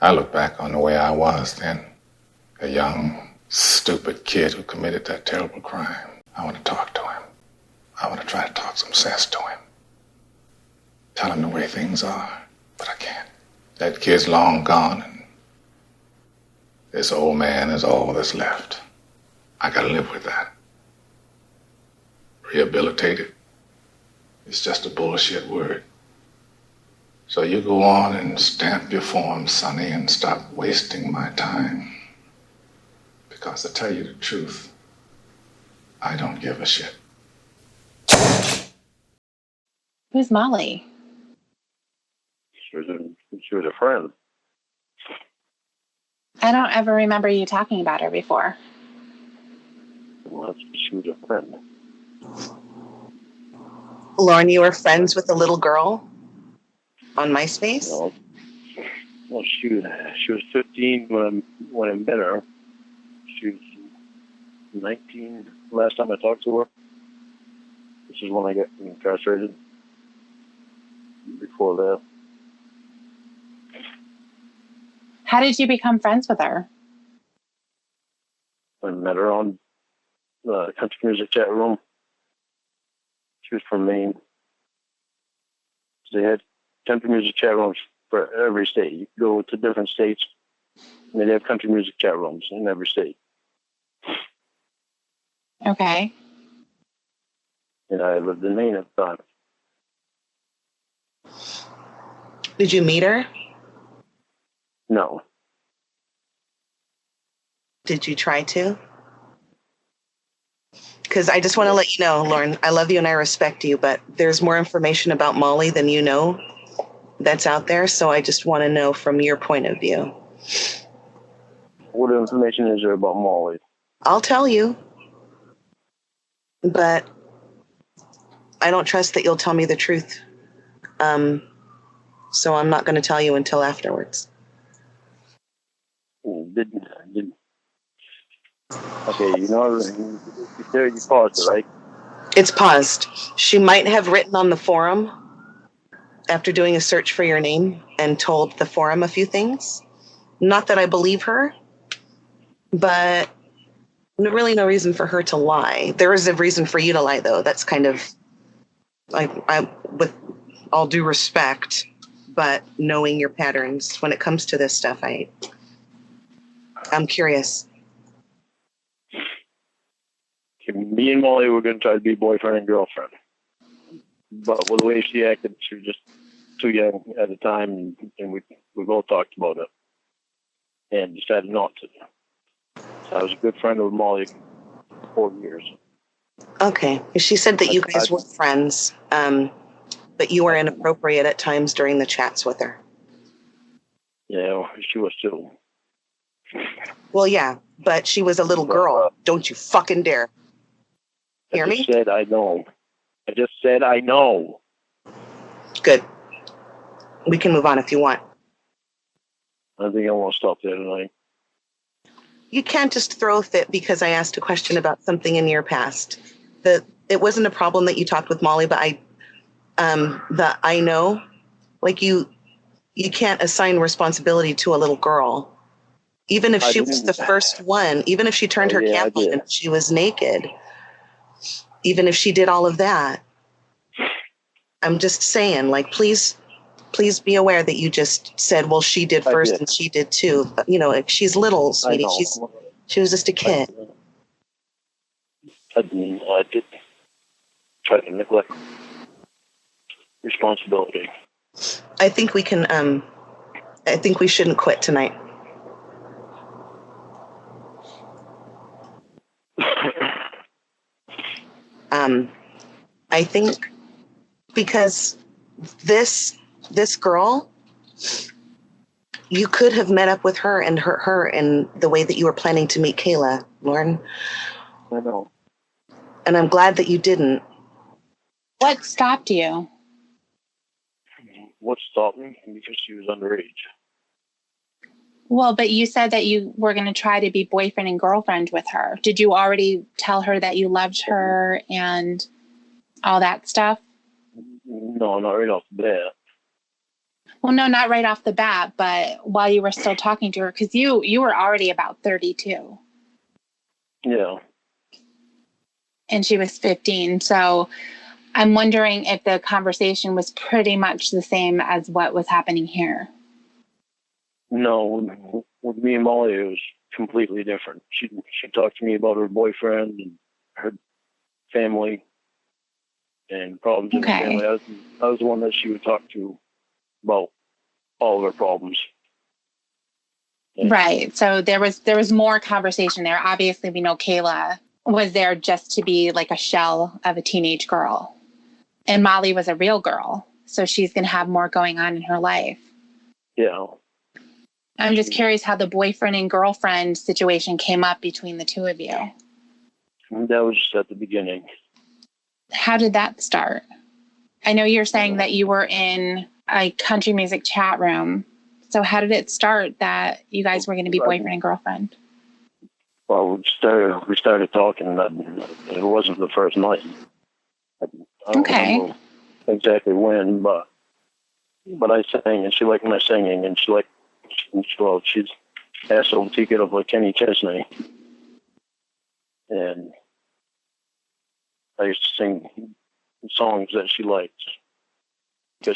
I look back on the way I was then, a young, stupid kid who committed that terrible crime. I want to talk to him. I want to try to talk some sense to him. Tell him the way things are, but I can't. That kid's long gone, and this old man is all that's left. I gotta live with that. Rehabilitated is just a bullshit word. So you go on and stamp your form, Sonny, and stop wasting my time. Because to tell you the truth, I don't give a shit. Who's Molly? She was a friend. I don't ever remember you talking about her before. Well, she was a friend. Lorne, you were friends with a little girl on MySpace? No. Well, she was 15 when I met her. She was 19 last time I talked to her. This is when I got incarcerated. Before that. How did you become friends with her? I met her on the country music chat room. She was from Maine. They had country music chat rooms for every state. You could go to different states, and they'd have country music chat rooms in every state. Okay. And I lived in Maine at the time. Did you meet her? No. Did you try to? Because I just want to let you know, Lorne, I love you and I respect you, but there's more information about Molly than you know that's out there. So I just want to know from your point of view. What information is there about Molly? I'll tell you, but I don't trust that you'll tell me the truth. So I'm not going to tell you until afterwards. Okay, you paused it, right? It's paused. She might have written on the forum after doing a search for your name and told the forum a few things. Not that I believe her, but really no reason for her to lie. There is a reason for you to lie, though. That's kind of, I with all due respect, but knowing your patterns when it comes to this stuff, I'm curious. Me and Molly were going to try to be boyfriend and girlfriend. But with the way she acted, she was just too young at the time, and we both talked about it and decided not to. So I was a good friend with Molly for 4 years. Okay. She said that you guys were friends, but you were inappropriate at times during the chats with her. Yeah, she was too. Well, yeah, but she was a little girl. Don't you fucking dare. Hear me? I just said I know. I just said I know. Good. We can move on if you want. I think I want to stop there tonight. You can't just throw a fit because I asked a question about something in your past. It wasn't a problem that you talked with Molly, but I know, like you can't assign responsibility to a little girl. Even if she was the first one, even if she turned her camera on and she was naked, even if she did all of that, I'm just saying, like, please be aware that you just said, well, she did first and she did too. But, you know, like, she's little, sweetie. She was just a kid. I did try to neglect responsibility. I think we can, I think we shouldn't quit tonight. I think because this girl, you could have met up with her and hurt her in the way that you were planning to meet Kayla, Lorne. I know. And I'm glad that you didn't. What stopped you? What stopped me? Because she was underage. Well, but you said that you were going to try to be boyfriend and girlfriend with her. Did you already tell her that you loved her and all that stuff? No, not right off the bat. Well, no, not right off the bat, but while you were still talking to her, because you were already about 32. Yeah. And she was 15. So I'm wondering if the conversation was pretty much the same as what was happening here. No, with me and Molly, it was completely different. She talked to me about her boyfriend and her family and problems in her family. I was the one that she would talk to about all of her problems. And right. So there was more conversation there. Obviously, we know Kayla was there just to be like a shell of a teenage girl. And Molly was a real girl. So she's going to have more going on in her life. yeah. I'm just curious how the boyfriend and girlfriend situation came up between the two of you. That was just at the beginning. How did that start? I know you're saying that you were in a country music chat room. So how did it start that you guys were going to be boyfriend and girlfriend? Well, we started talking. It wasn't the first night. I don't remember exactly when, but I sang and she liked my singing, and she's asshole ticket of like Kenny Chesney, and I used to sing songs that she liked because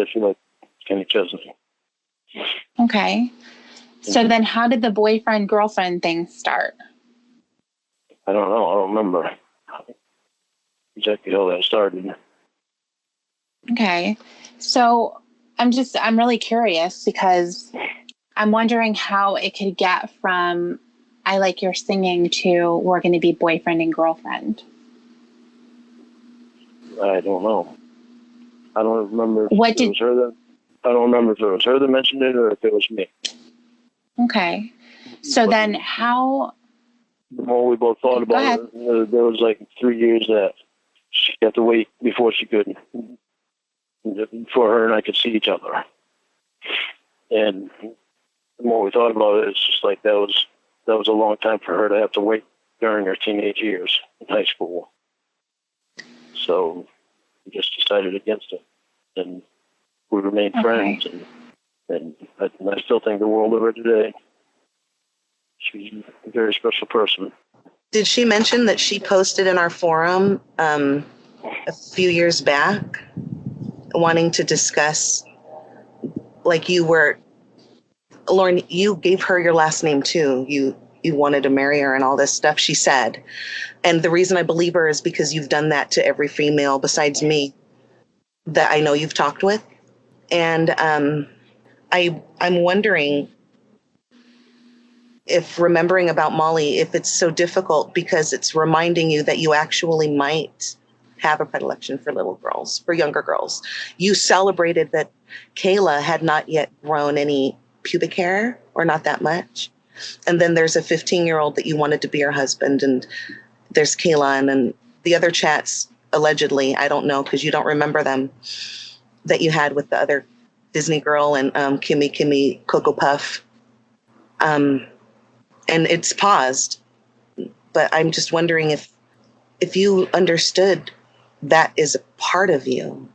she liked Kenny Chesney. Okay. So then how did the boyfriend-girlfriend thing start? I don't know. I don't remember exactly how that started. Okay. So I'm really curious because I'm wondering how it could get from I like your singing to we're going to be boyfriend and girlfriend. I don't know. I don't remember if I don't remember if it was her that mentioned it or if it was me. Okay. So then how... The more we both thought about it, there was like 3 years that she had to wait before her and I could see each other. And the more we thought about it, it's just like that was a long time for her to have to wait during her teenage years in high school. So we just decided against it. And we remained friends, and I still think the world of her today. She's a very special person. Did she mention that she posted in our forum a few years back wanting to discuss, like you were, Lorne, you gave her your last name too. You wanted to marry her and all this stuff, she said. And the reason I believe her is because you've done that to every female besides me that I know you've talked with. And I'm wondering if remembering about Molly, if it's so difficult because it's reminding you that you actually might have a predilection for little girls, for younger girls. You celebrated that Kayla had not yet grown any pubic hair, or not that much. And then there's a 15-year-old that you wanted to be her husband, and there's Kayla, and then the other chats, allegedly, I don't know because you don't remember them, that you had with the other Disney girl and Kimmy Cocoa Puff. And it's paused, but I'm just wondering if you understood that is a part of you.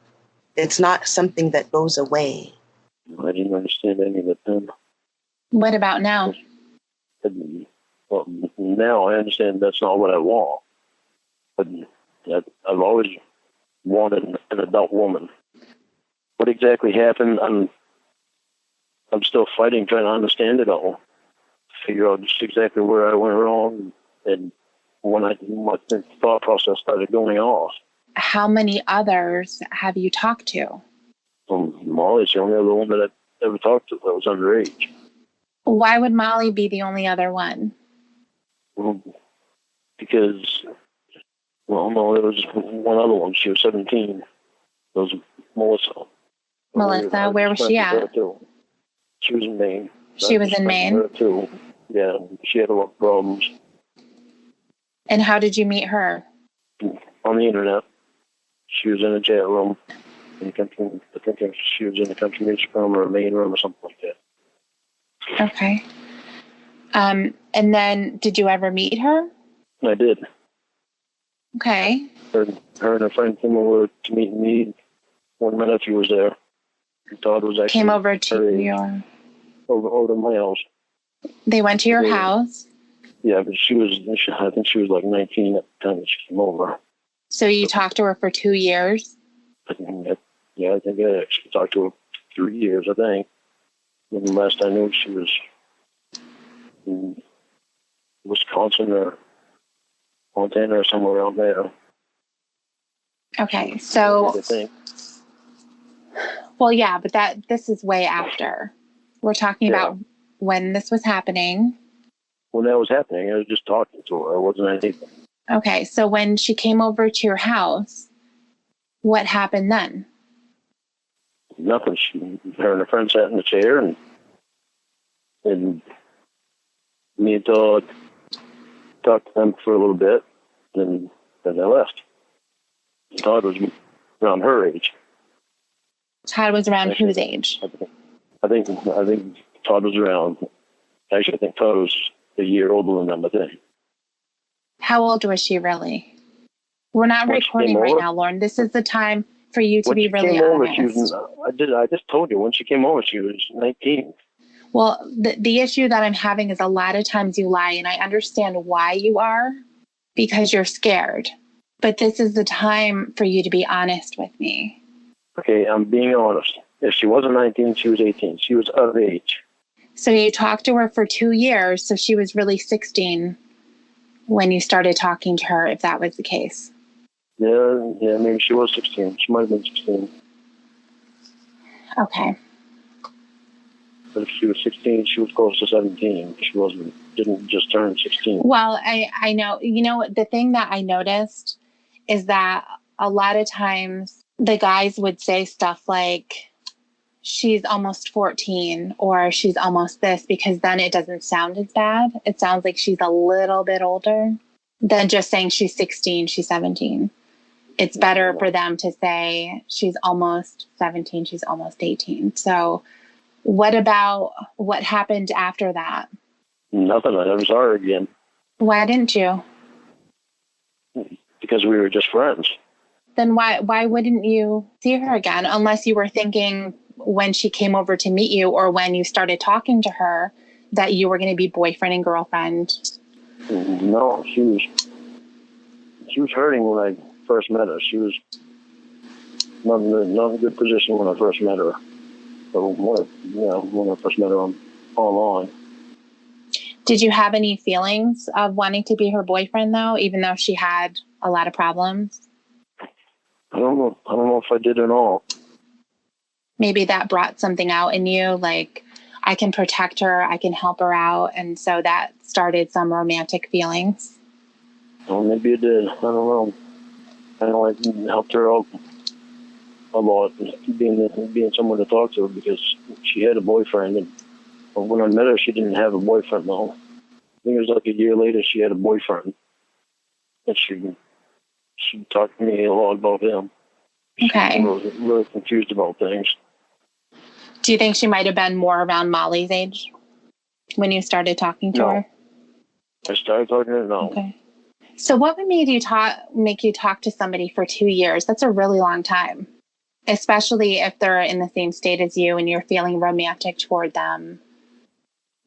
It's not something that goes away. I didn't understand any of it then. What about now? Well, now I understand that's not what I want. But I've always wanted an adult woman. What exactly happened? I'm still fighting, trying to understand it all. Figure out just exactly where I went wrong and when the thought process started going off. How many others have you talked to? Molly's the only other one that I've ever talked to that was underage. Why would Molly be the only other one? Because, no, there was one other one. She was 17. It was Melissa. Melissa, where was she at? She was in Maine. She was in Maine? Her too. Yeah, she had a lot of problems. And how did you meet her? On the internet. She was in a chat room. I think she was in a country music room or a main room or something like that. Okay. And then did you ever meet her? I did. Okay. Her and her friend came over to meet me when my nephew was there. Todd was actually came over to your... over to my house. They went to your house? Yeah, but I think she was like 19 at the time that she came over. So you talked to her for 2 years? I think I actually talked to her for 3 years, I think. And the last I knew, she was in Wisconsin or Montana or somewhere around there. Okay, so... I think. Well, yeah, but this is way after. We're talking about when this was happening. When that was happening, I was just talking to her. I wasn't anything. Okay, so when she came over to your house, what happened then? Nothing. Her and her friend sat in the chair, and me and Todd talked to them for a little bit, and then they left. Todd was around her age. Todd was around whose age? I think Todd was around. Actually, I think Todd was a year older than them. I think. How old was she really? We're not recording right now, Lorne. This is the time for you to be really honest. I just told you when she came over, she was 19. Well, the issue that I'm having is a lot of times you lie, and I understand why you are, because you're scared. But this is the time for you to be honest with me. Okay, I'm being honest. If she wasn't 19, she was 18. She was of age. So you talked to her for 2 years, so she was really 16 when you started talking to her, if that was the case. Yeah, maybe she was 16. She might have been 16. Okay. But if she was 16, she was close to 17. She didn't just turn 16. Well, I know. You know, the thing that I noticed is that a lot of times the guys would say stuff like, she's almost 14 or she's almost this, because then it doesn't sound as bad. It sounds like she's a little bit older than just saying she's 16, she's 17. It's better for them to say she's almost 17, she's almost 18. So what about what happened after that? Nothing. I never saw her again. Why didn't you? Because we were just friends. Then why wouldn't you see her again, unless you were thinking when she came over to meet you or when you started talking to her that you were going to be boyfriend and girlfriend? No, she was hurting when I first met her. She was not in a good position when I first met her. So when I first met her online. Did you have any feelings of wanting to be her boyfriend though, even though she had a lot of problems? I don't know if I did or not. Maybe that brought something out in you, like, I can protect her, I can help her out, and so that started some romantic feelings. Well, maybe it did. I don't know. I helped her out a lot, being someone to talk to, because she had a boyfriend, and when I met her, she didn't have a boyfriend though. I think it was like a year later she had a boyfriend, and she talked to me a lot about him. Okay. She was really confused about things. Do you think she might have been more around Molly's age when you started talking to her? I started talking to her now. Okay. So what would make you talk to somebody for 2 years? That's a really long time, especially if they're in the same state as you and you're feeling romantic toward them.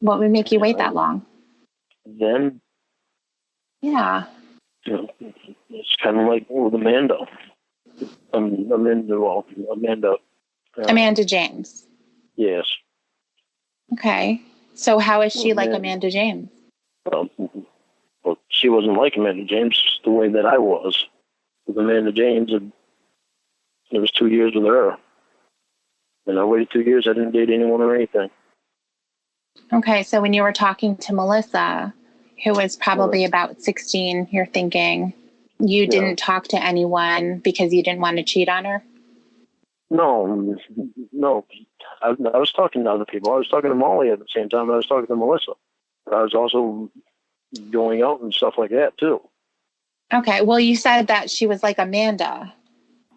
What would make you wait that long? Then? Yeah. It's kind of like with Amanda. Amanda. Amanda James. Yes. Okay. So how is she like Amanda James? Well, she wasn't like Amanda James the way that I was. With Amanda James, it was 2 years with her. And I waited 2 years. I didn't date anyone or anything. Okay. So when you were talking to Melissa, who was probably about 16, you're thinking you didn't talk to anyone because you didn't want to cheat on her? No. I was talking to other people. I was talking to Molly at the same time I was talking to Melissa. I was also going out and stuff like that too. Okay. Well, you said that she was like Amanda.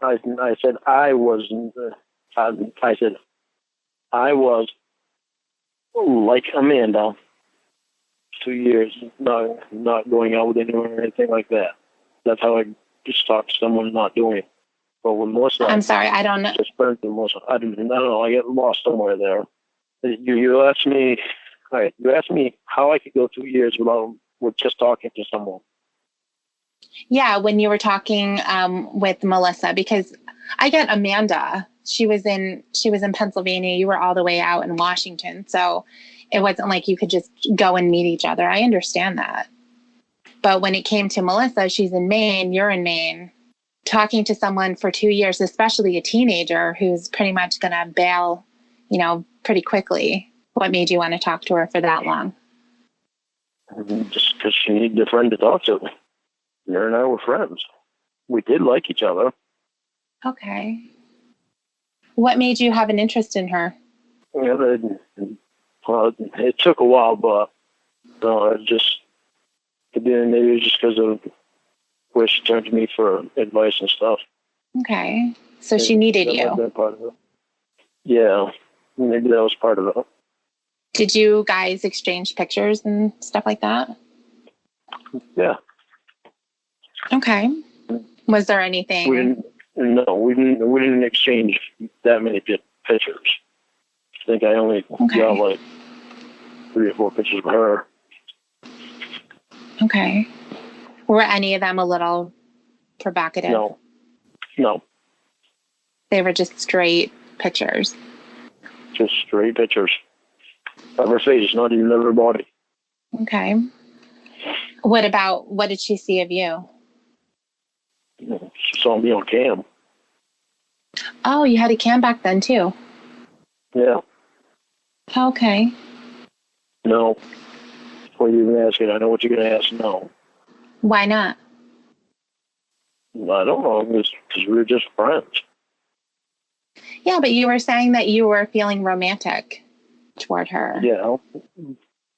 I said I was like Amanda. 2 years, not going out with anyone or anything like that. That's how I just talk to someone not doing it. But with Melissa, I'm sorry, I don't know. just friends with Melissa. I don't know. I get lost somewhere there. You asked me. All right, you asked me how I could go 2 years with just talking to someone. Yeah, when you were talking with Melissa, because I get Amanda. She was in Pennsylvania. You were all the way out in Washington, so it wasn't like you could just go and meet each other. I understand that. But when it came to Melissa, she's in Maine. You're in Maine. Talking to someone for 2 years, especially a teenager who's pretty much going to bail, pretty quickly. What made you want to talk to her for that long? Just because she needed a friend to talk to. Her and I were friends. We did like each other. Okay. What made you have an interest in her? Yeah, well, it took a while, but maybe it was just because of where she turned to me for advice and stuff. Okay. So she needed that you. Might have been part of it. Yeah, maybe that was part of it. Did you guys exchange pictures and stuff like that? Yeah. Okay. Was there anything? We didn't exchange that many pictures. I think I only got like 3 or 4 pictures of her. Okay. Were any of them a little provocative? No. They were just straight pictures. Just straight pictures of her face, not even of her body. Okay. What did she see of you? She saw me on cam. Oh, you had a cam back then too? Yeah. Okay. No. Before you even ask it, I know what you're going to ask. No. Why not? I don't know. Because we were just friends. Yeah, but you were saying that you were feeling romantic toward her. Yeah.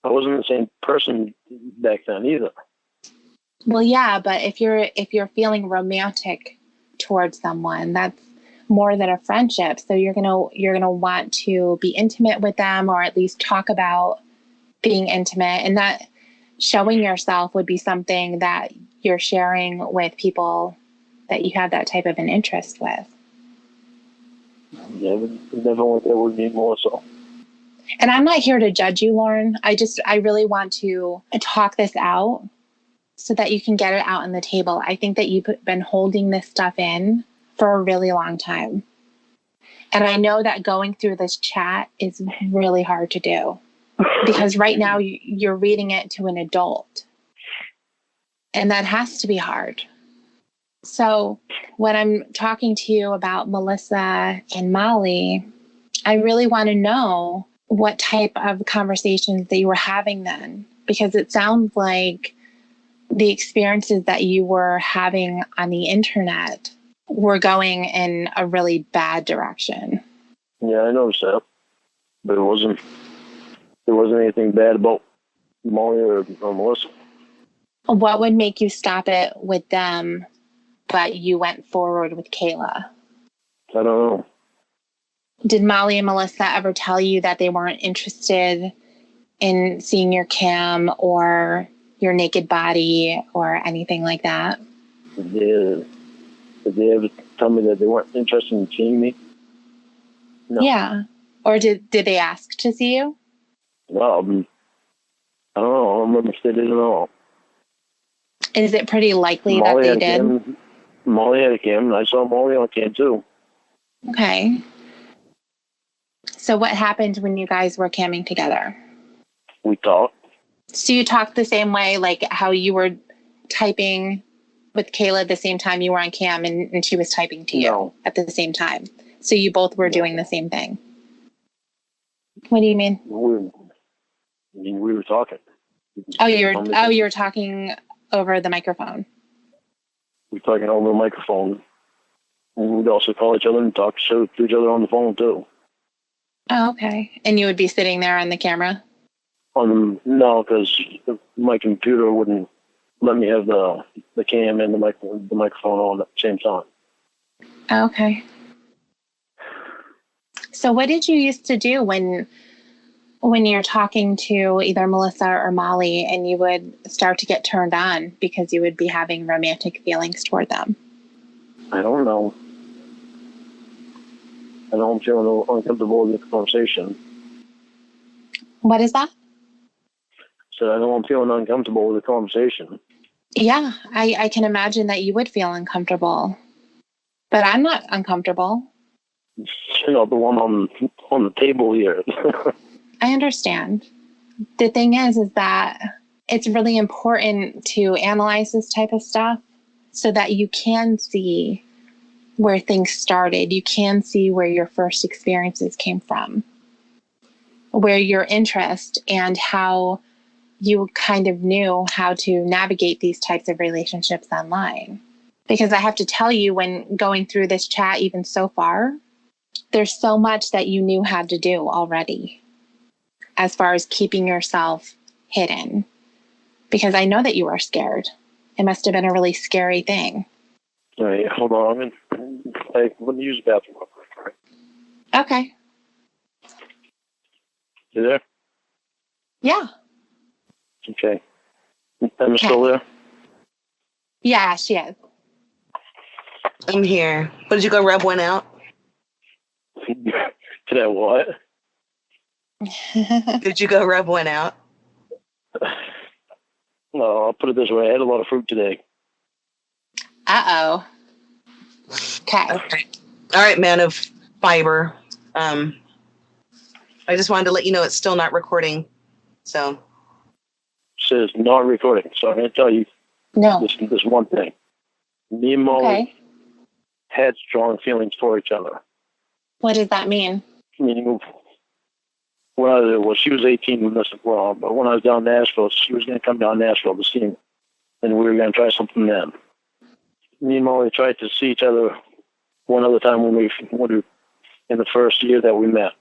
I wasn't the same person back then either. Well, yeah, but if you're feeling romantic towards someone, that's more than a friendship. So you're gonna want to be intimate with them, or at least talk about being intimate, and that showing yourself would be something that you're sharing with people that you have that type of an interest with. Yeah, but never went there with me more so. And I'm not here to judge you, Lorne. I really want to talk this out so that you can get it out on the table. I think that you've been holding this stuff in for a really long time. And I know that going through this chat is really hard to do because right now you're reading it to an adult. And that has to be hard. So when I'm talking to you about Melissa and Molly, I really want to know what type of conversations that you were having then, because it sounds like the experiences that you were having on the internet were going in a really bad direction. Yeah, I noticed that. But there wasn't anything bad about Molly or Melissa. What would make you stop it with them, but you went forward with Kayla? I don't know. Did Molly and Melissa ever tell you that they weren't interested in seeing your cam or your naked body or anything like that? Did they ever tell me that they weren't interested in seeing me? No. Yeah. Or did they ask to see you? Well, I don't know. I don't remember if they did at all. Is it pretty likely that they did? Molly had a cam, and I saw Molly on cam too. Okay. So what happened when you guys were camming together? We talked. So you talked the same way, like how you were typing with Kayla at the same time you were on cam and she was typing to you at the same time. So you both were doing the same thing. What do you mean? We were talking. Oh, you were talking over the microphone. We were talking over the microphone. And we'd also call each other and talk to each other on the phone too. Oh, okay. And you would be sitting there on the camera? No, because my computer wouldn't let me have the cam and the microphone on at the same time. Oh, okay. So what did you used to do when you're talking to either Melissa or Molly and you would start to get turned on because you would be having romantic feelings toward them? I don't know. I know I'm feeling uncomfortable with the conversation. What is that? So I know I'm feeling uncomfortable with the conversation. Yeah, I can imagine that you would feel uncomfortable. But I'm not uncomfortable. You know, the one on the table here. I understand. The thing is that it's really important to analyze this type of stuff so that you can see where things started. You can see where your first experiences came from, where your interest and how you kind of knew how to navigate these types of relationships online. Because I have to tell you, when going through this chat, even so far, there's so much that you knew how to do already as far as keeping yourself hidden. Because I know that you were scared. It must have been a really scary thing. All right, hold on. Let me use the bathroom. Okay. You there? Yeah. Okay. I'm still there? Yeah, she is. I'm here. What, did you go rub one out? Did I what? Did you go rub one out? No, I'll put it this way. I had a lot of fruit today. Uh-oh. Okay. All right, man of fiber. I just wanted to let you know it's still not recording. So. It says not recording. So I'm going to tell you this one thing. Me and Molly had strong feelings for each other. What does that mean? Meaning, she was 18 when this was wrong, but when I was down in Nashville, she was going to come down to Nashville to see me, and we were going to try something then. Me and Molly tried to see each other one other time when we in the first year that we met.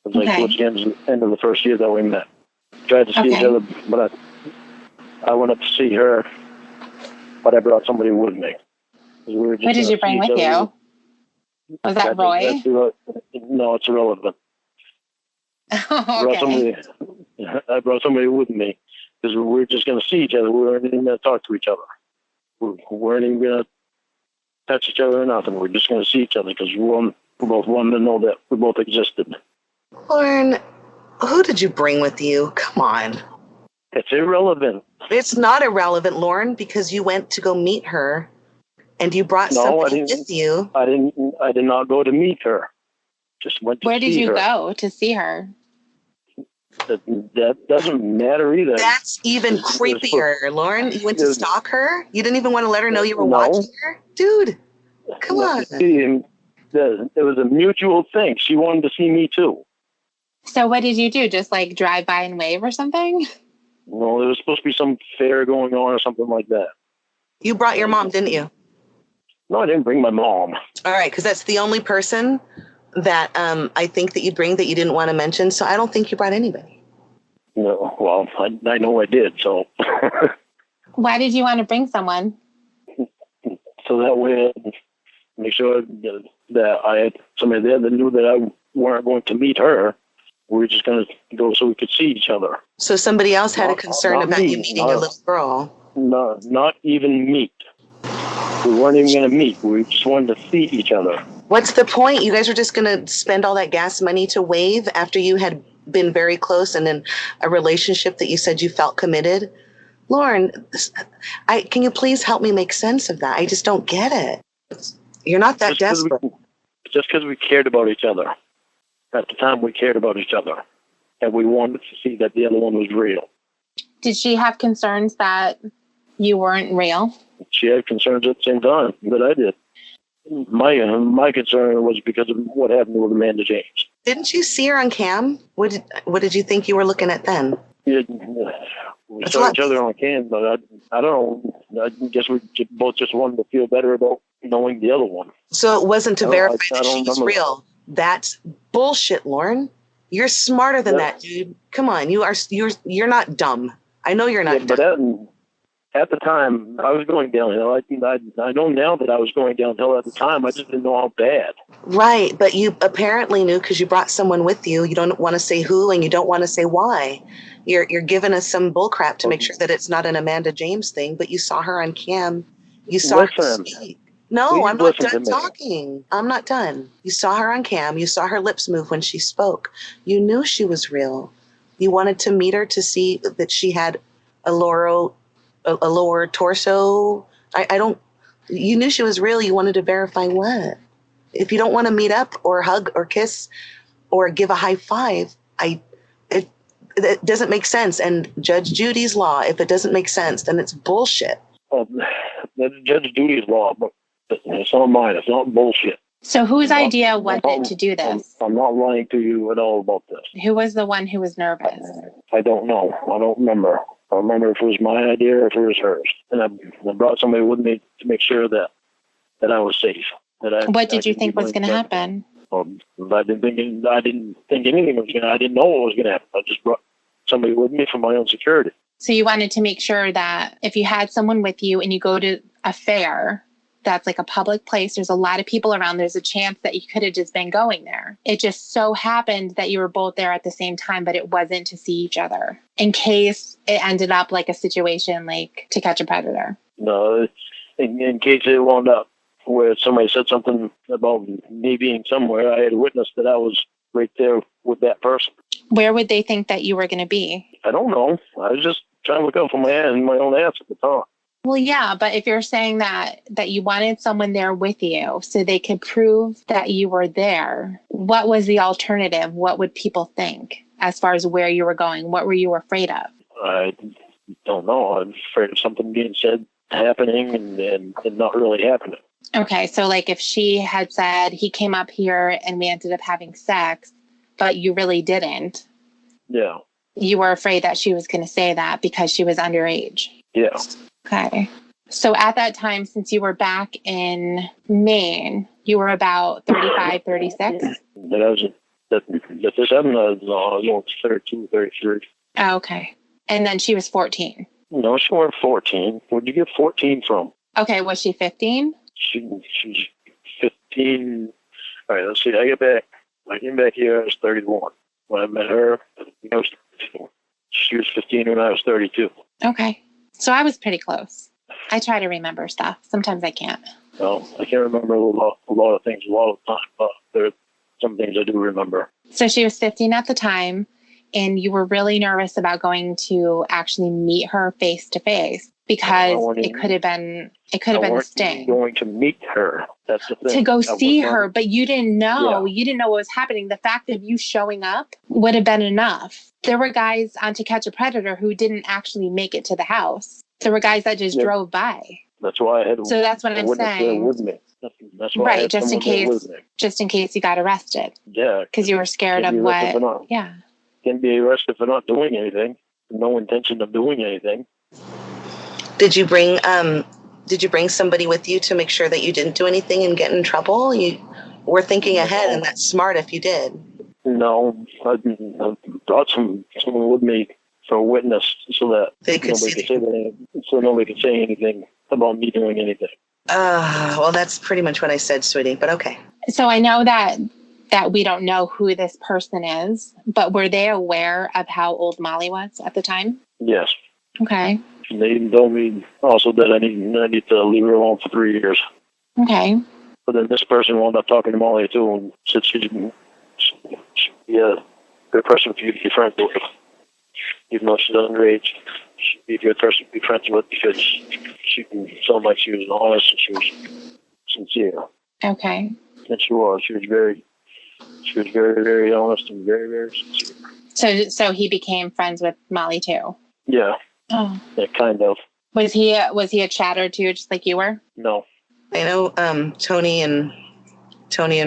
It was like towards the end of the first year that we met. Tried to see each other, but I went up to see her, but I brought somebody with me. What did you bring with you? Was that Roy? No, it's irrelevant. Okay. I brought somebody with me because we were just going to see each other. We weren't even going to talk to each other. We weren't even going to touch each other or nothing. We're just going to see each other because we both wanted to know that we both existed. Lorne, who did you bring with you? Come on. It's irrelevant. It's not irrelevant, Lorne, because you went to go meet her and you brought somebody with you. I did not go to meet her. Just went to see her. Where did you go to see her? That doesn't matter either. That's even creepier, Lorne. You went to stalk her? You didn't even want to let her know you were watching her? Dude, come on. It was a mutual thing. She wanted to see me too. So what did you do? Just like drive by and wave or something? Well, there was supposed to be some fair going on or something like that. You brought your mom, didn't you? No, I didn't bring my mom. All right, because that's the only person that I think that you'd bring that you didn't want to mention. So I don't think you brought anybody. No, well, I know I did, so. Why did you want to bring someone? So that way, make sure that I had somebody there that knew that I weren't going to meet her. We were just going to go so we could see each other. So somebody else had a concern about you meeting a little girl. No, not even meet. We weren't even going to meet. We just wanted to see each other. What's the point? You guys are just going to spend all that gas money to wave after you had been very close and in a relationship that you said you felt committed? Lorne, can you please help me make sense of that? I just don't get it. You're not that desperate. Just because we cared about each other. At the time, we cared about each other. And we wanted to see that the other one was real. Did she have concerns that you weren't real? She had concerns at the same time that I did. My concern was because of what happened with Amanda James. Didn't you see her on cam? What did you think you were looking at then? We saw each other on cam, but I don't know. I guess we both just wanted to feel better about knowing the other one. So it wasn't to verify that she's real. That's bullshit, Lorne. You're smarter than that, dude. Come on, you're not dumb. I know you're not dumb. But at the time, I was going downhill. I know now that I was going downhill at the time. I just didn't know how bad. Right, but you apparently knew because you brought someone with you. You don't want to say who, and you don't want to say why. You're giving us some bullcrap to make sure that it's not an Amanda James thing, but you saw her on cam. You saw her speak. No, Please I'm not listen to done me. talking. I'm not done. You saw her on cam. You saw her lips move when she spoke. You knew she was real. You wanted to meet her to see that she had a lower torso. I don't. You knew she was real. You wanted to verify what? If you don't want to meet up or hug or kiss or give a high five, it doesn't make sense. And Judge Judy's law, if it doesn't make sense, then it's bullshit. That's Judge Judy's law, but it's not mine. It's not bullshit. So whose idea was it to do this? I'm not lying to you at all about this. Who was the one who was nervous? I don't know. I don't remember. I remember if it was my idea or if it was hers. And I brought somebody with me to make sure that I was safe. What did you think was going to happen? I didn't think anything was going to. I didn't know what was going to happen. I just brought somebody with me for my own security. So you wanted to make sure that if you had someone with you and you go to a fair that's like a public place, there's a lot of people around, there's a chance that you could have just been going there. It just so happened that you were both there at the same time, but it wasn't to see each other in case it ended up like a situation like To Catch a Predator. No, in case it wound up where somebody said something about me being somewhere, I had a witness that I was right there with that person. Where would they think that you were going to be? I don't know. I was just trying to look out for my own ass at the time. Well, yeah, but if you're saying that you wanted someone there with you so they could prove that you were there, what was the alternative? What would people think as far as where you were going? What were you afraid of? I don't know. I'm afraid of something being said, happening, and not really happening. Okay, so like if she had said he came up here and we ended up having sex, but you really didn't. Yeah. You were afraid that she was going to say that because she was underage. Yeah. Okay. So at that time, since you were back in Maine, you were about 35, 36? That this happened, I was 32, 33. Oh, okay. And then she was 14? No, she wasn't 14. Where'd you get 14 from? Okay, was she 15? She's 15. All right, let's see. I came back here, I was 31. When I met her, I was 32. She was 15 when I was 32. Okay. So I was pretty close. I try to remember stuff. Sometimes I can't. Well, I can't remember a lot of things a lot of the time, but there are some things I do remember. So she was 15 at the time, and you were really nervous about going to actually meet her face to face because it could have been the sting. Going to meet her. That's the thing. To go see her, but you didn't know. Yeah. You didn't know what was happening. The fact of you showing up would have been enough. There were guys on To Catch a Predator who didn't actually make it to the house. There were guys that just drove by. That's why I had. So that's what I'm saying. With me. That's why right, just in case you got arrested. Yeah, because you were scared of what. Yeah. Can be arrested for not doing anything. No intention of doing anything. Did you bring somebody with you to make sure that you didn't do anything and get in trouble? You were thinking ahead, and that's smart if you did. No, I brought someone with me for a witness so that nobody could say anything about me doing anything. Well, that's pretty much what I said, sweetie, but okay. So I know that we don't know who this person is, but were they aware of how old Molly was at the time? Yes. Okay. They told me also that I need to leave her alone for 3 years. Okay. But then this person wound up talking to Molly too, and said she'd be a good person for you to be friends with. Even though she's underage, she'd be a good person to be friends with because she can sound like she was honest and she was sincere. Okay. And she was. She was very, very honest and very, very sincere. So he became friends with Molly too? Yeah. Oh. Yeah, kind of. Was he a chatter too, just like you were? No. I know Tony and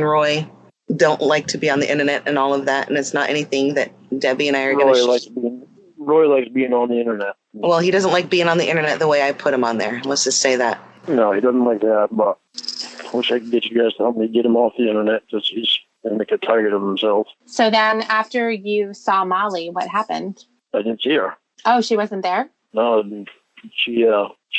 Roy don't like to be on the internet and all of that, and it's not anything that Debbie and I are going to... Roy likes being on the internet. Well, he doesn't like being on the internet the way I put him on there. Let's just say that. No, he doesn't like that, but I wish I could get you guys to help me get him off the internet because he's going to make a target of himself. So then after you saw Molly, what happened? I didn't see her. Oh, she wasn't there? No, she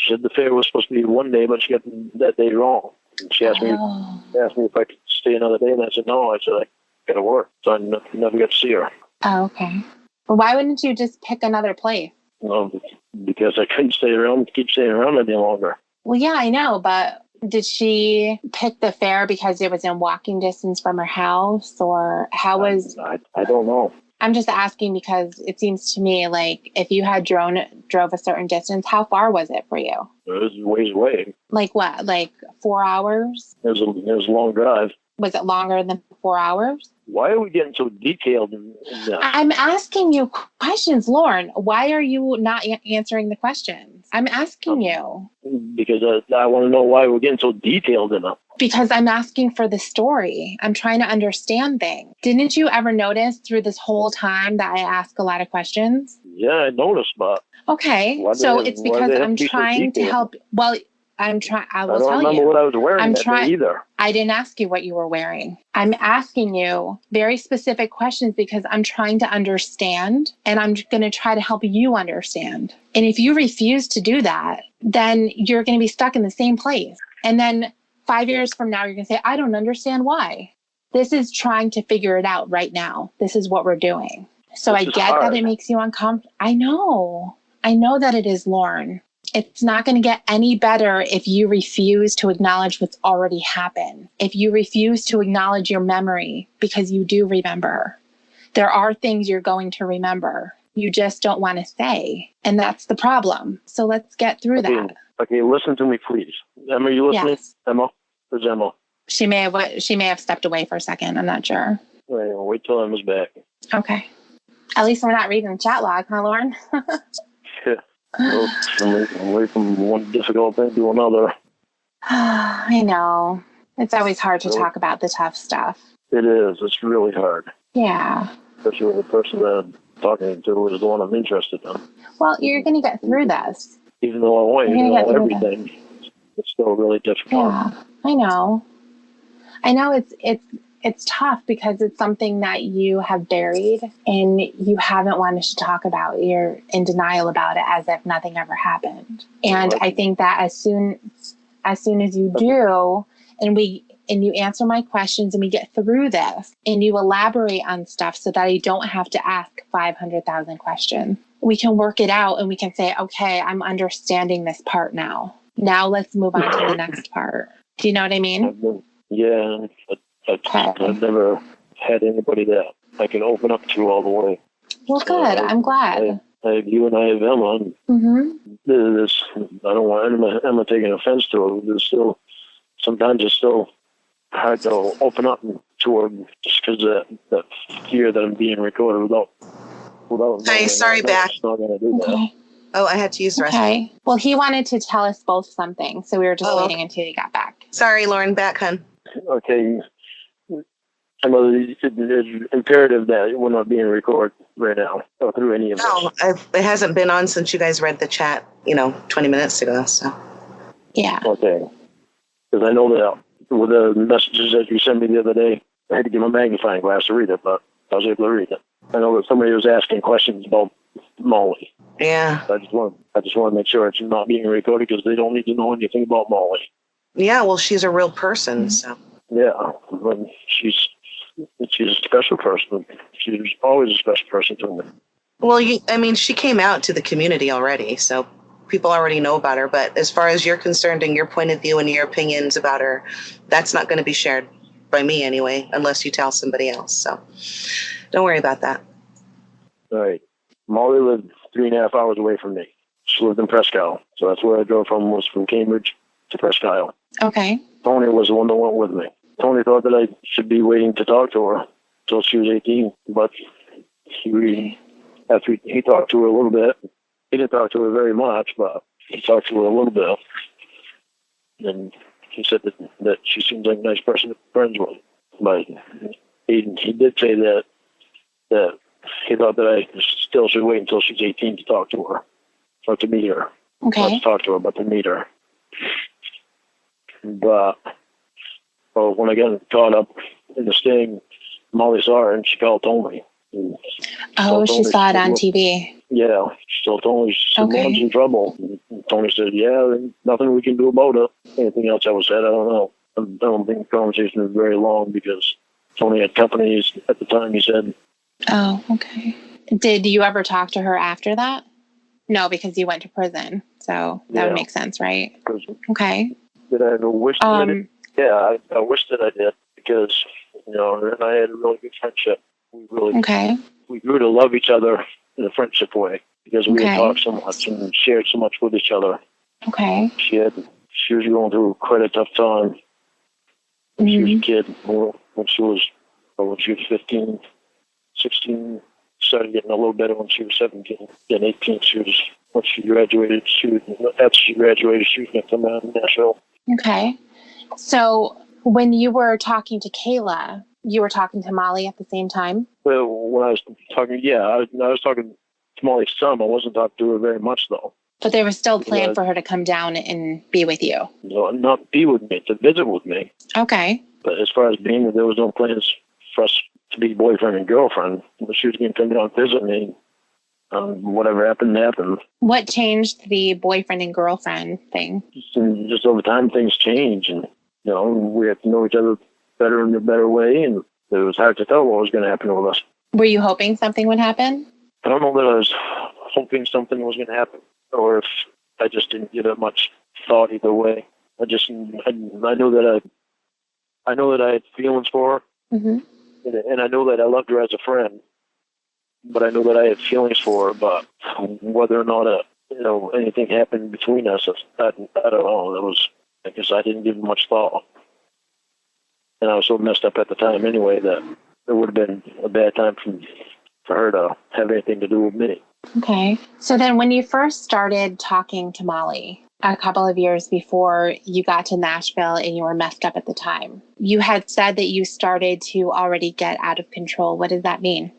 said the fair was supposed to be one day, but she got that day wrong. And she asked me if I could stay another day, and I said no. I said I got to work, so I never got to see her. Oh, okay. Well, why wouldn't you just pick another place? No, because I couldn't keep staying around any longer. Well, yeah, I know, but Did she pick the fair because it was in walking distance from her house, or how was... I don't know. I'm just asking because it seems to me like if you had drove a certain distance, how far was it for you? It was ways away. Like what? Like 4 hours? It was a long drive. Was it longer than 4 hours? Why are we getting so detailed in this? I'm asking you questions, Lorne. Why are you not answering the questions? I'm asking you. Because I want to know why we're getting so detailed in it. Because I'm asking for the story. I'm trying to understand things. Didn't you ever notice through this whole time that I ask a lot of questions? Yeah, I noticed, but... Okay, so it's because I'm trying to help. Well, I will tell you. I don't remember what I was wearing that day either. I didn't ask you what you were wearing. I'm asking you very specific questions because I'm trying to understand, and I'm going to try to help you understand. And if you refuse to do that, then you're going to be stuck in the same place. And then 5 years from now, you're going to say, I don't understand why. This is trying to figure it out right now. This is what we're doing. So I get that it makes you uncomfortable. I know that it is, Lorne. It's not going to get any better if you refuse to acknowledge what's already happened. If you refuse to acknowledge your memory, because you do remember. There are things you're going to remember. You just don't want to say. And that's the problem. So let's get through that. Okay, listen to me, please. Emma, are you listening? Yes. Emma? Where's Emma? She may have stepped away for a second. I'm not sure. Wait till Emma's back. Okay. At least we're not reading the chat log, huh, Lorne? Yeah. Well, I'm away from one difficult thing to another. I know. It's always hard to talk about the tough stuff. It is. It's really hard. Yeah. Especially when the person that I'm talking to is the one I'm interested in. Well, you're going to get through this. Even though I want you to know everything, it's still really difficult. Yeah, I know. I know it's tough because it's something that you have buried and you haven't wanted to talk about. You're in denial about it as if nothing ever happened. And I think that as soon as you do, and you answer my questions and we get through this and you elaborate on stuff so that I don't have to ask 500,000 questions, we can work it out and we can say, okay, I'm understanding this part now. Now let's move on to the next part. Do you know what I mean? Yeah, but I've never had anybody that I can open up to all the way. Well, good. I'm glad. You and I have Emma. This, I don't want Emma taking offense to it. There's still, sometimes it's still hard to open up to her just because of that fear that I'm being recorded without. Hi, sorry, back. Not gonna do that. Oh, I had to use the restroom. Okay. Well, he wanted to tell us both something, so we were just waiting until he got back. Sorry, Lorne, back, hun. Okay. It's imperative that we're not being recorded right now or through any of this. No, it hasn't been on since you guys read the chat, 20 minutes ago. So. Yeah. Okay. Because I know that with the messages that you sent me the other day, I had to get my magnifying glass to read it, but I was able to read it. I know that somebody was asking questions about Molly. Yeah. I just want to make sure it's not being recorded because they don't need to know anything about Molly. Yeah, well, she's a real person, so. Yeah, she's a special person. She's always a special person to me. Well, she came out to the community already, so people already know about her. But as far as you're concerned and your point of view and your opinions about her, that's not going to be shared by me anyway, unless you tell somebody else. So don't worry about that. All right. Molly lived 3.5 hours away from me. She lived in Presque Isle, so that's where I drove from, was from Cambridge to Presque Isle. Okay. Tony was the one that went with me. Tony thought that I should be waiting to talk to her until she was 18, but after he talked to her a little bit, he didn't talk to her very much, but he talked to her a little bit. And he said that she seems like a nice person to be friends with. But he did say that he thought that I still should wait until she's 18 to talk to her, or to meet her. Okay. Not to talk to her, but to meet her. But when I got caught up in the sting, Molly saw her and she called Tony. She saw it on TV. Yeah, she told Tony someone's in trouble. And Tony said, yeah, there's nothing we can do about it. Anything else that was said, I don't know. I don't think the conversation was very long because Tony had company at the time, he said. Oh, okay. Did you ever talk to her after that? No, because you went to prison. So that would make sense, right? Prison. Okay. Did I ever wish that I did? Yeah, I wish that I did because, her and I had a really good friendship. We grew to love each other in a friendship way because we had talked so much and shared so much with each other. Okay. She was going through quite a tough time. She was a kid when she was 15, 16, started getting a little better when she was 17. Then 18, after she graduated, she was going to come out in Nashville. Okay. So when you were talking to Kayla, you were talking to Molly at the same time? Well, when I was talking, I was talking to Molly's son. I wasn't talking to her very much, though. But there was still a plan for her to come down and be with you? No, not be with me, to visit with me. Okay. But as far as being, there was no plans for us to be boyfriend and girlfriend. She was going to come down and visit me. Whatever happened. What changed the boyfriend and girlfriend thing? Just over time, things change, and we had to know each other better in a better way, and it was hard to tell what was going to happen with us. Were you hoping something would happen? I don't know that I was hoping something was going to happen, or if I just didn't give it much thought either way. I know that I had feelings for her, and I know that I loved her as a friend. But I know that I had feelings for her, but whether or not anything happened between us, I don't know. That was because I didn't give much thought, and I was so messed up at the time anyway that it would have been a bad time for her to have anything to do with me. Okay. So then, when you first started talking to Molly a couple of years before you got to Nashville and you were messed up at the time, you had said that you started to already get out of control. What does that mean?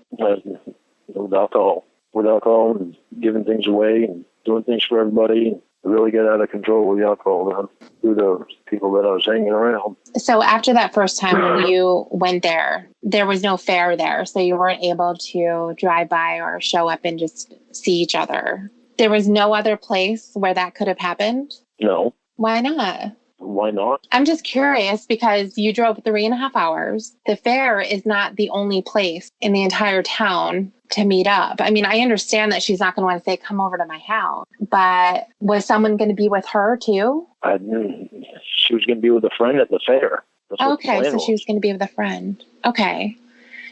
With alcohol and giving things away and doing things for everybody. I really got out of control with the alcohol through the people that I was hanging around. So after that first time when you went there was no fare there. So you weren't able to drive by or show up and just see each other. There was no other place where that could have happened? No. Why not? Why not? I'm just curious because you drove 3.5 hours. The fair is not the only place in the entire town to meet up. I mean, I understand that she's not going to want to say, come over to my house, but was someone going to be with her too? She was going to be with a friend at the fair. Okay, so she was going to be with a friend. Okay.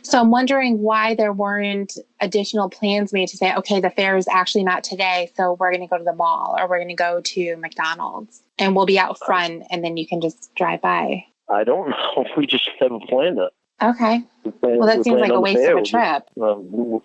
So I'm wondering why there weren't additional plans made to say, okay, the fair is actually not today, so we're going to go to the mall or we're going to go to McDonald's and we'll be out front and then you can just drive by. I don't know. We just haven't planned it. Okay. Well, that seems like a waste of a trip.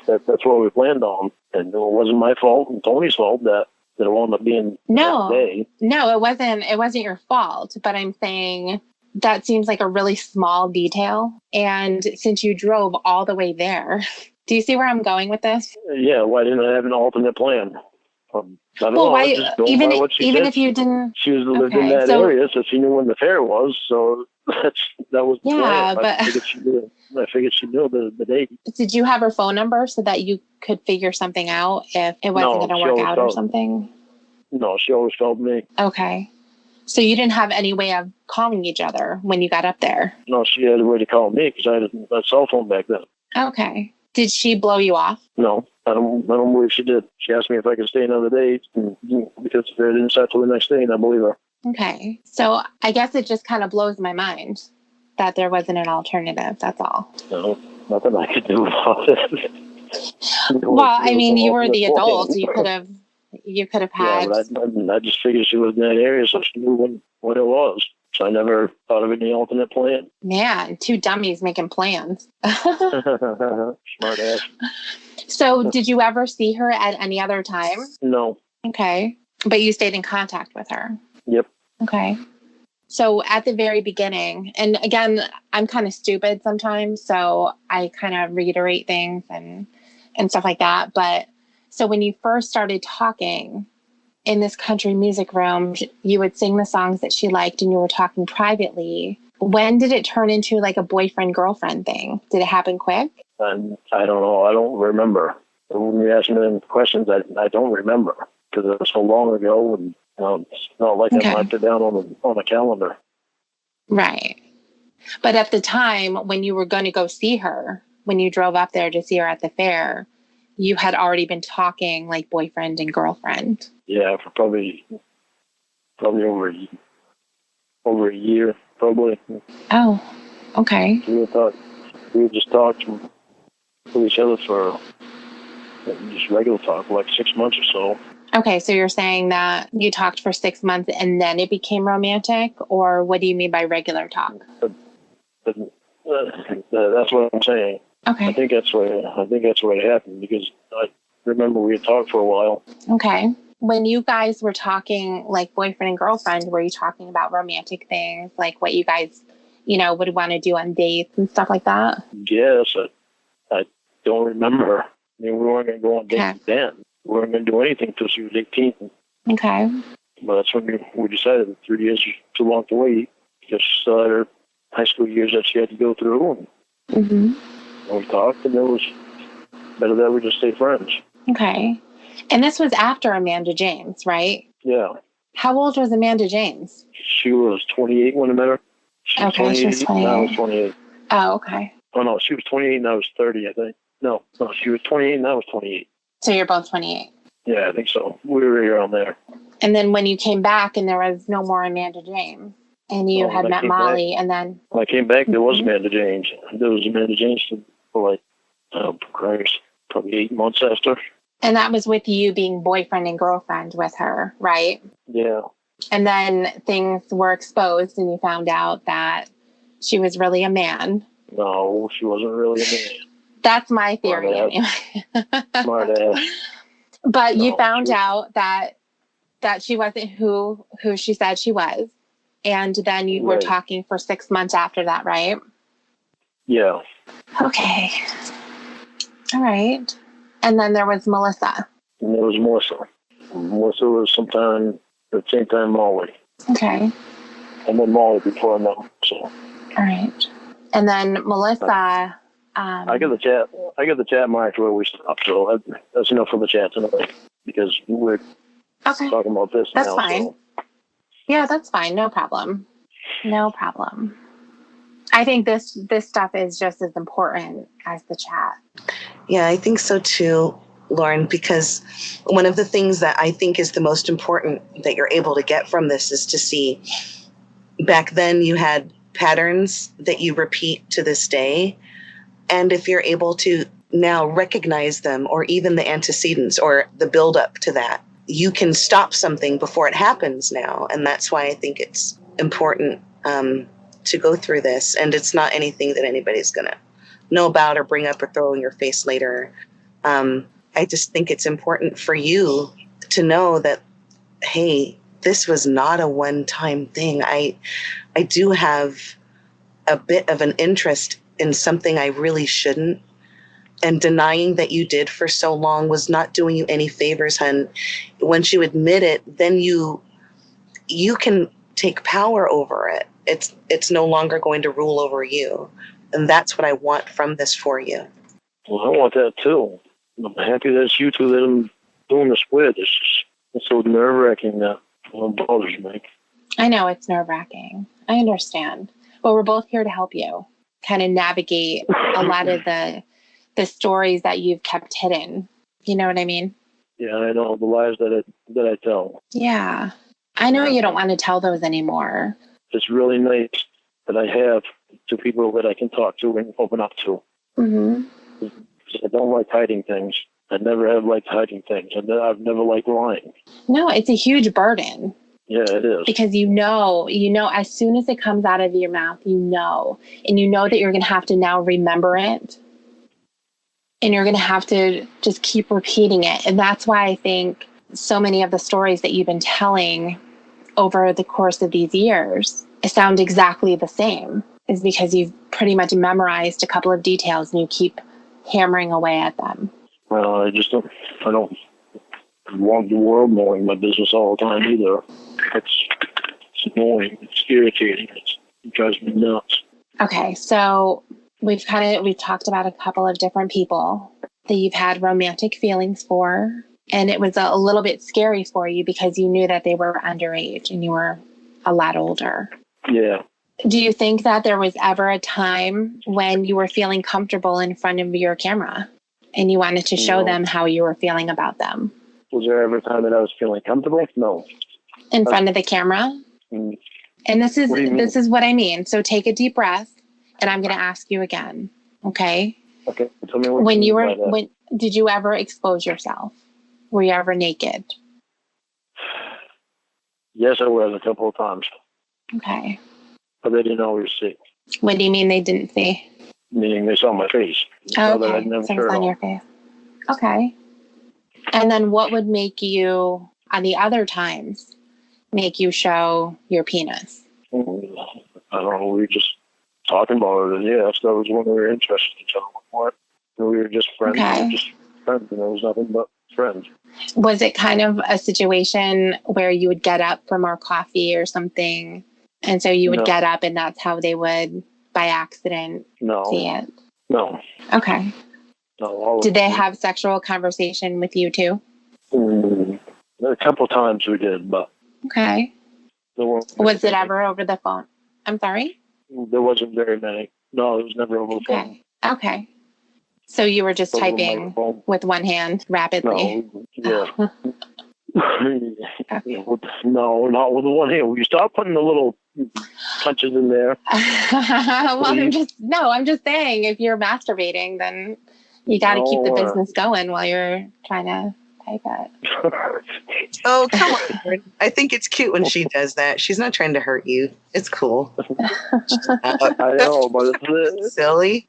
That's what we planned on. And it wasn't my fault and Tony's fault that it wound up being that day. No, it wasn't your fault, but I'm saying that seems like a really small detail. And since you drove all the way there, do you see where I'm going with this? Yeah, why didn't I have an alternate plan? I don't know. Why, even if you didn't... She lived in that area, so she knew when the fair was, so that was the plan. But I figured she knew the date. Did you have her phone number so that you could figure something out if it wasn't going to work out or something? No, she always called me. Okay. So you didn't have any way of calling each other when you got up there? No, she had a way to call me because I had a cell phone back then. Okay. Did she blow you off? No, I don't believe she did. She asked me if I could stay another day because the fair didn't start till the next day, and I believe her. Okay. So I guess it just kind of blows my mind that there wasn't an alternative. That's all. No, nothing I could do about it. Well, I mean, you were the adult. You could have had... Yeah, but I just figured she was in that area, so she knew when it was. So I never thought of any alternate plan. Man, two dummies making plans. Smart ass. So did you ever see her at any other time? No. Okay. But you stayed in contact with her? Yep. Okay. So at the very beginning, and again, I'm kind of stupid sometimes, so I kind of reiterate things and stuff like that. But so when you first started talking in this country music room, you would sing the songs that she liked and you were talking privately. When did it turn into like a boyfriend-girlfriend thing? Did it happen quick? I don't know. I don't remember. When you ask me them questions, I don't remember because it was so long ago, and it's not like I marked it down on a calendar. Right. But at the time when you were going to go see her, when you drove up there to see her at the fair, you had already been talking like boyfriend and girlfriend. Yeah, for probably over over a year, probably. Oh, okay. We had just talked to each other for just regular talk, like 6 months or so. Okay, so you're saying that you talked for 6 months and then it became romantic, or what do you mean by regular talk? But that's what I'm saying. Okay. I think that's what it happened, because I remember we had talked for a while. Okay. When you guys were talking like boyfriend and girlfriend, were you talking about romantic things, like what you guys, would want to do on dates and stuff like that? Yes, I don't remember. I mean, we weren't going to go on dates then. We weren't going to do anything until she was 18. Okay. But that's when we decided that 3 years was too long to wait, because she still had her high school years that she had to go through. And we talked, and it was better that we just stay friends. Okay. And this was after Amanda James, right? Yeah. How old was Amanda James? She was 28 when I met her. She was 28. Now I was 28. Oh, okay. Oh, no, she was 28 and I was 30, I think. No, she was 28 and I was 28. So you're both 28? Yeah, I think so. We were around there. And then when you came back and there was no more Amanda James, and you had met Molly, and then... When I came back, there was Amanda James. There was Amanda James for probably 8 months after. And that was with you being boyfriend and girlfriend with her, right? Yeah. And then things were exposed and you found out that she was really a man. No, she wasn't really a man. That's my theory anyway. Smart ass. But you found out that she wasn't who she said she was. And then you were talking for 6 months after that, right? Yeah. Okay. All right. And then there was Melissa. And there was Melissa. Melissa was sometime at the same time Molly. Okay. And then Molly before I met him, so. All right. And then Melissa... I got the chat marked where we stopped, so that's enough for the chat tonight, because we're talking about this now. That's fine. So. Yeah, that's fine. No problem. No problem. I think this stuff is just as important as the chat. Yeah, I think so too, Lorne, because one of the things that I think is the most important that you're able to get from this is to see back then you had patterns that you repeat to this day. And if you're able to now recognize them, or even the antecedents or the build up to that, you can stop something before it happens now. And that's why I think it's important to go through this. And it's not anything that anybody's going to know about or bring up or throw in your face later. I just think it's important for you to know that, hey, this was not a one-time thing. I do have a bit of an interest in something I really shouldn't. And denying that you did for so long was not doing you any favors, hon. Once you admit it, then you can take power over it. It's no longer going to rule over you. And that's what I want from this for you. Well, I want that too. I'm happy that it's you two that I'm doing this with. It's so nerve-wracking that it bothers me. I know it's nerve-wracking. I understand. But we're both here to help you kind of navigate a lot of the stories that you've kept hidden. You know what I mean? Yeah, I know the lies that I tell. Yeah. I know you don't want to tell those anymore. It's really nice that I have two people that I can talk to and open up to. Mm-hmm. I don't like hiding things. I never have liked hiding things. I've never liked lying. No, it's a huge burden. Yeah, it is. Because you know, as soon as it comes out of your mouth, and you know that you're going to have to now remember it. And you're going to have to just keep repeating it. And that's why I think so many of the stories that you've been telling over the course of these years sound exactly the same, is because you've pretty much memorized a couple of details and you keep hammering away at them. Well, I don't want the world knowing my business all the time either. It's annoying. It's irritating. It drives me nuts. Okay, so we've talked about a couple of different people that you've had romantic feelings for, and it was a little bit scary for you because you knew that they were underage and you were a lot older. Yeah. Do you think that there was ever a time when you were feeling comfortable in front of your camera and you wanted to show them how you were feeling about them? Was there ever a time that I was feeling comfortable? No. In front of the camera? And this What do you mean? is what I mean. So take a deep breath, and I'm going to ask you again. Okay. Okay. Tell me what When you you mean were, by that. when did you ever expose yourself? Were you ever naked? Yes, I was a couple of times, Okay. but they didn't always see. What do you mean they didn't see? Meaning they saw my face. Saw that I Okay. never So shirt it's on on. your face. Okay. And then what would make you, on the other times, make you show your penis? I don't know. We were just talking about it, and yes, that was when we were interested in each other. What? We were just friends. Okay. We were just friends, and it was nothing but friends. Was it kind of a situation where you would get up for more coffee or something, and so you would No. get up and that's how they would, by accident, No. see it? No. Okay. No. Did they have sexual conversation with you too? A couple times we did, but Okay. there weren't Was it very ever over the phone? I'm sorry? many. There wasn't very many. No, it was never over the phone. Okay. Okay. So you were just Over the typing microphone. with one hand rapidly? No. Yeah. No, not with the one hand. Will you stop putting the little punches in there? Well, I'm just saying, if you're masturbating, then you got to keep the business going while you're trying to type it. Oh, come on. I think it's cute when she does that. She's not trying to hurt you. It's cool. I know, but it's Silly.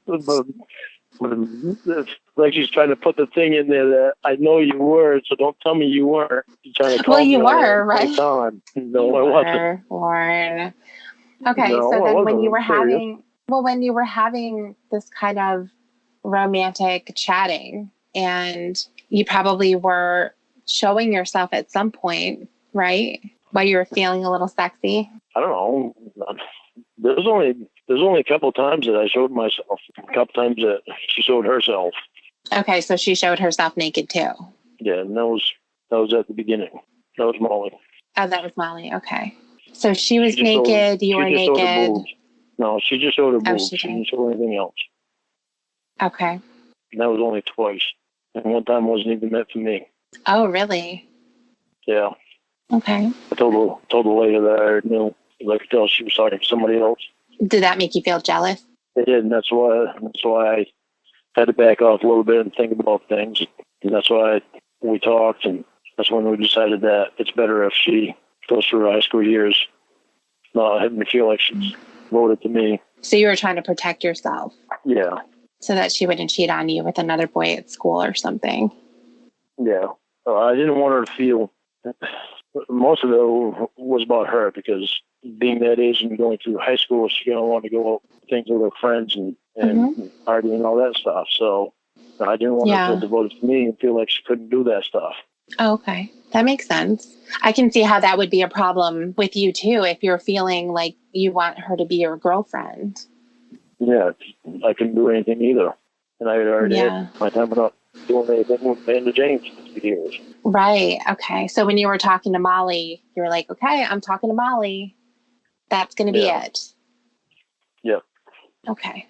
it's like she's trying to put the thing in there that I know you were, so don't tell me you weren't. You're trying to call Well, you me were, right? No, I wasn't. Lauren. Okay, No, so I then when wasn't. you were Serious. having this kind of romantic chatting, and you probably were showing yourself at some point, right? While you were feeling a little sexy. I don't know. There's only a couple of times that I showed myself. A couple times that she showed herself. Okay, so she showed herself naked too. Yeah, and that was at the beginning. That was Molly. Oh, that was Molly. Okay. So she was She just showed- naked, you were she just showed her naked. boobs. No, she just showed her Oh, boobs. she She did. didn't show anything else. Okay. And that was only twice. And one time wasn't even meant for me. Oh, really? Yeah. Okay. I told the lady that I knew. I could tell she was talking to somebody else. Did that make you feel jealous? It did, and that's why I had to back off a little bit and think about things. And that's why we talked, and that's when we decided that it's better if she goes through her high school years, not having me feel like she's voted to me. So you were trying to protect yourself Yeah. so that she wouldn't cheat on you with another boy at school or something. Yeah. I didn't want her to feel. Most of it was about her because being that age and going through high school, she's going to want to go out things with her friends and party and all that stuff. So I didn't want her to feel devoted to me and feel like she couldn't do that stuff. Oh, okay. That makes sense. I can see how that would be a problem with you too if you're feeling like you want her to be your girlfriend. Yeah, I couldn't do anything either. And I had already had my time without doing anything with Amanda James for years. Right. Okay. So when you were talking to Molly, you were like, okay, I'm talking to Molly. That's going to be it. Yeah. Okay.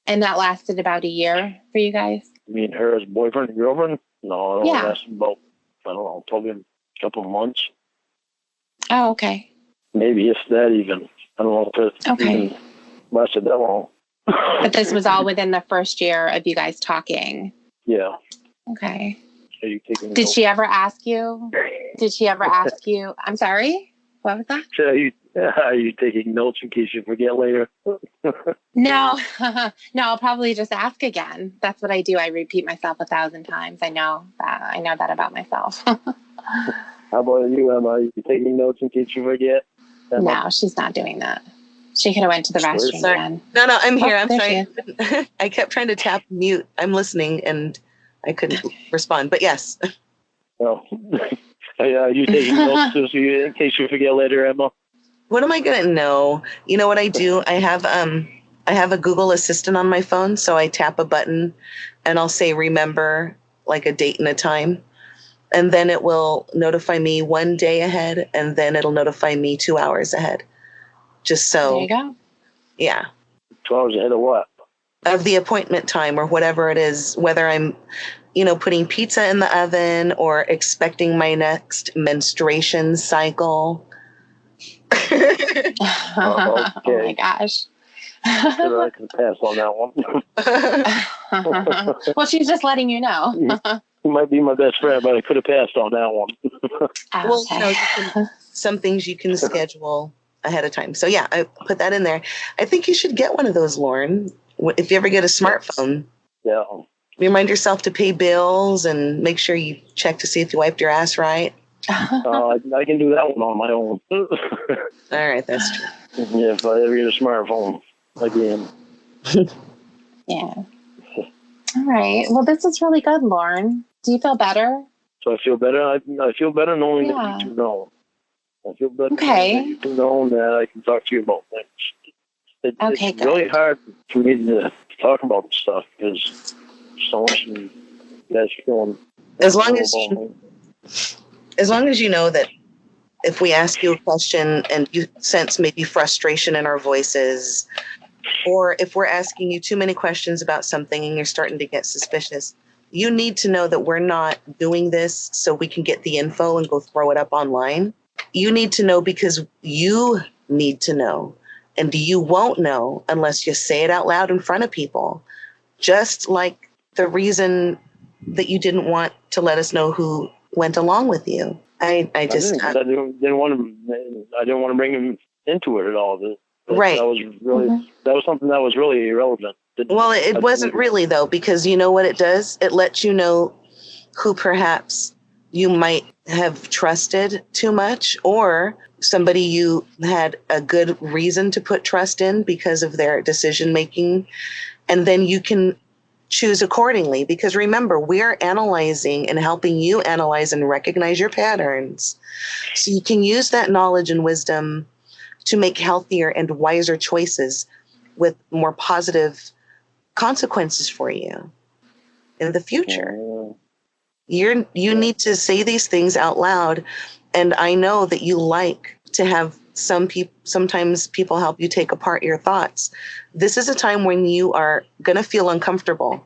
And that lasted about a year for you guys? You mean her as boyfriend and girlfriend? No, it only Yeah. lasted about, I don't know, probably a couple of months. Oh, okay. Maybe if that even. I don't know if it even lasted that long. But this was all within the first year of you guys talking. Yeah. Okay. Are you taking Did she ever ask you? I'm sorry? What was that? Are you taking notes in case you forget later? No. No, I'll probably just ask again. That's what I do. I repeat myself 1,000 times. I know that about myself. How about you, Emma? Are you taking notes in case you forget? Emma? No, she's not doing that. She could have went to the restroom again. No, I'm here. I'm there sorry. I kept trying to tap mute. I'm listening and I couldn't respond. But yes. Oh. Are you taking notes in case you forget later, Emma? What am I gonna know? You know what I do? I have a Google Assistant on my phone, so I tap a button and I'll say remember like a date and a time. And then it will notify me 1 day ahead, and then it'll notify me 2 hours ahead. Just so. There you go. Yeah. 2 hours ahead of what? Of the appointment time or whatever it is, whether I'm, putting pizza in the oven or expecting my next menstruation cycle. Okay. Oh my gosh. I can pass on that one. Well, she's just letting you know. He might be my best friend, but I could have passed on that one. Well, Okay. some things you can schedule ahead of time. So yeah, I put that in there. I think you should get one of those, Lorne. If you ever get a smartphone, Yeah. remind yourself to pay bills and make sure you check to see if you wiped your ass right. I can do that one on my own. All right, that's true. Yeah, if I ever get a smartphone again. Yeah. All right. Well, this is really good, Lorne. Do you feel better? So I feel better. I feel better knowing Yeah. that you two know. I feel better Okay. knowing that you two know that I can talk to you about things. Okay, It's really good. hard for me to talk about this stuff because so much you guys feeling. As long as you know that if we ask you a question and you sense maybe frustration in our voices, or if we're asking you too many questions about something and you're starting to get suspicious, you need to know that we're not doing this so we can get the info and go throw it up online. You need to know because you need to know. And you won't know unless you say it out loud in front of people. Just like the reason that you didn't want to let us know who went along with you. I didn't want to bring him into it at all. Right. That was really that was something that was really irrelevant. Well, it wasn't really though, because you know what it does? It lets you know who perhaps you might have trusted too much, or somebody you had a good reason to put trust in because of their decision making. And then you can choose accordingly, because remember, we are analyzing and helping you analyze and recognize your patterns. So you can use that knowledge and wisdom to make healthier and wiser choices with more positive consequences for you in the future. You need to say these things out loud. And I know that you like to have sometimes people help you take apart your thoughts. This is a time when you are going to feel uncomfortable,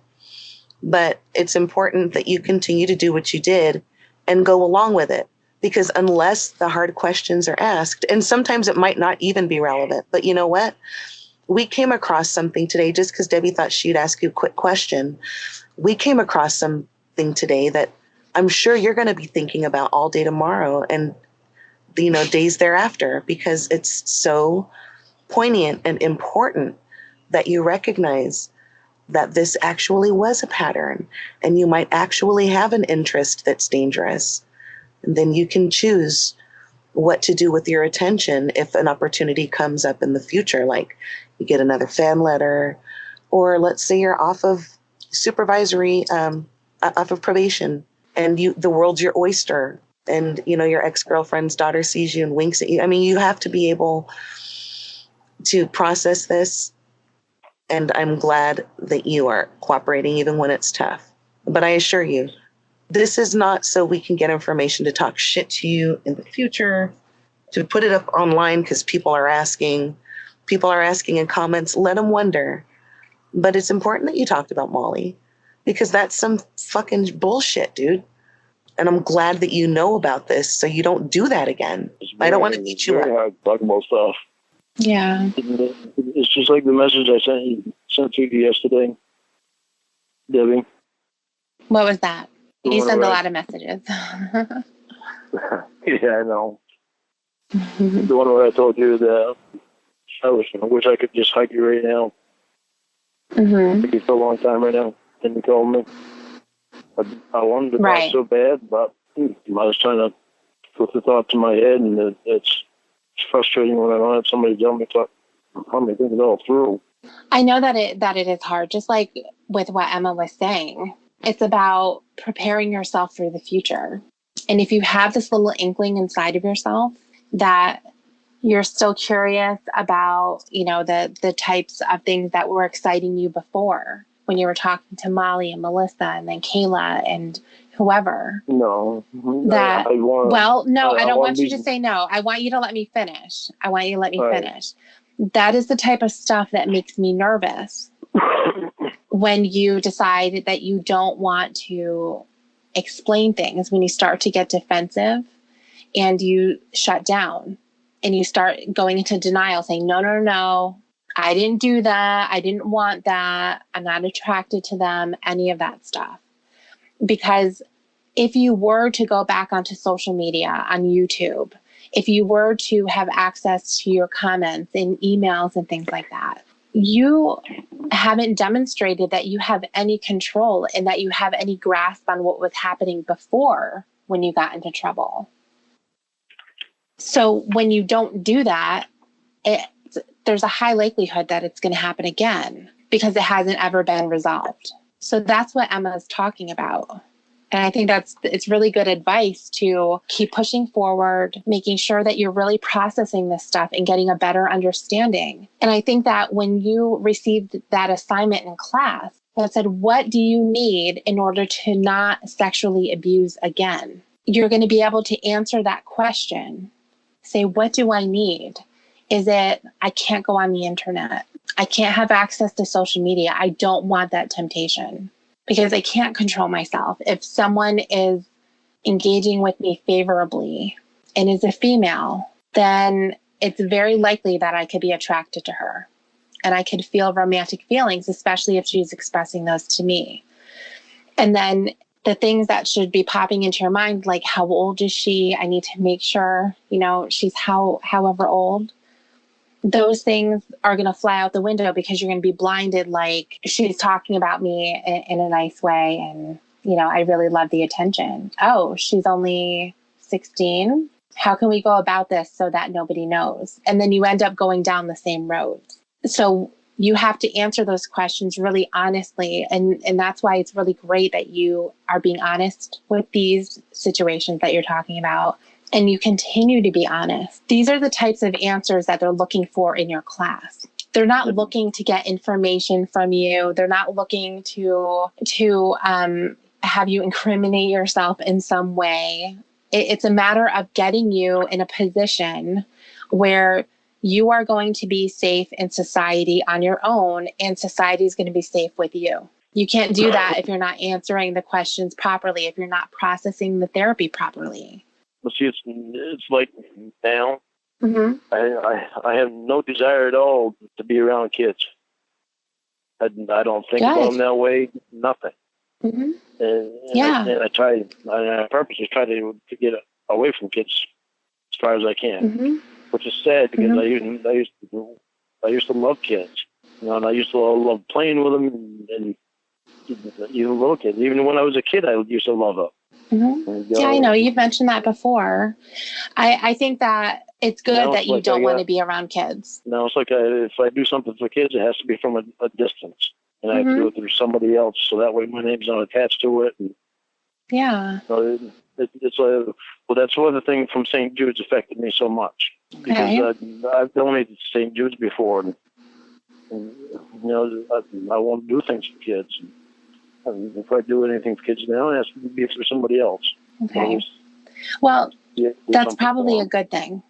but it's important that you continue to do what you did and go along with it, because unless the hard questions are asked, and sometimes it might not even be relevant, but you know what? We came across something today, just because Debbie thought she'd ask you a quick question. We came across something today that I'm sure you're going to be thinking about all day tomorrow and, days thereafter, because it's so poignant and important that you recognize that this actually was a pattern and you might actually have an interest that's dangerous. And then you can choose what to do with your attention if an opportunity comes up in the future, like you get another fan letter, or let's say you're off of supervisory, off of probation, and the world's your oyster, and your ex-girlfriend's daughter sees you and winks at you. I mean, you have to be able to process this, and I'm glad that you are cooperating even when it's tough. But I assure you, this is not so we can get information to talk shit to you in the future, to put it up online because people are asking in comments. Let them wonder. But it's important that you talked about Molly, because that's some fucking bullshit, dude. And I'm glad that you know about this so you don't do that again. I don't want to beat you up. Very hard to talk about stuff. Yeah. It's just like the message I sent you yesterday, Debbie. What was that? You send a where lot of messages. Yeah, I know. The one where I told you that I wish I could just hug you right now. Mm-hmm. Hug you for a long time right now. And you told me. I wanted to talk so bad, but I was trying to put the thoughts in my head, and it's frustrating when I don't have somebody tell me how me think it all through. I know that it is hard, just like with what Emma was saying. It's about preparing yourself for the future. And if you have this little inkling inside of yourself that you're still curious about, the types of things that were exciting you before, when you were talking to Molly and Melissa and then Kayla and whoever. No. I don't want you to say no. I want you to let me finish. Finish. That is the type of stuff that makes me nervous. When you decide that you don't want to explain things, when you start to get defensive and you shut down. and you start going into denial, saying, no, I didn't do that. I didn't want that. I'm not attracted to them, any of that stuff. Because if you were to go back onto social media, on YouTube, if you were to have access to your comments and emails and things like that, you haven't demonstrated that you have any control and that you have any grasp on what was happening before when you got into trouble. So when you don't do that, there's a high likelihood that it's going to happen again because it hasn't ever been resolved. So that's what Emma's talking about. And I think it's really good advice to keep pushing forward, making sure that you're really processing this stuff and getting a better understanding. And I think that when you received that assignment in class that said, what do you need in order to not sexually abuse again? You're going to be able to answer that question. Say, what do I need? Is it, I can't go on the internet. I can't have access to social media. I don't want that temptation because I can't control myself. If someone is engaging with me favorably and is a female, then it's very likely that I could be attracted to her and I could feel romantic feelings, especially if she's expressing those to me. And then the things that should be popping into your mind, like how old is she? I need to make sure, she's however old. Those things are going to fly out the window because you're going to be blinded. Like, she's talking about me in a nice way. And, I really love the attention. Oh, she's only 16. How can we go about this so that nobody knows? And then you end up going down the same road. So you have to answer those questions really honestly. And that's why it's really great that you are being honest with these situations that you're talking about. And you continue to be honest. These are the types of answers that they're looking for in your class. They're not looking to get information from you. They're not looking to have you incriminate yourself in some way. It's a matter of getting you in a position where you are going to be safe in society on your own, and society is going to be safe with you. You can't do that if you're not answering the questions properly, if you're not processing the therapy properly. Well, see, it's like now, Mm-hmm. I have no desire at all to be around kids. I don't think about them that way, nothing. Mm-hmm. And I purposely try to get away from kids as far as I can, which is sad because I used to love kids, and I used to love playing with them and even little kids. Even when I was a kid, I used to love them. Mm-hmm. Yeah, I know. You've mentioned that before. I think that it's good that you don't want to be around kids. Now it's like if I do something for kids, it has to be from a distance. And I have to do it through somebody else, so that way my name's not attached to it. And, it's well, that's one of the things from St. Jude's affected me so much. Because I've donated to St. Jude's before, and I want to do things for kids. And if I do anything for kids now, it has to be for somebody else. Okay. Well, that's probably a good thing.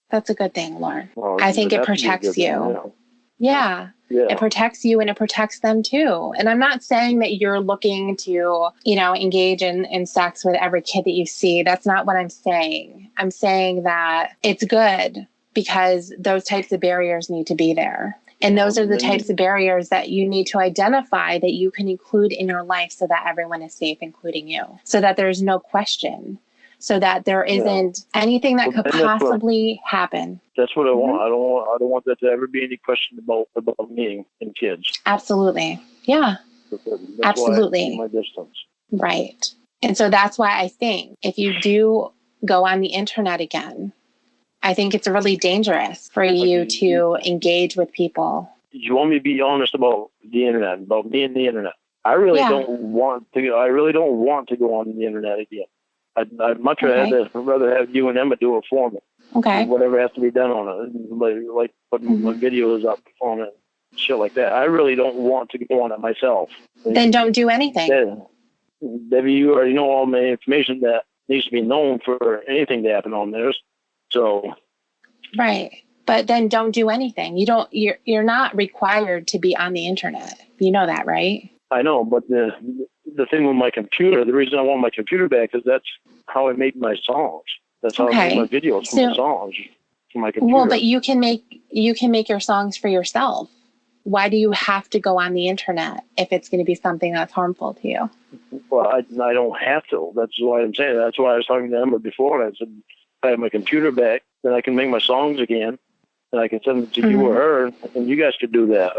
That's a good thing, Lorne. Well, I think it protects you. Yeah. It protects you and it protects them too. And I'm not saying that you're looking to, engage in sex with every kid that you see. That's not what I'm saying. I'm saying that it's good because those types of barriers need to be there. And those are the types of barriers that you need to identify that you can include in your life so that everyone is safe, including you, so that there's no question, so that there isn't anything that could possibly happen. That's what I want. I don't want that to ever be any question about me and kids. Absolutely. Yeah. That's absolutely. Why I keep my distance. Right. And so that's why I think if you do go on the internet again, I think it's really dangerous for you to engage with people. You want me to be honest about the internet, about me and the internet? I really don't want to go on the internet again. I'd much rather have you and Emma do it for me. Okay. Whatever has to be done on it, like putting my videos up on it, shit like that. I really don't want to go on it myself. Then don't do anything. Debbie, you already know all my information that needs to be known for anything to happen on there. So. Right. But then don't do anything. You're not required to be on the internet. You know that, right? I know, but the thing with my computer, the reason I want my computer back is that's how I made my songs. That's how I made my videos from the songs. from my computer. Well, but you can make your songs for yourself. Why do you have to go on the internet if it's going to be something that's harmful to you? Well, I don't have to. That's why I'm saying. That's why I was talking to Emma before. And I said, if I have my computer back, then I can make my songs again, and I can send them to you or her, and you guys could do that.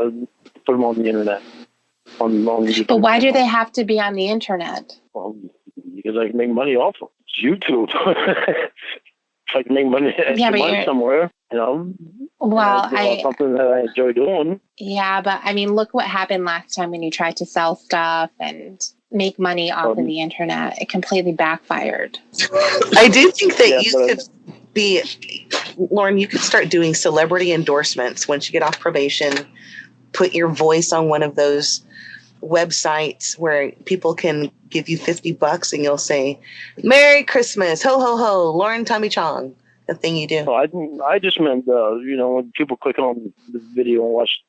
Put them on the internet. On YouTube. But why do they have to be on the internet? Well, because I can make money off of it. It's YouTube. If I can make money, money somewhere, you know. Well, something that I enjoy doing. Yeah, but I mean, look what happened last time when you tried to sell stuff and make money off of the internet. It completely backfired. I do think that you could be, Lorne, you could start doing celebrity endorsements once you get off probation. Put your voice on one of those websites where people can give you $50 and you'll say, "Merry Christmas, ho, ho, ho, Lorne Tommy Chong." The thing you do. No, I just meant, when people click on the video and watch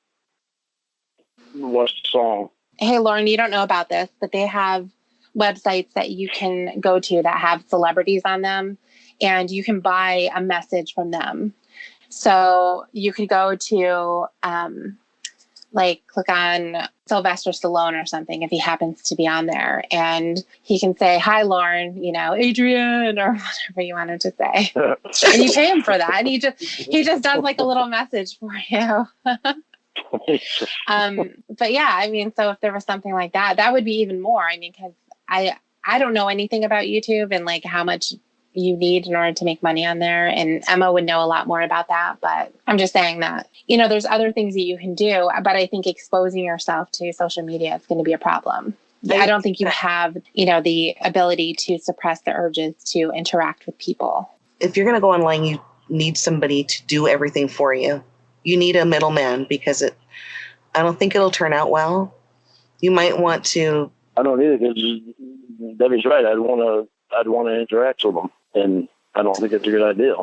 the song. Hey, Lorne, you don't know about this, but they have websites that you can go to that have celebrities on them, and you can buy a message from them. So you could go to, click on Sylvester Stallone or something if he happens to be on there, and he can say, "Hi, Lorne," Adrian, or whatever you want him to say. And you pay him for that. And he just does like a little message for you. But yeah, I mean, so if there was something like that, that would be even more. I mean, because I don't know anything about YouTube and like how much you need in order to make money on there. And Emma would know a lot more about that. But I'm just saying that, there's other things that you can do. But I think exposing yourself to social media is going to be a problem. I don't think you have, the ability to suppress the urges to interact with people. If you're going to go online, you need somebody to do everything for you. You need a middleman because I don't think it'll turn out well. You might want to. I don't either, because Debbie's right. I'd want to interact with them, and I don't think it's a good idea.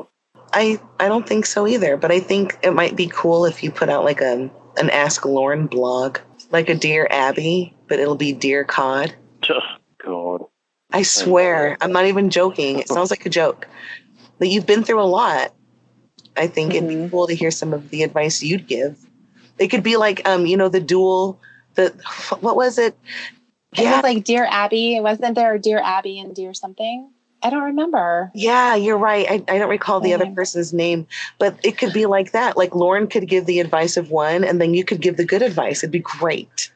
I don't think so either, but I think it might be cool if you put out like an Ask Lorne blog, like a Dear Abby, but it'll be Dear Cod. God. I swear, I'm not even joking. It sounds like a joke. But you've been through a lot. I think it'd be cool to hear some of the advice you'd give. It could be like, what was it? It was like Dear Abby. Wasn't there a Dear Abby and Dear something? I don't remember. Yeah, you're right. I don't recall the other person's name, but it could be like that. Like Lorne could give the advice of one, and then you could give the good advice. It'd be great.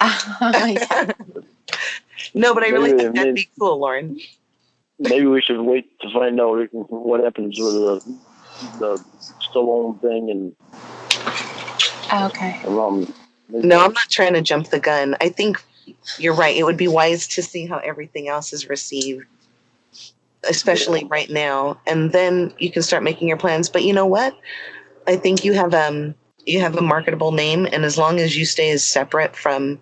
Yeah. No, but I really think that'd be cool, Lorne. Maybe we should wait to find out what happens with the Stallone thing and. Okay. No, I'm not trying to jump the gun. I think you're right. It would be wise to see how everything else is received, especially right now, and then you can start making your plans. But you know what? I think you have a marketable name, and as long as you stay as separate from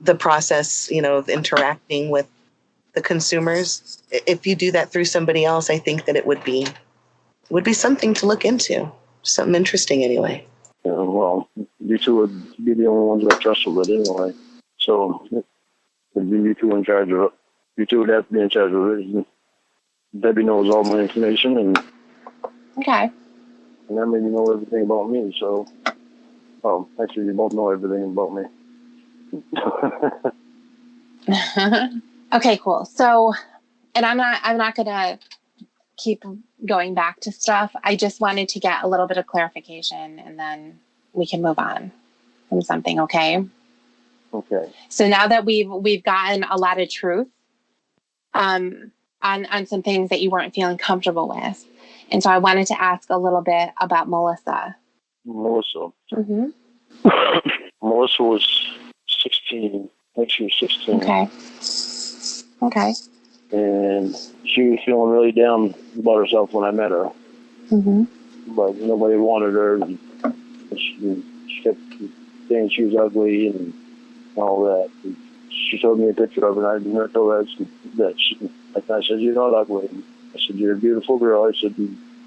the process, of interacting with the consumers, if you do that through somebody else, I think that it would be something to look into, something interesting anyway. Yeah, well, you two would be the only ones that trust with it anyway. So it'd be you two in charge of it. You two would have to be in charge of it. Debbie knows all my information, and okay. And that made you know everything about me. So, actually, you both know everything about me. Okay, cool. So, and I'm not gonna keep going back to stuff. I just wanted to get a little bit of clarification, and then we can move on from something. Okay. Okay. So now that we've gotten a lot of truth, on some things that you weren't feeling comfortable with, and so I wanted to ask a little bit about Melissa. Melissa. Mm-hmm. Melissa was 16. I think she was 16. Okay. And she was feeling really down about herself when I met her. Mm-hmm. But nobody wanted her. And she kept saying she was ugly and all that. And she showed me a picture of her, and I told her that I said, "You're not ugly." I said, "You're a beautiful girl." I said,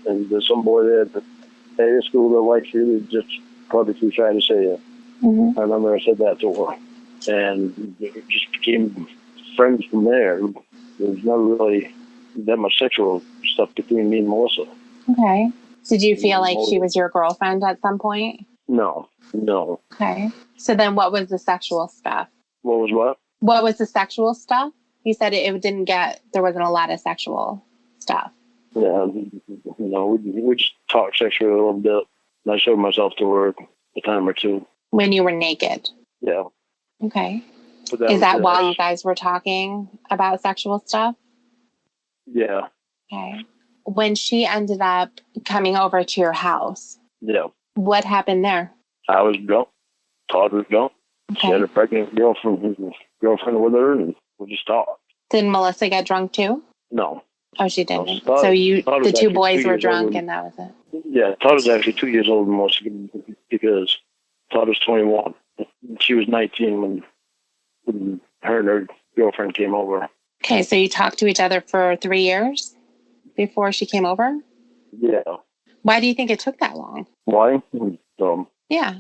"And there's some boy there at school that likes you, just probably too shy to say it." Mm-hmm. I remember I said that to her. And it just became friends from there. There was never really that much sexual stuff between me and Melissa. Okay. Did you feel like she was your girlfriend at some point? No. Okay. So then what was the sexual stuff? What was what? What was the sexual stuff? You said there wasn't a lot of sexual stuff. Yeah, we just talked sexually a little bit. I showed myself to her a time or two. When you were naked? Yeah. Okay. Is that while you guys were talking about sexual stuff? Yeah. Okay. When she ended up coming over to your house, yeah, what happened there? I was drunk. Todd was drunk. Okay. She had a pregnant girlfriend with her, and we just talked. Did Melissa get drunk too? No. Oh, she didn't. Todd, so the two boys were drunk, and that was it. Yeah, Todd was actually 2 years older than Melissa because Todd was 21. She was 19 when her and her girlfriend came over. Okay, so you talked to each other for 3 years before she came over? Yeah. Why do you think it took that long? Why? Yeah.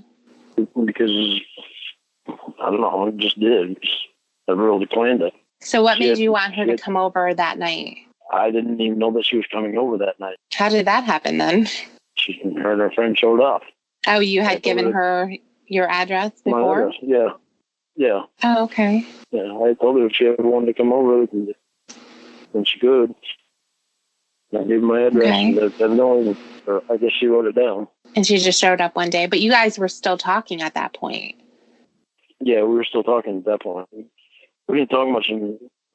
Because, I don't know, I just did. I really planned it. So what made you want her to come over that night? I didn't even know that she was coming over that night. How did that happen then? Her and her friend showed up. Oh, you had given her your address before? My address, yeah. Oh, okay. Yeah, I told her if she ever wanted to come over, then she could. I gave her my address, and I guess she wrote it down. And she just showed up one day, but you guys were still talking at that point. Yeah, we were still talking at that point. We didn't talk much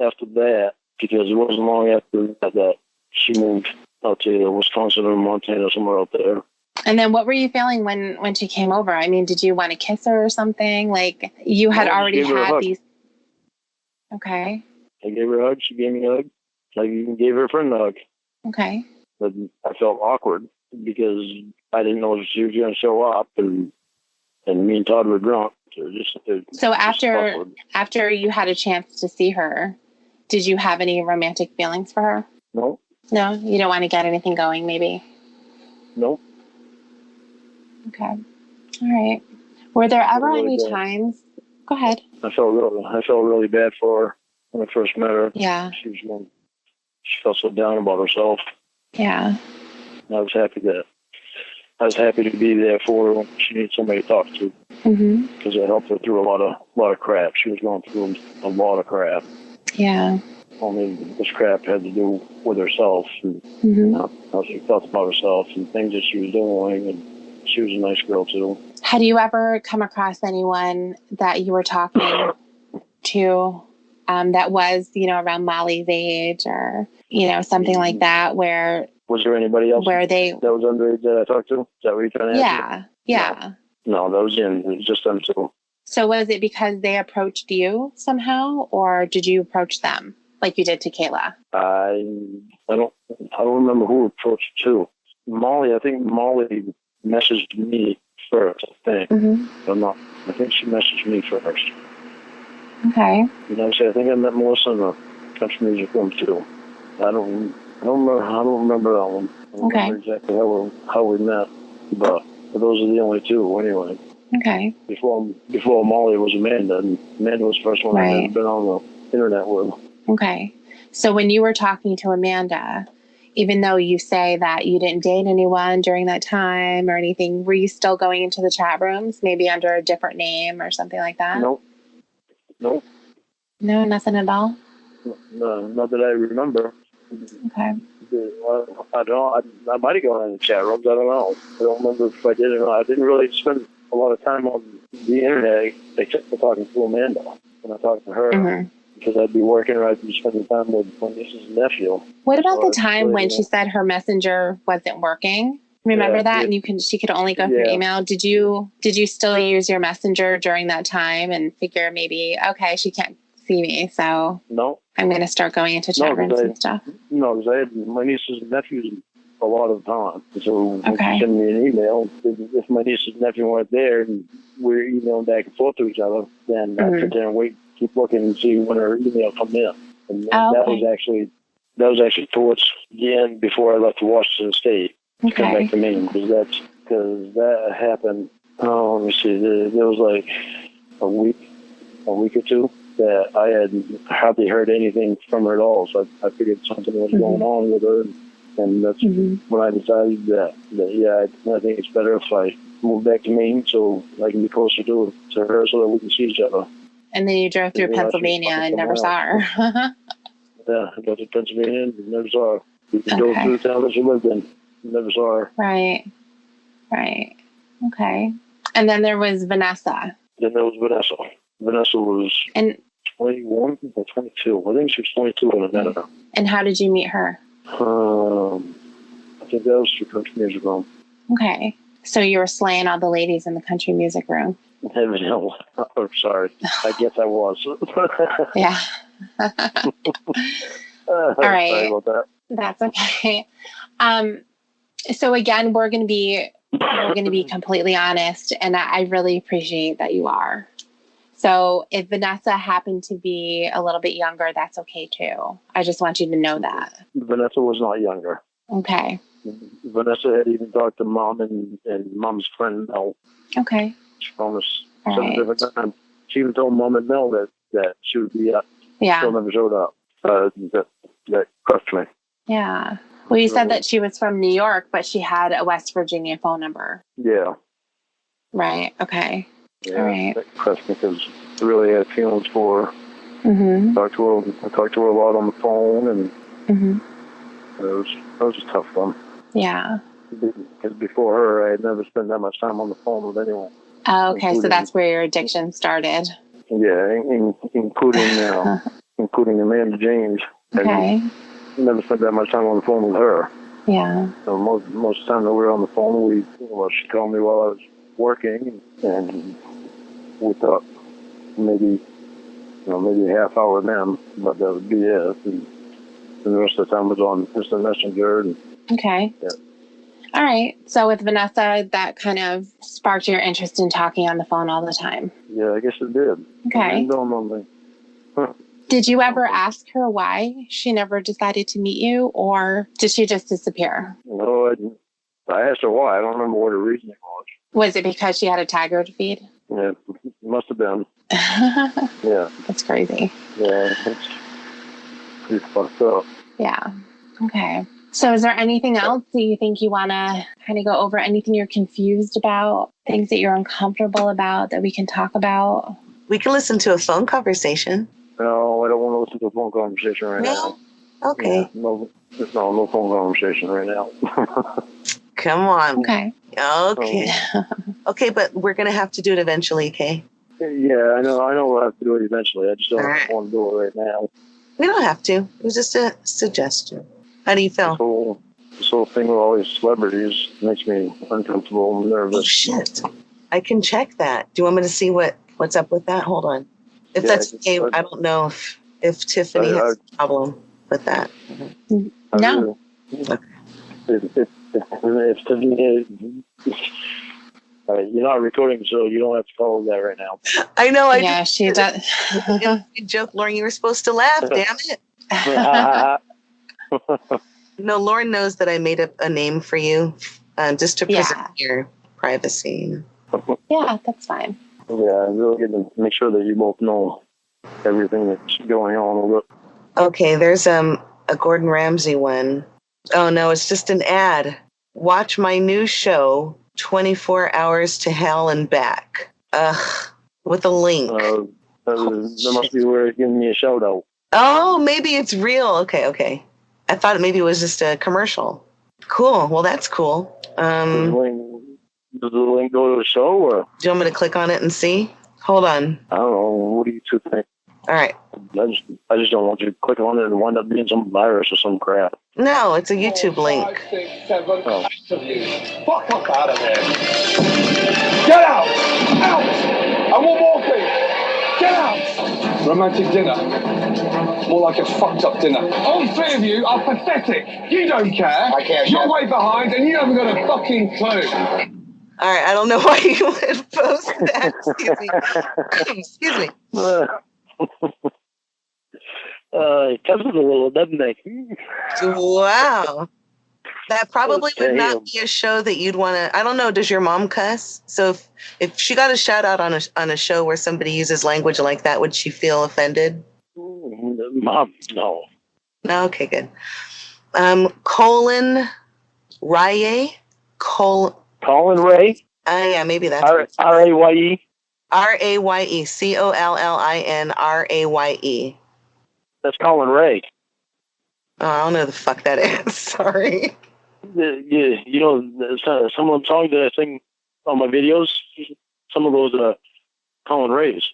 after that because it wasn't long after that she moved out to Wisconsin or Montana, somewhere out there. And then what were you feeling when she came over? I mean, did you want to kiss her or something? Like, you had already had these... Okay. I gave her a hug. She gave me a hug. I even gave her a friend a hug. Okay. But I felt awkward because I didn't know if she was going to show up, and me and Todd were drunk. So after you had a chance to see her, did you have any romantic feelings for her? No. No? You don't want to get anything going, maybe? No. Okay. All right. Were there ever any times... Go ahead. I felt really bad for her when I first met her. Yeah. She felt so down about herself. Yeah. I was happy to be there for her when she needed somebody to talk to. Mm-hmm. Because I helped her through a lot of crap. She was going through a lot of crap. Yeah. Only this crap had to do with herself and how she felt about herself and things that she was doing. And she was a nice girl too. Had you ever come across anyone that you were talking to that was, around Molly's age or, something like that where... Was there anybody else that was underage that I talked to? Is that what you're trying to ask? Yeah. No, that was it was just them two. So was it because they approached you somehow, or did you approach them like you did to Kayla? I don't remember who approached too. Molly, I think Molly messaged me first, I think. Mm-hmm. I think she messaged me first. Okay. And I think I met Melissa in the country music room too. I don't remember that one. I don't remember exactly how we met, but those are the only two anyway. Okay. Before Molly was Amanda, and Amanda was the first one I'd ever been on the internet with. Okay. So when you were talking to Amanda, even though you say that you didn't date anyone during that time or anything, were you still going into the chat rooms, maybe under a different name or something like that? Nope. No, nothing at all? No, not that I remember. Okay. I might have gone in the chat rooms. I don't know. I don't remember if I did or not. I didn't really spend a lot of time on the internet except for talking to Amanda when I talked to her. Because I'd be working or I'd be spending time with my niece's nephew. What about the time when she said her messenger wasn't working? Remember that? And she could only go through email. Did you still use your messenger during that time and figure maybe, okay, she can't see me, so no, I'm going to start going into chat rooms and stuff? No, because I had my nieces and nephews a lot of the time. So when she sent me an email, if my nieces and nephew weren't there and we were emailing back and forth to each other, then I'd sit there and wait, keep looking and see when her email come in. And that was actually towards the end before I left to Washington State to come back to Maine, because that happened. Oh, let me see. There was like a week or two that I had hardly heard anything from her at all. So I figured something was going on with her. And that's when I decided that I think it's better if I move back to Maine so I can be closer to her so that we can see each other. And then you drove through Pennsylvania and never saw her. Yeah, I drove to Pennsylvania and never saw her. We drove through the town that she lived in. Never saw her. Right. Okay. And then there was Vanessa. Then there was Vanessa. Vanessa was 21 or 22. I think she was 22 when I met her. And how did you meet her? I think that was through country music room. Okay. So you were slaying all the ladies in the country music room. Oh, sorry. I guess I was. Yeah. All right. Sorry about that. That's okay. So again, we're going to be completely honest, and I really appreciate that you are. So if Vanessa happened to be a little bit younger, that's okay too. I just want you to know that. Vanessa was not younger. Okay. Vanessa had even talked to Mom and Mom's friend Mel. Okay. She promised several different times. She even told Mom and Mel that she would be up. Yeah. Still never showed up. That crushed me. Yeah. Well, you said that she was from New York, but she had a West Virginia phone number. Yeah. Right. Okay. Yeah, all right. That crushed me because I really had feelings for her. Mm-hmm. I talked to her a lot on the phone, and it was a tough one. Yeah. Because before her, I had never spent that much time on the phone with anyone. Oh, okay. So that's where your addiction started. Yeah, including Amanda James. Okay. I never spent that much time on the phone with her. Yeah. So most of the time that we were on the phone, she called me while I was working, and we thought maybe a half hour then, but that would be it. And the rest of the time was on instant messenger. And, okay. Yeah. All right. So with Vanessa, that kind of sparked your interest in talking on the phone all the time. Yeah, I guess it did. Okay. Huh. Did you ever ask her why she never decided to meet you, or did she just disappear? No, I didn't. I asked her why. I don't remember what her reasoning was. Was it because she had a tiger to feed? Yeah, it must have been. Yeah. That's crazy. Yeah, it's pretty fucked up. Yeah. Okay. So is there anything else that you think you want to kind of go over? Anything you're confused about? Things that you're uncomfortable about that we can talk about? We can listen to a phone conversation. No, I don't want to listen to a phone conversation right now. Okay. Yeah, no phone conversation right now. Come on. Okay. Okay. Okay, but we're going to have to do it eventually, okay? Yeah, I know we'll have to do it eventually. I just don't want to do it right now. We don't have to. It was just a suggestion. How do you feel? This whole thing with all these celebrities makes me uncomfortable and nervous. Oh, shit. I can check that. Do you want me to see what's up with that? Hold on. If that's okay, I don't know if Tiffany has a problem with that. No. If Tiffany you're not recording, so you don't have to follow that right now. I know. She does. Joke, Lauren, you were supposed to laugh, damn it. No, Lauren knows that I made up a name for you just to preserve your privacy. Yeah, that's fine. Yeah, I'm really going to make sure that you both know everything that's going on. Okay, there's a Gordon Ramsay one. Oh, no, it's just an ad. Watch my new show, 24 Hours to Hell and Back. With a link. That must be where it's giving me a shout out. Oh, maybe it's real. Okay. I thought maybe it was just a commercial. Cool. Well, that's cool. Does the link go to the show? Or? Do you want me to click on it and see? Hold on. I don't know. What do you two think? All right. I just don't want you to click on it and wind up being some virus or some crap. No, it's a YouTube link. 5, 6, 7, 8 Fuck out of there. Get out! Out! And one more thing. Get out! Romantic dinner. More like a fucked up dinner. All three of you are pathetic. You don't care. I care. You're way behind and you haven't got a fucking clue. All right, I don't know why you would post that. Excuse me. It comes with a little, doesn't it? Wow. That probably would not be a show that you'd want to. I don't know. Does your mom cuss? So if she got a shout out on a show where somebody uses language like that, would she feel offended? Mom, no. No. Okay, good. Colin Rye. Colin Ray. Yeah, maybe that's Raye. Raye. COLLINRAYE. That's Colin Ray. Oh, I don't know the fuck that is. Sorry. You know, some of the songs that I sing on my videos, some of those are Colin Ray's.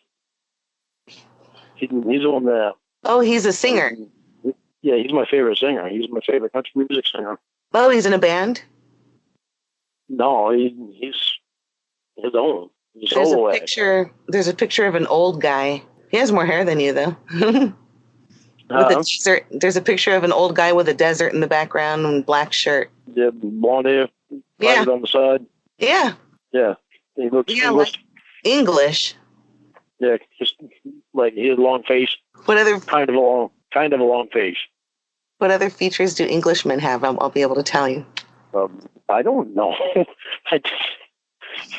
He's the one that. Oh, he's a singer. Yeah, he's my favorite singer. He's my favorite country music singer. Oh, he's in a band? No, he's his own. He's a There's solo a act. picture. There's a picture of an old guy. He has more hair than you, though. With a desert. There's a picture of an old guy with a desert in the background and black shirt. Yeah, blonde hair. Yeah. On the side. Yeah. Yeah. He looks like English. Yeah, just like he has a long face. What other kind of a long face. What other features do Englishmen have? I'll be able to tell you. I don't know.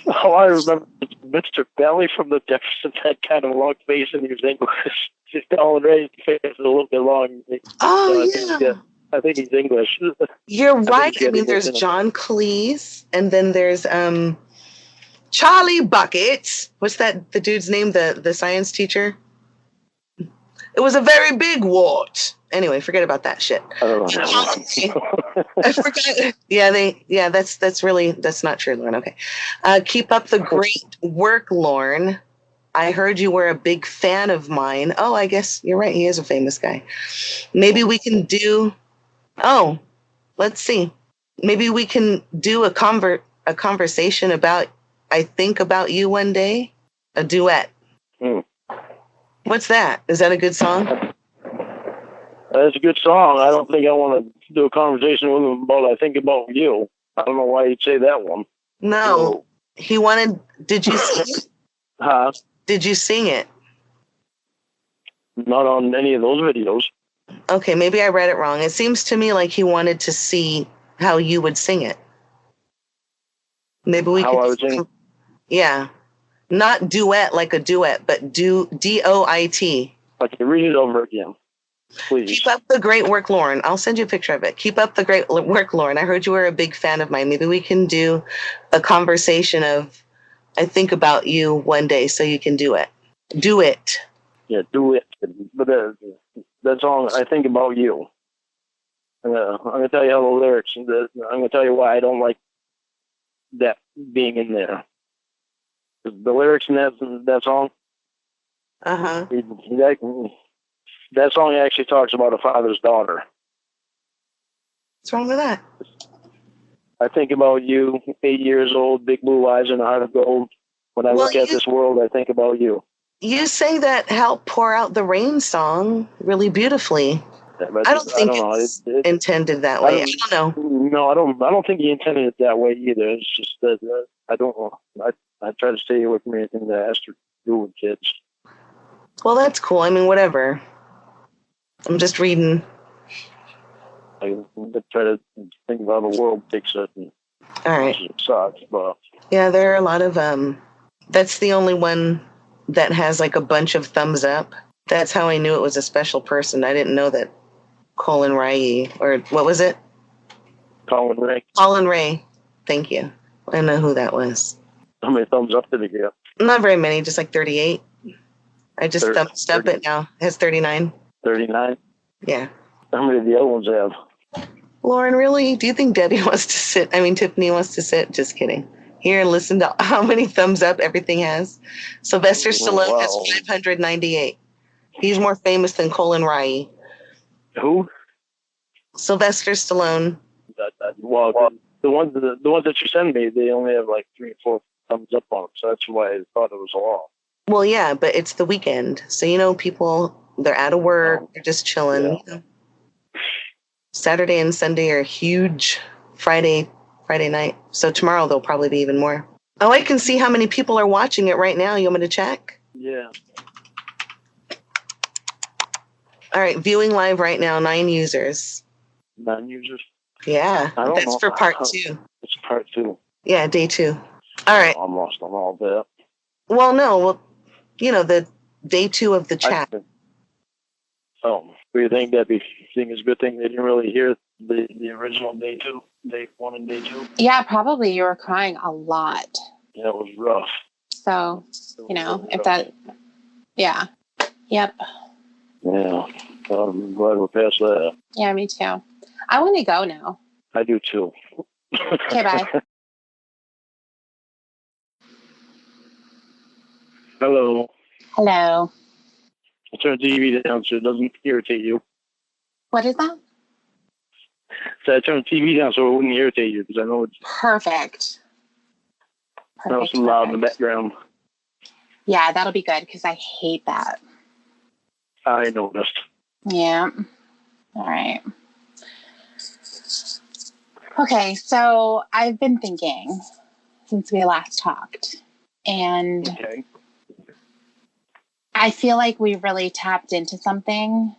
All I remember is Mr. Belly from the Jeffersons had kind of a long face and he was English. Just Colin Ray's face is a little bit long. Oh, yeah. I think he's English. You're right. I mean, there's John Cleese, and then there's Charlie Buckets. What's that? The dude's name? The science teacher. It was a very big wart. Anyway, forget about that shit. I don't know. I forgot. Yeah, that's not true, Lorne. Okay. Keep up the great work, Lorne. I heard you were a big fan of mine. Oh, I guess you're right. He is a famous guy. Maybe we can do. Oh, let's see. Maybe we can do a conversation about I Think About You One Day. A duet. What's that? Is that a good song? That's a good song. I don't think I want to do a conversation with him about I Think About You. I don't know why you'd say that one. No. He wanted. Did you sing it? Huh? Did you sing it? Not on any of those videos. Okay, maybe I read it wrong. It seems to me like he wanted to see how you would sing it. Maybe we how could. I would sing. Yeah. Not duet like a duet, but DOIT. Okay, read it over again, please. Keep up the great work, Lorne. I'll send you a picture of it. Keep up the great work, Lorne. I heard you were a big fan of mine. Maybe we can do a conversation of I Think About You One Day so you can do it. Do it. Yeah, do it. But that song, I Think About You. I'm going to tell you how the lyrics, I'm going to tell you why I don't like that being in there. The lyrics in that song, that song actually talks about a father's daughter. What's wrong with that? I think about you, 8 years old, big blue eyes and a heart of gold. When I look at this world, I think about you. You sang that Help Pour Out the Rain song really beautifully. Yeah, I don't think it's intended that way. I don't know. No, I don't think he intended it that way either. It's just that I don't know. I try to stay away from anything that has to do with kids. Well, that's cool. I mean, whatever. I'm just reading. I try to think of how the world takes it. And all right. It sucks, but yeah, there are a lot of that's the only one that has like a bunch of thumbs up. That's how I knew it was a special person. I didn't know that Colin Ray, or what was it? Colin Ray. Colin Ray. Thank you. I know who that was. How many thumbs up did he get? Not very many, just like 38. I just thumbs up it now. It has 39. 39? Yeah. How many of the other ones have? Lauren, really? Do you think Debbie wants to sit? I mean, Tiffany wants to sit? Just kidding. Here, listen to how many thumbs up everything has. Sylvester Stallone has 598. He's more famous than Colin Ray. Who? Sylvester Stallone. Well, the ones that you send me, they only have like 3 or 4 thumbs up on them, so that's why I thought it was a lot. Well, yeah, but it's the weekend, so people they're out of work, they're just chilling. Yeah. Saturday and Sunday are huge. Friday night. So tomorrow there'll probably be even more. Oh, I can see how many people are watching it right now. You want me to check? Yeah. All right, viewing live right now, 9 users. 9 users? Yeah, that's for part 2. It's part 2. Yeah, day 2. All right. I'm lost on all that. Well, no, the day 2 of the chat. Do you think that'd be? You think it's a good thing they didn't really hear The original day 1 and day 2. Yeah, probably you were crying a lot. Yeah, it was rough. So, It was really if rough. that, yeah. Yep. Yeah, I'm glad we're past that. Yeah, me too. I want to go now. I do too. Okay, bye. Hello. Hello. I turned the TV down so it doesn't irritate you. What is that? So I turned the TV down so it wouldn't irritate you because I know it's Perfect. so loud in the background. Yeah, that'll be good because I hate that. I noticed. Yeah. All right. Okay, so I've been thinking since we last talked, and Okay. I feel like we really tapped into something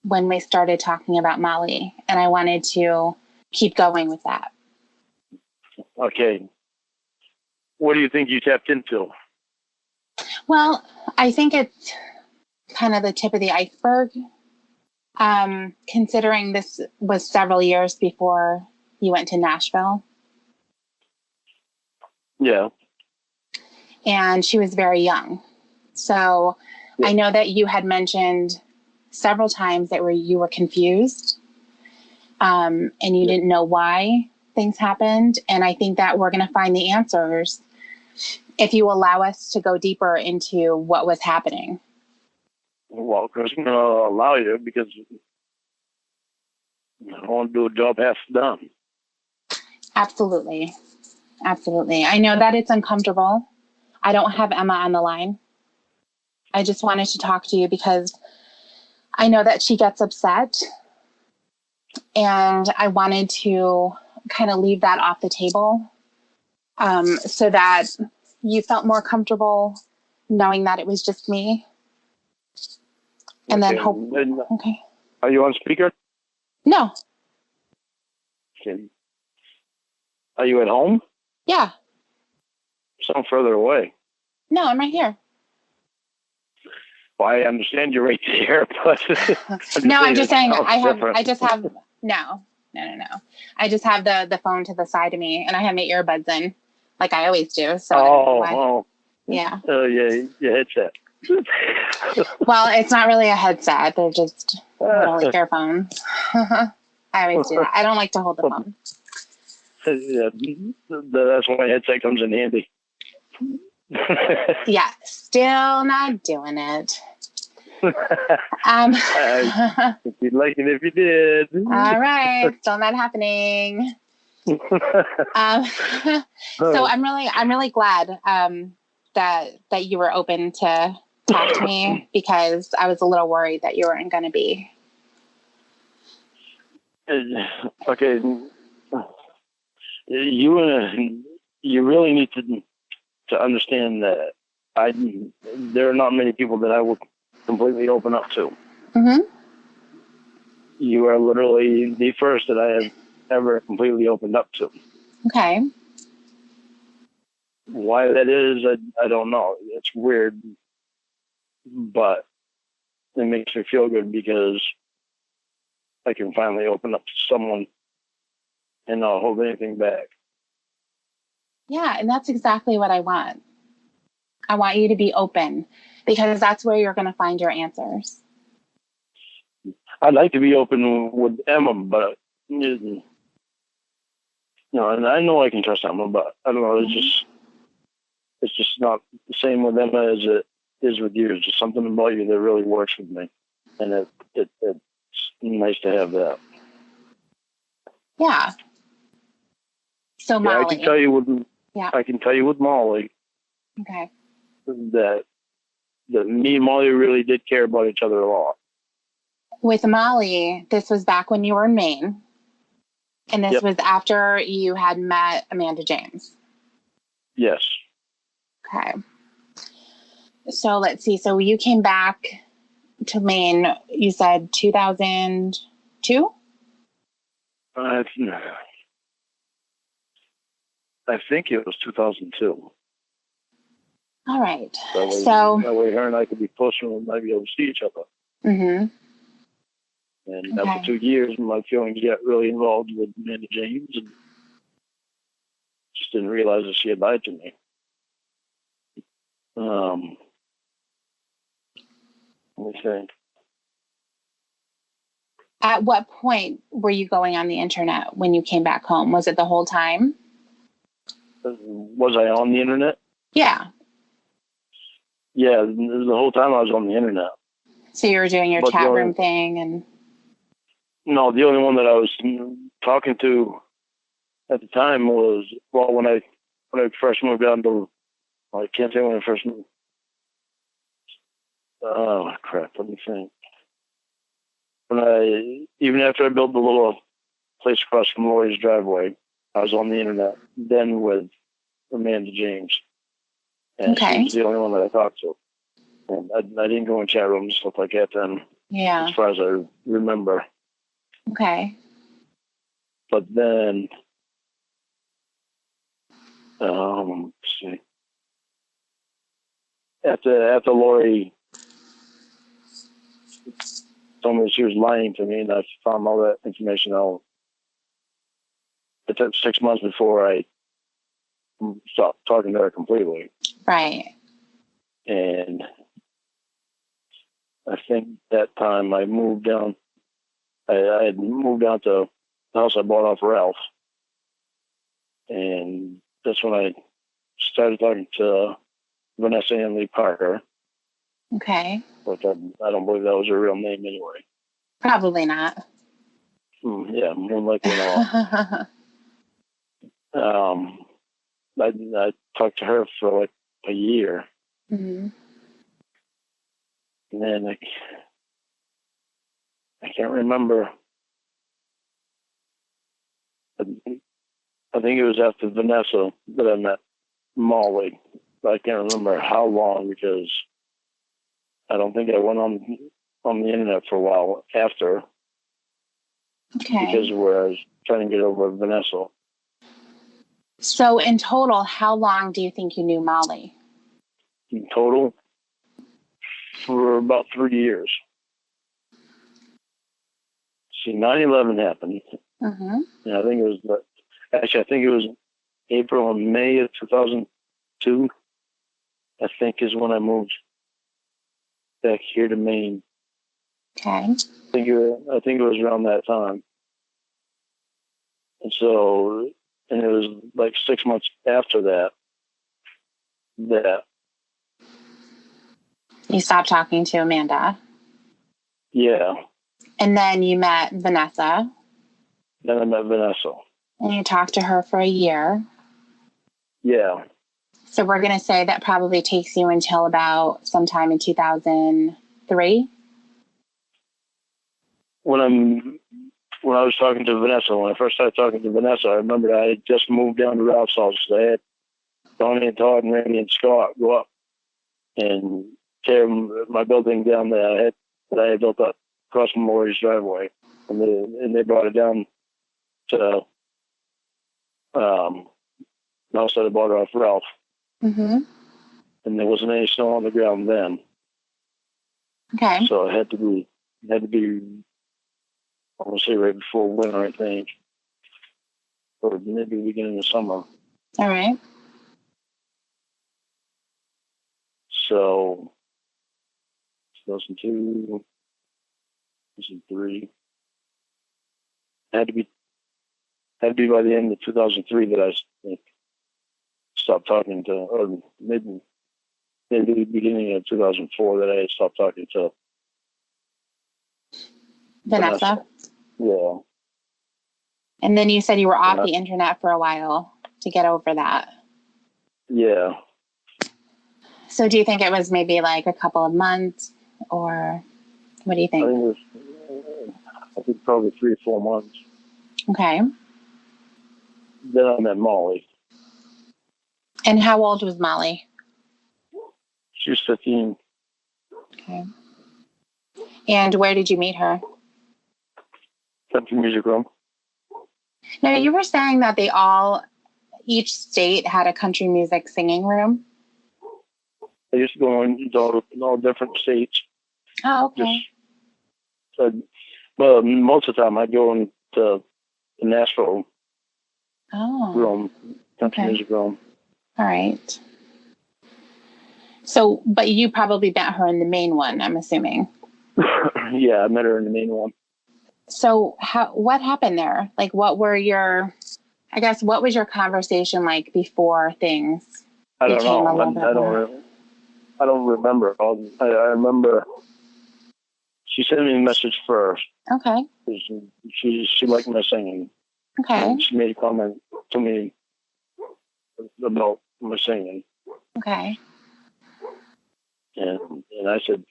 when we started talking about Molly, and I wanted to keep going with that. Okay. What do you think you tapped into? Well, I think it's kind of the tip of the iceberg, considering this was several years before you went to Nashville. Yeah. And she was very young. So Yeah. I know that you had mentioned several times that you were confused, and you didn't know why things happened. And I think that we're going to find the answers if you allow us to go deeper into what was happening. Well, Chris, I'm going to allow you because I don't want to do a job half done. Absolutely. Absolutely. I know that it's uncomfortable. I don't have Emma on the line. I just wanted to talk to you because I know that she gets upset, and I wanted to kind of leave that off the table, so that you felt more comfortable knowing that it was just me. And then hope. Okay. Are you on speaker? No. Okay. Are you at home? Yeah. Some further away. No, I'm right here. Well, I understand you're right there, but I'm just saying no. I just have the phone to the side of me, and I have my earbuds in like I always do. So yeah. Oh yeah, your headset. Well, it's not really a headset. They're just little earphones. I always do that. I don't like to hold the phone. Yeah, that's why my headset comes in handy. Yeah, still not doing it. If you'd like it if you did. All right, still not happening. So I'm really glad that you were open to talk to me, because I was a little worried that you weren't going to be. Okay, you really need to understand that there are not many people that I will completely open up to. Mm-hmm. You are literally the first that I have ever completely opened up to. Okay. Why that is, I don't know. It's weird, but it makes me feel good because I can finally open up to someone and not hold anything back. Yeah, and that's exactly what I want. I want you to be open, because that's where you're going to find your answers. I'd like to be open with Emma, but and I know I can trust Emma, but I don't know. It's just not the same with Emma as it is with you. It's just something about you that really works with me, and it's nice to have that. Yeah. So Molly, I can tell you with Molly. Okay. That me and Molly really did care about each other a lot. With Molly, this was back when you were in Maine, and this was after you had met Amanda James. Yes. Okay. So let's see. So you came back to Maine, you said 2002? I think it was 2002. All right. That way her and I could be closer and might be able to see each other. Mm-hmm. And Okay. after 2 years, my feelings got really involved with Amanda James, and just didn't realize that she had lied to me. Let me think. At what point were you going on the internet when you came back home? Was it the whole time? Was I on the internet? Yeah. Yeah, the whole time I was on the internet. So you were doing your But chat room thing and... No, the only one that I was talking to at the time was, well, when I first moved down to, I can't say when I first moved. Oh, crap, let me think. Even after I built the little place across from Lori's driveway, I was on the internet then with Amanda James. And Okay. she was the only one that I talked to. And I didn't go in chat rooms and stuff like that then, Yeah. as far as I remember. Okay. But then, let's see. After Lori told me that she was lying to me, and I found all that information out, it took 6 months before I stopped talking to her completely. Right. And I think that time I moved down. I had moved down to the house I bought off Ralph, and that's when I started talking to Vanessa and Lee Parker. Okay. But I don't believe that was her real name anyway. Probably not. Yeah, more likely not. I talked to her for like a year, Mm-hmm. and then I can't remember. I think it was after Vanessa that I met Molly, but I can't remember how long because I don't think I went on the internet for a while after. Okay. Because of where I was trying to get over Vanessa. So in total, how long do you think you knew Molly? In total, for about 3 years. See, 9/11 happened. Mm-hmm. And I think it was April and May of 2002. I think is when I moved back here to Maine. Okay. I think it was around that time. And so, and it was like 6 months after that You stopped talking to Amanda. yeah, And then you met Vanessa. then I met Vanessa. And you talked to her for a year. Yeah. So we're going to say that probably takes you until about sometime in 2003. When I was talking to Vanessa, when I first started talking to Vanessa, I remember I had just moved down to Ralph's house. I had Donnie and Todd and Randy and Scott go up and tear my building down that I had built up across from Lori's driveway, and they brought it down to the house that I bought off Ralph. Mm-hmm. And there wasn't any snow on the ground then. Okay. So it had to be I want to say right before winter, I think, or maybe beginning of summer. All right. So 2002, 2003. Had to be by the end of 2003 that I stopped talking to, or maybe the beginning of 2004 that I had stopped talking to Vanessa. Yeah. And then you said you were off the internet for a while to get over that. Yeah. So do you think it was maybe like a couple of months, or what do you think? I think probably 3 or 4 months. Okay. Then I met Molly. And how old was Molly? She was 15. Okay. And where did you meet her? Country music room. Now, you were saying that each state had a country music singing room. I used to go in all different states. Oh, okay. Well, most of the time I go into the Nashville room, country music room. All right. So, but you probably met her in the main one, I'm assuming. Yeah, I met her in the main one. So what happened there? Like, what was your conversation like before things became a little bit more? I don't remember. I remember she sent me a message first. Okay. She liked my singing. Okay. And she made a comment to me about my singing. Okay. And I said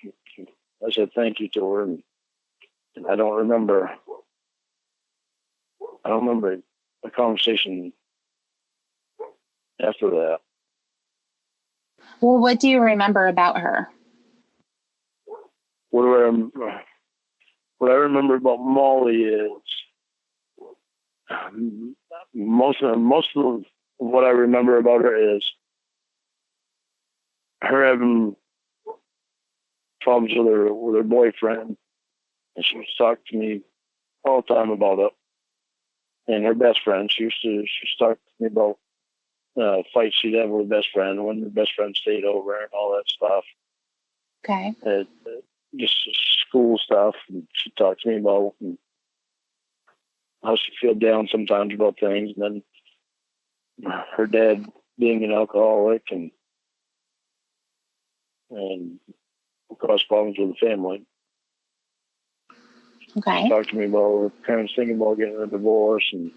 thank you to her, and I don't remember a conversation after that. Well, what do you remember about her? What I remember about Molly is most of what I remember about her is her having problems with her boyfriend, and she talked to me all the time about it. And her best friend, she talked to me about fights she'd have with her best friend when her best friend stayed over and all that stuff. Okay. Just school stuff. And she talked to me about how she feels down sometimes about things, and then her dad being an alcoholic and caused problems with the family. Okay. She talked to me about her parents thinking about getting a divorce, and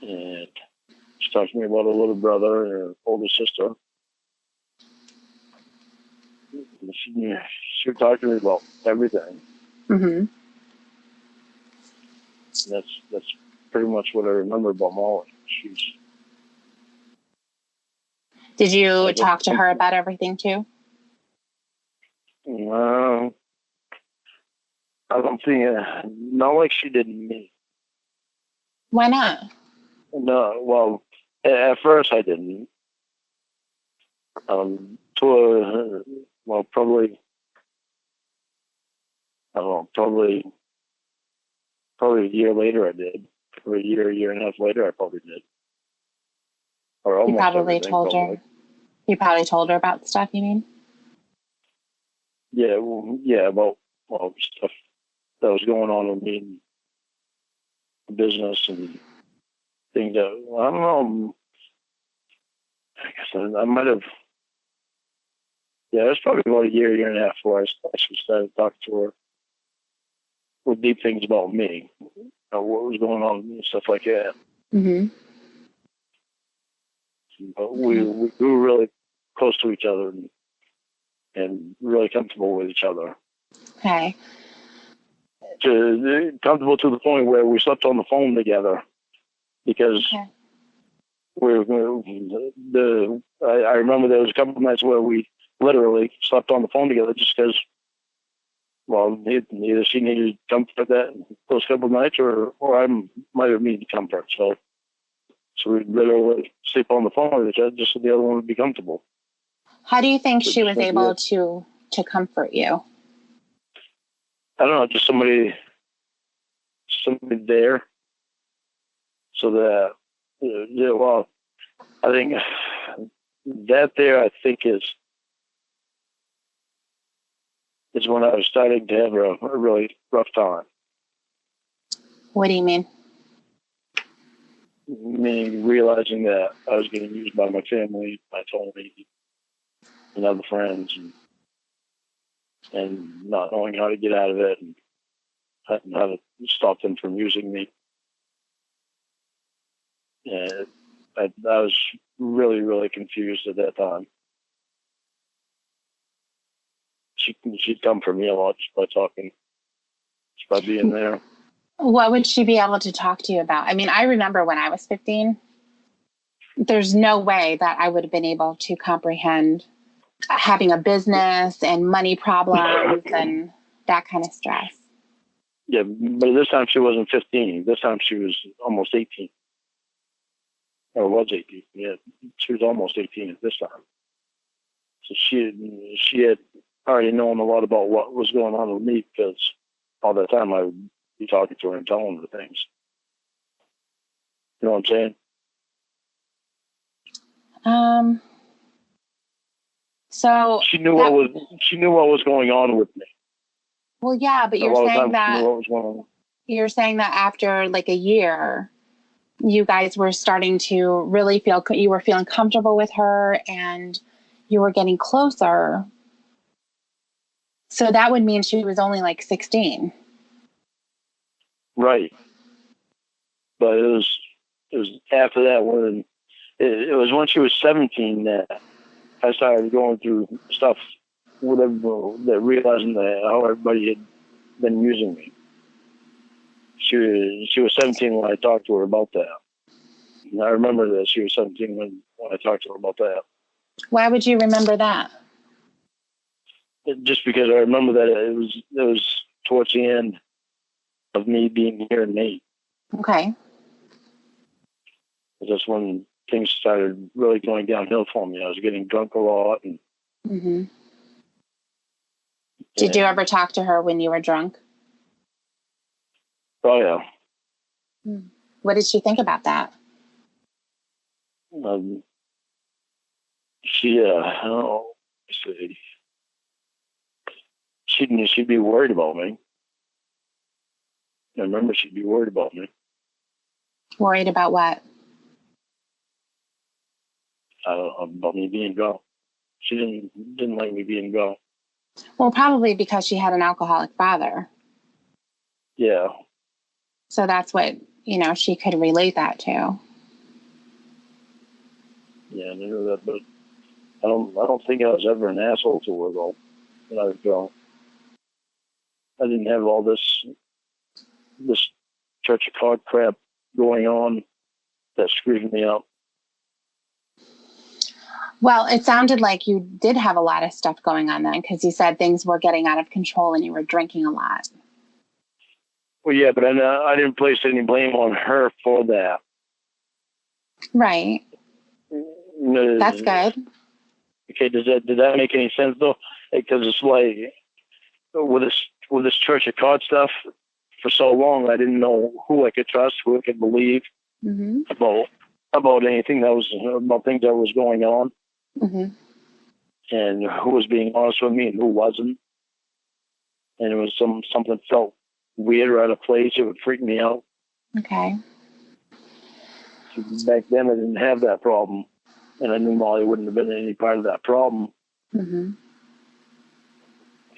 she talked to me about her little brother and her older sister. She would talk to me about everything. Mm-hmm. And that's pretty much what I remember about Molly. Did you talk to her about everything too? I don't think, not like she did me. Why not? No, well, at first I didn't. Probably, I don't know, probably a year later I did. Or a year and a half later I probably did. Or almost. You probably told her. You probably told her about stuff, you mean? Yeah, about stuff that was going on with me in the business and things that, I don't know, I guess I might have, it was probably about a year and a half before I actually started talking to her with deep things about me, what was going on with me and stuff like that. Mm-hmm. But we grew really close to each other and really comfortable with each other. Okay. Comfortable to the point where we slept on the phone together because I remember there was a couple of nights where we literally slept on the phone together just because, well, either she needed comfort those couple of nights or I might have needed comfort. So we'd literally sleep on the phone with each other just so the other one would be comfortable. How do you think she was able to comfort you? I don't know, just somebody there so that, well, I think that there, I think is when I was starting to have a really rough time. What do you mean? Meaning realizing that I was getting used by my family, my family, and other friends, and not knowing how to get out of it and how to stop them from using me. And I was really, really confused at that time. She'd come for me a lot just by talking, just by being there. What would she be able to talk to you about? I mean, I remember when I was 15, there's no way that I would have been able to comprehend having a business and money problems and that kind of stress. Yeah, but this time she wasn't 15. This time she was almost 18. Or was 18. Yeah, she was almost 18 at this time. So she had already knowing a lot about what was going on with me, because all the time I would be talking to her and telling her things. You know what I'm saying? So she knew what was going on with me. Well, yeah, but you're saying that after like a year, you guys were starting to really you were feeling comfortable with her and you were getting closer. So that would mean she was only like 16. Right. But it was after that when it was when she was 17 that I started going through stuff with everyone, that realizing that how everybody had been using me. She was 17 when I talked to her about that. And I remember that she was 17 when I talked to her about that. Why would you remember that? Just because I remember that it was towards the end of me being here in Nate. Okay. That's when things started really going downhill for me. I was getting drunk a lot. And, mm-hmm. Did you ever talk to her when you were drunk? Oh, yeah. What did she think about that? She, I don't know, she'd be worried about me. I remember she'd be worried about me. Worried about what? About me being gone. She didn't like me being gone. Well, probably because she had an alcoholic father. Yeah. So that's what, she could relate that to. Yeah, I knew that, but I don't think I was ever an asshole to her though when I was drunk. I didn't have all this Church of God crap going on that screwed me up. Well, it sounded like you did have a lot of stuff going on then, because you said things were getting out of control and you were drinking a lot. Well, yeah, but I didn't place any blame on her for that. Right. That's good. Okay, did that make any sense though? Because it's like with this Church of God stuff, for so long I didn't know who I could trust, who I could believe about anything that was about things that was going on, and who was being honest with me and who wasn't. And it was something felt weird or out of place. It would freak me out. Okay. Back then I didn't have that problem, and I knew Molly wouldn't have been any part of that problem because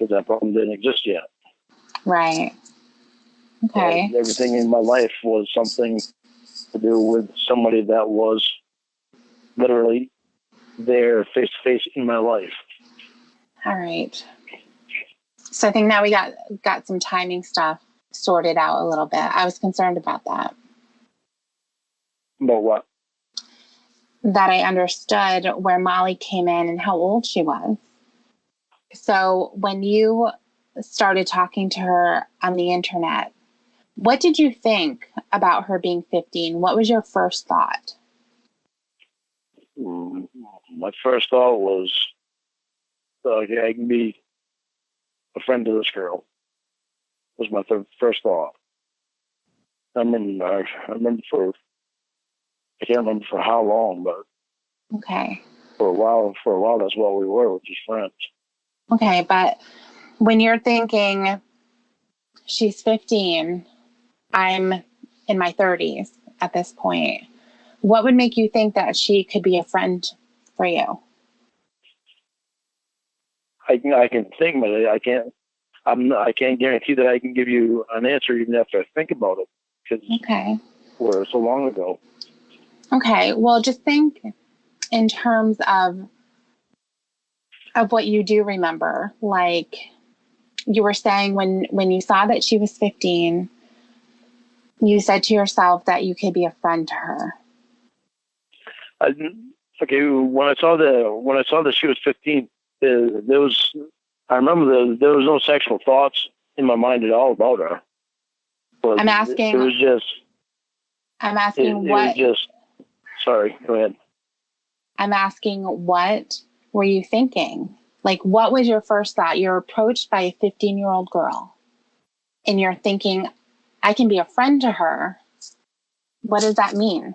that problem didn't exist yet. Right. Okay. And everything in my life was something to do with somebody that was literally there face to face in my life. All right. So I think now we got some timing stuff sorted out a little bit. I was concerned about that. About what? That I understood where Molly came in and how old she was. So when you started talking to her on the internet, what did you think about her being 15? What was your first thought? My first thought was, okay, I can be a friend to this girl. Was my first thought. I can't remember for how long, but okay. For a while, that's what we were, just friends. Okay, but when you're thinking she's 15, I'm in my 30s at this point, what would make you think that she could be a friend for you? I can think, but I can't guarantee that I can give you an answer even after I think about it, because we're so long ago. Okay, well, just think in terms of what you do remember. Like you were saying, when you saw that she was 15, you said to yourself that you could be a friend to her. Okay, when I saw that she was 15, I remember there was no sexual thoughts in my mind at all about her. But I'm asking what. Sorry, go ahead. I'm asking, what were you thinking Like, what was your first thought? You're approached by a 15-year-old girl and you're thinking, I can be a friend to her. What does that mean?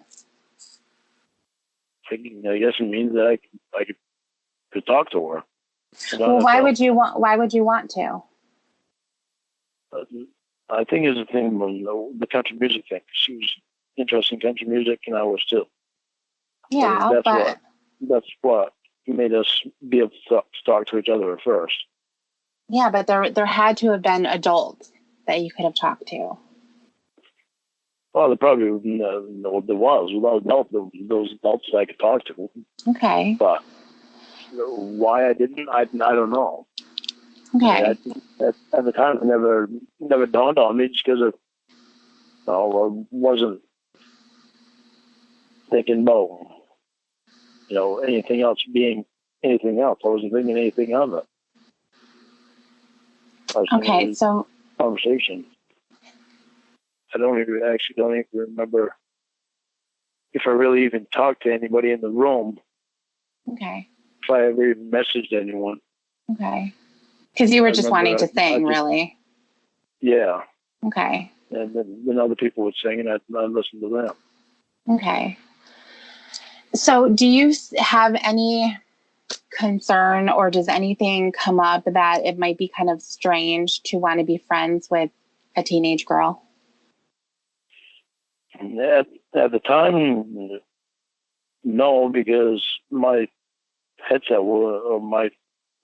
I guess it means that I could talk to her. Well, why would you want to? I think it's a thing with the country music thing. She was interested in country music, and I was too. Yeah, and that's what made us be able to talk to each other at first. Yeah, but there had to have been adults that you could have talked to. Well, there probably there was those adults that I could talk to. Okay. But why I didn't, I don't know. Okay. At the time, it never dawned on me just because I wasn't thinking about anything else being anything else. I wasn't thinking anything of it. Okay, so conversation. I don't even remember if I really even talked to anybody in the room. Okay. If I ever even messaged anyone. Okay. Because you were just wanting to sing, really. Yeah. Okay. And then other people would sing, and I'd listen to them. Okay. So do you have any concern, or does anything come up that it might be kind of strange to want to be friends with a teenage girl? At the time, no, because my headset the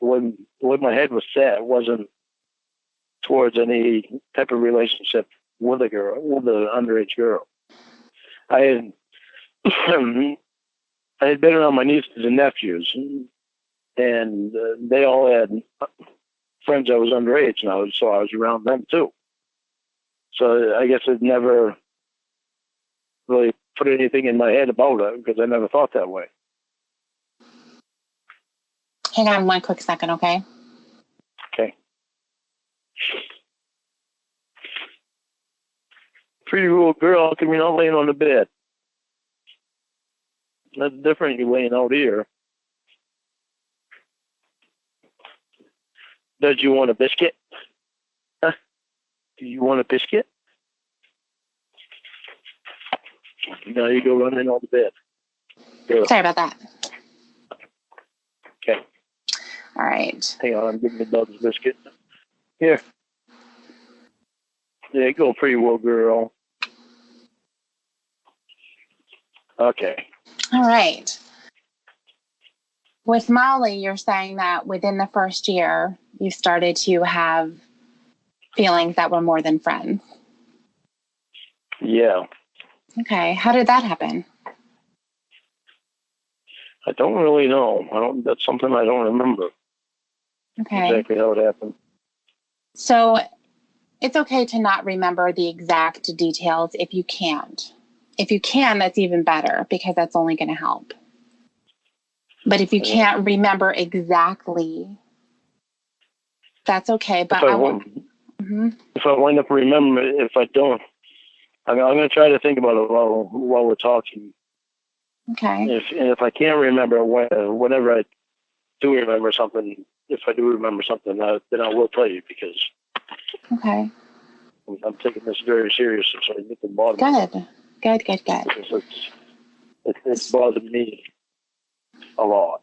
way my head was set wasn't towards any type of relationship with an underage girl. I had been around my nieces and nephews, and they all had friends that was underage now, so I was around them too. So I guess I'd never really put anything in my head about it because I never thought that way. Hang on one quick second, okay? Okay. Pretty little girl, can be not laying on the bed. That's different. You laying out here. Does you want a biscuit? Huh? Do you want a biscuit? Now you go running on the bed. Go. Sorry about that. Okay. All right. Hang on, I'm giving the dog a biscuit. Here. There you go, pretty little girl. Okay. All right. With Molly, you're saying that within the first year, you started to have feelings that were more than friends. Yeah. Okay. How did that happen? I don't really know. That's something I don't remember. Okay. Exactly how it happened. So it's okay to not remember the exact details if you can't. If you can, that's even better because that's only going to help. But if you can't remember exactly, that's okay. But if I wind up remembering, if I don't, I'm going to try to think about it while we're talking. Okay. If I can't remember, whenever I do remember something, if I do remember something, then I will tell you because. Okay. I'm taking this very seriously, so I get the bottom of it. Good. It's bothered me a lot.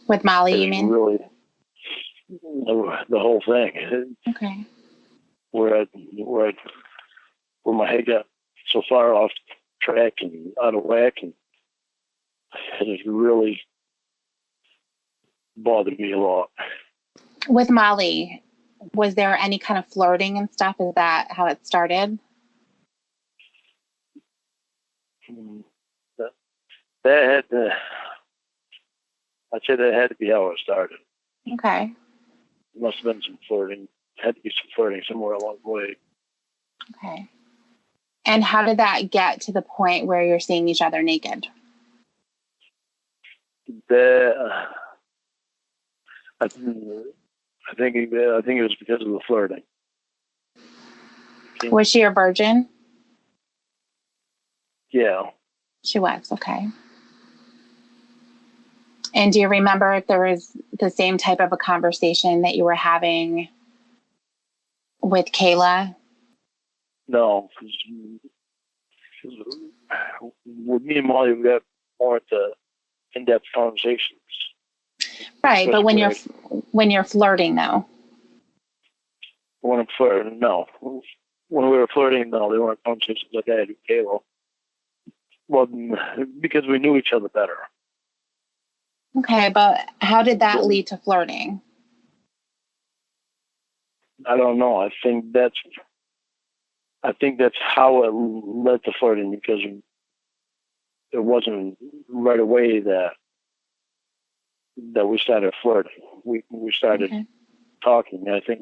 With Molly, you mean? Really, the whole thing. Okay. Where my head got so far off track and out of whack, and it has really bothered me a lot. With Molly, was there any kind of flirting and stuff? Is that how it started? I'd say that had to be how it started. Okay. Must have been some flirting. Had to be some flirting somewhere along the way. Okay. And how did that get to the point where you're seeing each other naked? I think it was because of the flirting. Was she a virgin? Yeah. She was, okay. And do you remember if there was the same type of a conversation that you were having with Kayla? No. With me and Molly, we got more into in-depth conversations. Right, but when Especially you're flirting, though. when I'm flirting, no. When we were flirting, no, they weren't conversations like I had with Kayla. Well, because we knew each other better. Okay, but how did that lead to flirting? I don't know. I think that's how it led to flirting, because it wasn't right away that we started flirting. We started talking. I think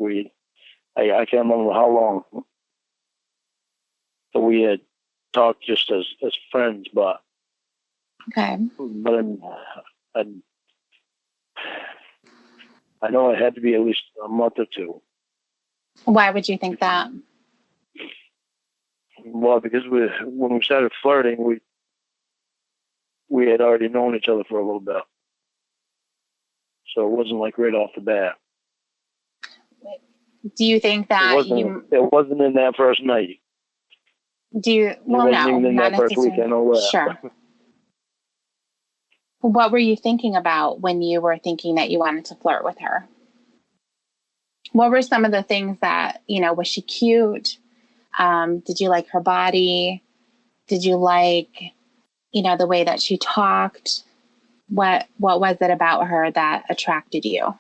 I can't remember how long, but we had talked just as friends. But Okay. I know it had to be at least a month or two. Why would you think that? Well, because when we started flirting, we had already known each other for a little bit, so it wasn't like right off the bat. Do you think that it wasn't in that first night. Well, it wasn't even in that first week. I know that. Sure. What were you thinking about when you were thinking that you wanted to flirt with her? What were some of the things that, was she cute? Did you like her body? Did you like, the way that she talked? What was it about her that attracted you?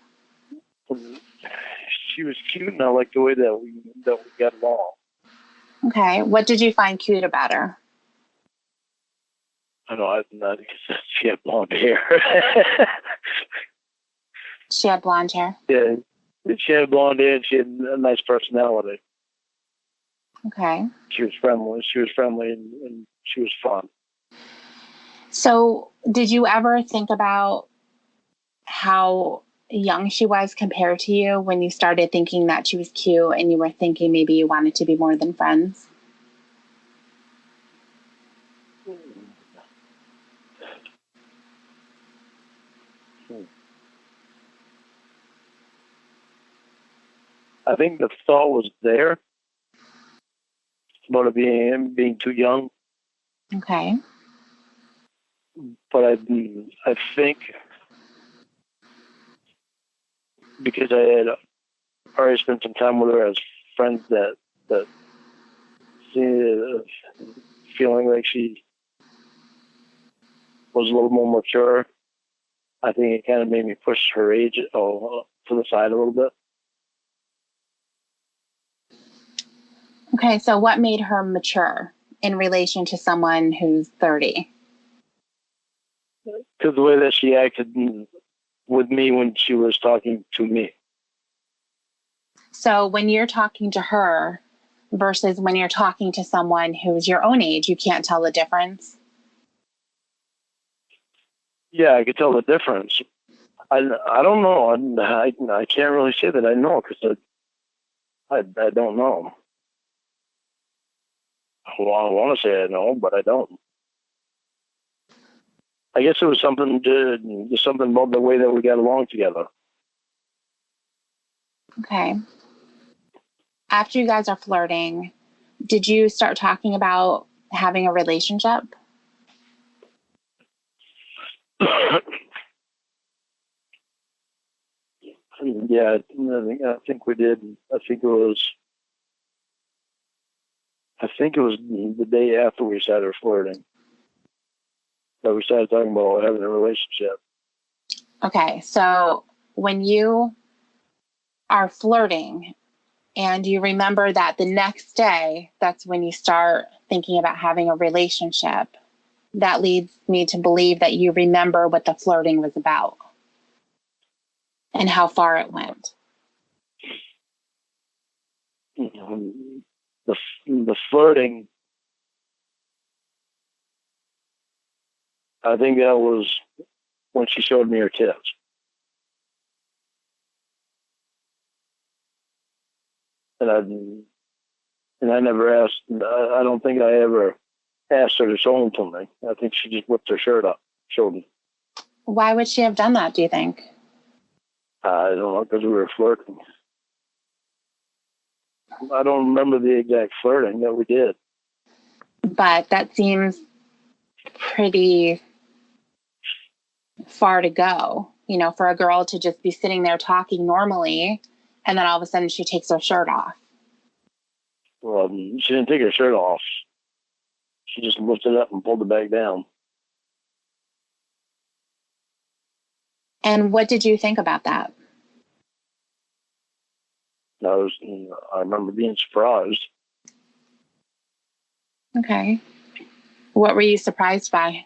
She was cute, and I liked the way that we got along. Okay. What did you find cute about her? I know, she had blonde hair. She had blonde hair? Yeah. She had blonde hair, and she had a nice personality. Okay. She was friendly, and she was fun. So did you ever think about how young she was compared to you when you started thinking that she was cute and you were thinking maybe you wanted to be more than friends? I think the thought was there about it being too young. Okay. But I think because I had already spent some time with her as friends, that feeling like she was a little more mature, I think it kind of made me push her age to the side a little bit. Okay, so what made her mature in relation to someone who's 30? Because the way that she acted with me when she was talking to me. So when you're talking to her versus when you're talking to someone who's your own age, you can't tell the difference? Yeah, I could tell the difference. I don't know. I can't really say that I know, because I don't know. Well, I want to say I know, but I don't. I guess it was something about the way that we got along together. Okay. After you guys are flirting, did you start talking about having a relationship? Yeah, I think we did. I think it was the day after we started flirting that we started talking about having a relationship. Okay, so when you are flirting and you remember that the next day, that's when you start thinking about having a relationship, that leads me to believe that you remember what the flirting was about and how far it went. The flirting, I think that was when she showed me her tits. And I never asked. I don't think I ever asked her to show them to me. I think she just whipped her shirt up, showed me. Why would she have done that, do you think? I don't know, because we were flirting. I don't remember the exact flirting that we did. But that seems pretty far to go, you know, for a girl to just be sitting there talking normally, and then all of a sudden she takes her shirt off. Well, she didn't take her shirt off. She just lifted it up and pulled it back down. And what did you think about that? I remember being surprised. Okay. What were you surprised by?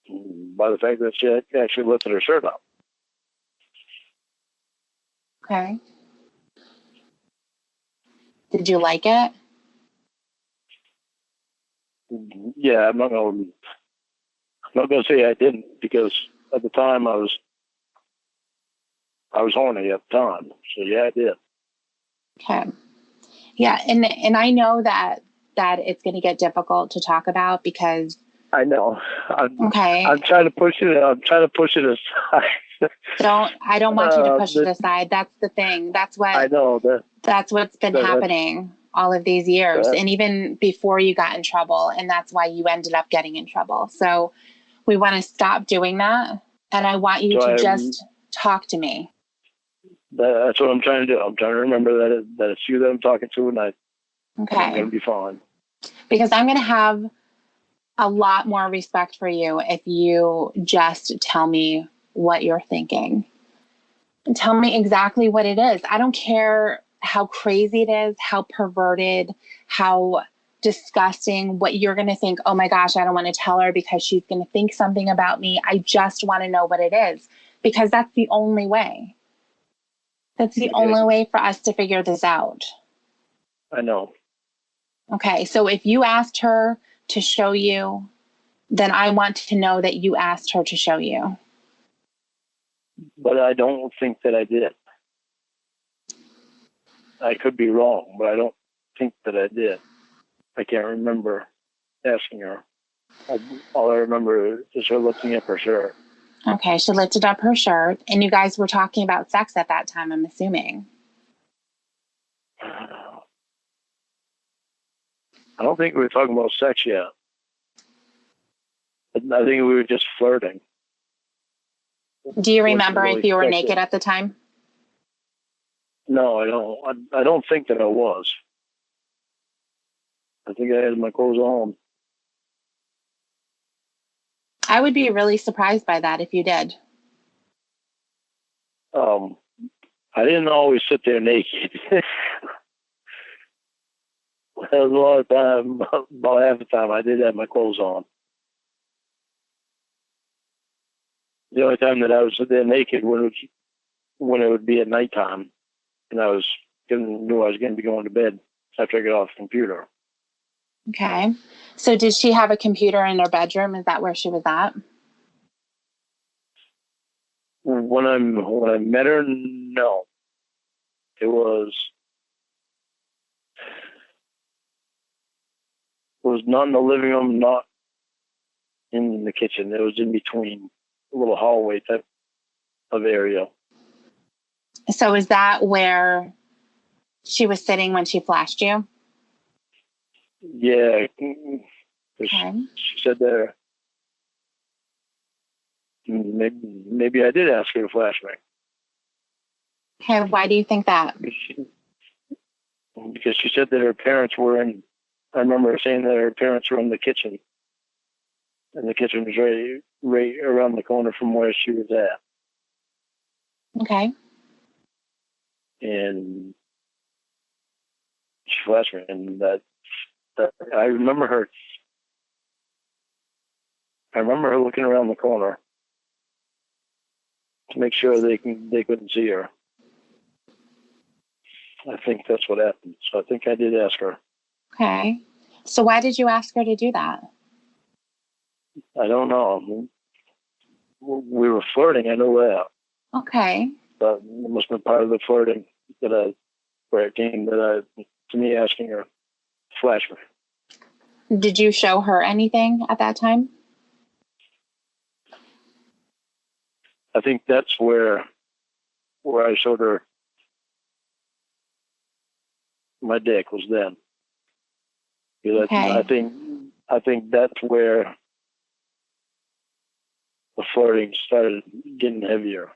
By the fact that she actually lifted her shirt up. Okay. Did you like it? Yeah, I'm not gonna say I didn't, because at the time I was horny at the time. So yeah, I did. Okay. Yeah, and I know that it's going to get difficult to talk about because I know. I'm okay. trying to push it. I'm trying to push it aside. I don't want you to push it aside. That's the thing. That's what I know. That's what's been happening all of these years, and even before you got in trouble, and that's why you ended up getting in trouble. So we want to stop doing that, and I want you to just talk to me. That's what I'm trying to do. I'm trying to remember that it's you that I'm talking to, and I'm going to be fine. Because I'm going to have a lot more respect for you if you just tell me what you're thinking. And tell me exactly what it is. I don't care how crazy it is, how perverted, how disgusting, what you're going to think. Oh my gosh, I don't want to tell her because she's going to think something about me. I just want to know what it is, because that's the only way. That's the only way for us to figure this out. I know. Okay, so if you asked her to show you, then I want to know that you asked her to show you. But I don't think that I did. I could be wrong, but I don't think that I did. I can't remember asking her. All I remember is her lifting up her shirt. Okay, she lifted up her shirt, and you guys were talking about sex at that time, I'm assuming. I don't think we were talking about sex yet. I think we were just flirting. Do you remember if you were naked at the time? No, I don't. I don't think that I was. I think I had my clothes on. I would be really surprised by that if you did. I didn't always sit there naked. There was a lot of time, about half the time, I did have my clothes on. The only time that I would sit there naked when it would be at nighttime, and I knew I was going to be going to bed after I got off the computer. Okay. So did she have a computer in her bedroom? Is that where she was at? When I met her, no. It was not in the living room, not in the kitchen. It was in between, a little hallway type of area. So is that where she was sitting when she flashed you? Yeah. Okay. She said there. Maybe I did ask her to flash me. Okay, why do you think that? Because she said that her parents were in. I remember her saying that her parents were in the kitchen, and the kitchen was right around the corner from where she was at. Okay. And she flashed me, and that I remember her. I remember her looking around the corner to make sure they couldn't see her. I think that's what happened. So I think I did ask her. Okay. So why did you ask her to do that? I don't know. We were flirting, I know that. Okay. But it must have been part of the flirting where it came to me asking her to flash me. Did you show her anything at that time? I think that's where I showed her my dick was then. Because Okay. I think that's where the flirting started getting heavier.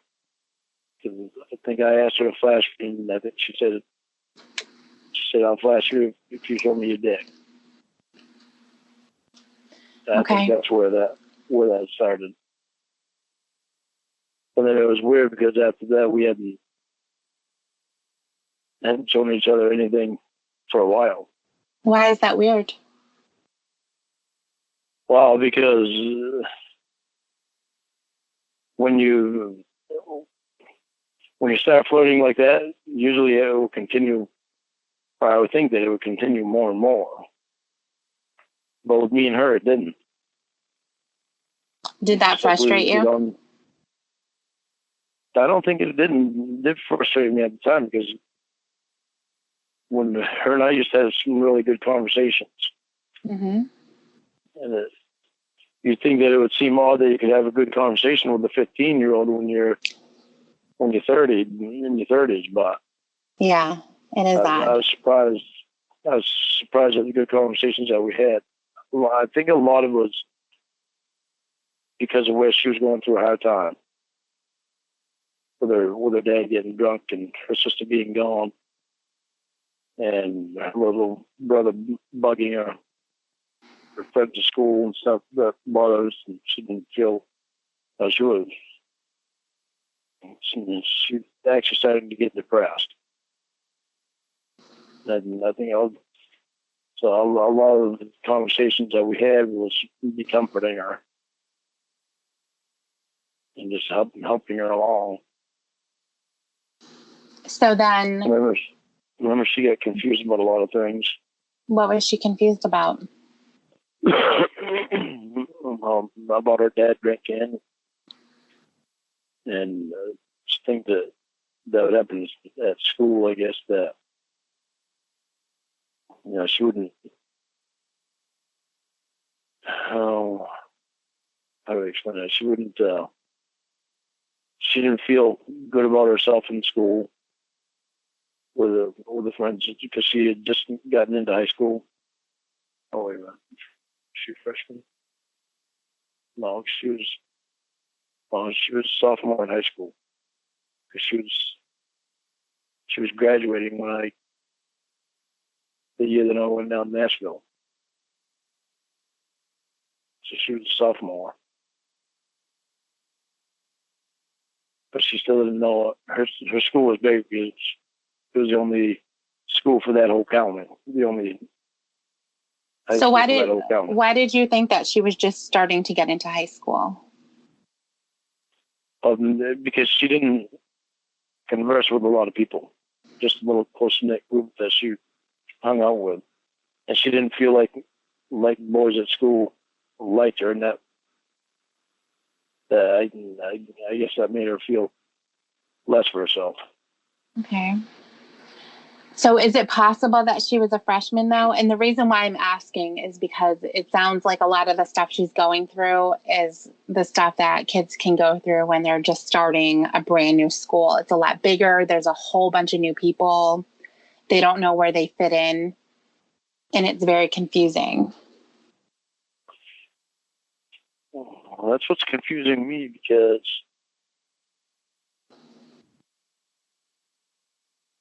Because I think I asked her to flash me, and I think she said, "I'll flash you if you show me your dick." I think that's where that started. And then it was weird because after that we hadn't shown each other anything for a while. Why is that weird? Well, because when you start flirting like that, usually it will continue, or I would think that it would continue more and more. But with me and her, it didn't. Did that frustrate you? I don't think it did frustrate me at the time, because when her and I used to have some really good conversations, Mm-hmm. and you'd think that it would seem odd that you could have a good conversation with a 15-year-old when you're 30 in your 30s, but yeah, it is odd. I was surprised at the good conversations that we had. Well, I think a lot of it was because of where she was going through a hard time, with her dad getting drunk and her sister being gone, and her little brother bugging her friends to school and stuff that bothered us, and she didn't feel she actually started to get depressed. And I think so a lot of the conversations that we had was be comforting her and just helping her along. So then, remember she got confused about a lot of things. what was she confused about? About her dad drinking, and just think that would happen at school. I guess that she wouldn't. How do I explain that? She wouldn't. She didn't feel good about herself in school with the friends, because she had just gotten into high school. Oh wait a minute, she a freshman? No, she was a sophomore in high school, because she was graduating the year that I went down to Nashville. So she was a sophomore. But she still didn't know her school was big, because it was the only school for that whole county. The only high So school for that whole county. why did you think that she was just starting to get into high school? Because she didn't converse with a lot of people, just a little close-knit group that she hung out with, and she didn't feel like boys at school liked her, and that I guess that made her feel less for herself. Okay. So is it possible that she was a freshman, though? And the reason why I'm asking is because it sounds like a lot of the stuff she's going through is the stuff that kids can go through when they're just starting a brand new school. It's a lot bigger. There's a whole bunch of new people. They don't know where they fit in. And it's very confusing. Well, that's what's confusing me, because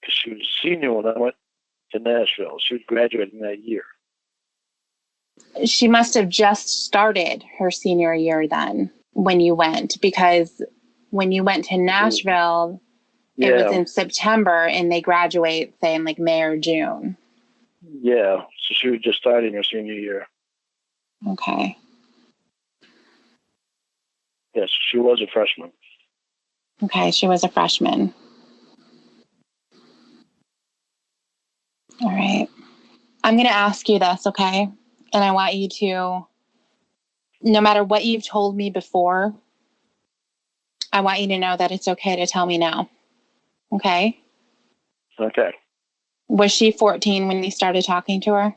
she was a senior when I went to Nashville. She was graduating that year. She must have just started her senior year then when you went, because when you went to Nashville, it was in September and they graduate, say, in like May or June. Yeah, so she was just starting her senior year. Okay. Yes, she was a freshman. Okay, she was a freshman. All right. I'm going to ask you this, okay? And I want you to, no matter what you've told me before, I want you to know that it's okay to tell me now. Okay? Okay. Was she 14 when you started talking to her?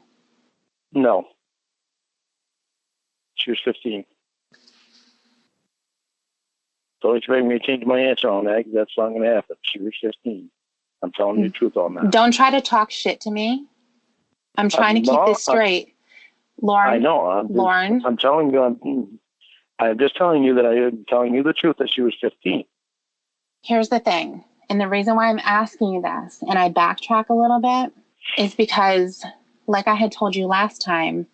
No. She was 15. Don't expect me to change my answer on that, because that's not going to happen. She was 15. I'm telling you the truth on that. Don't try to talk shit to me. I'm trying to keep this straight. Lorne. I know. Lorne. I'm telling you. I'm just telling you that I am telling you the truth that she was 15. Here's the thing. And the reason why I'm asking you this, and I backtrack a little bit, is because, like I had told you last time,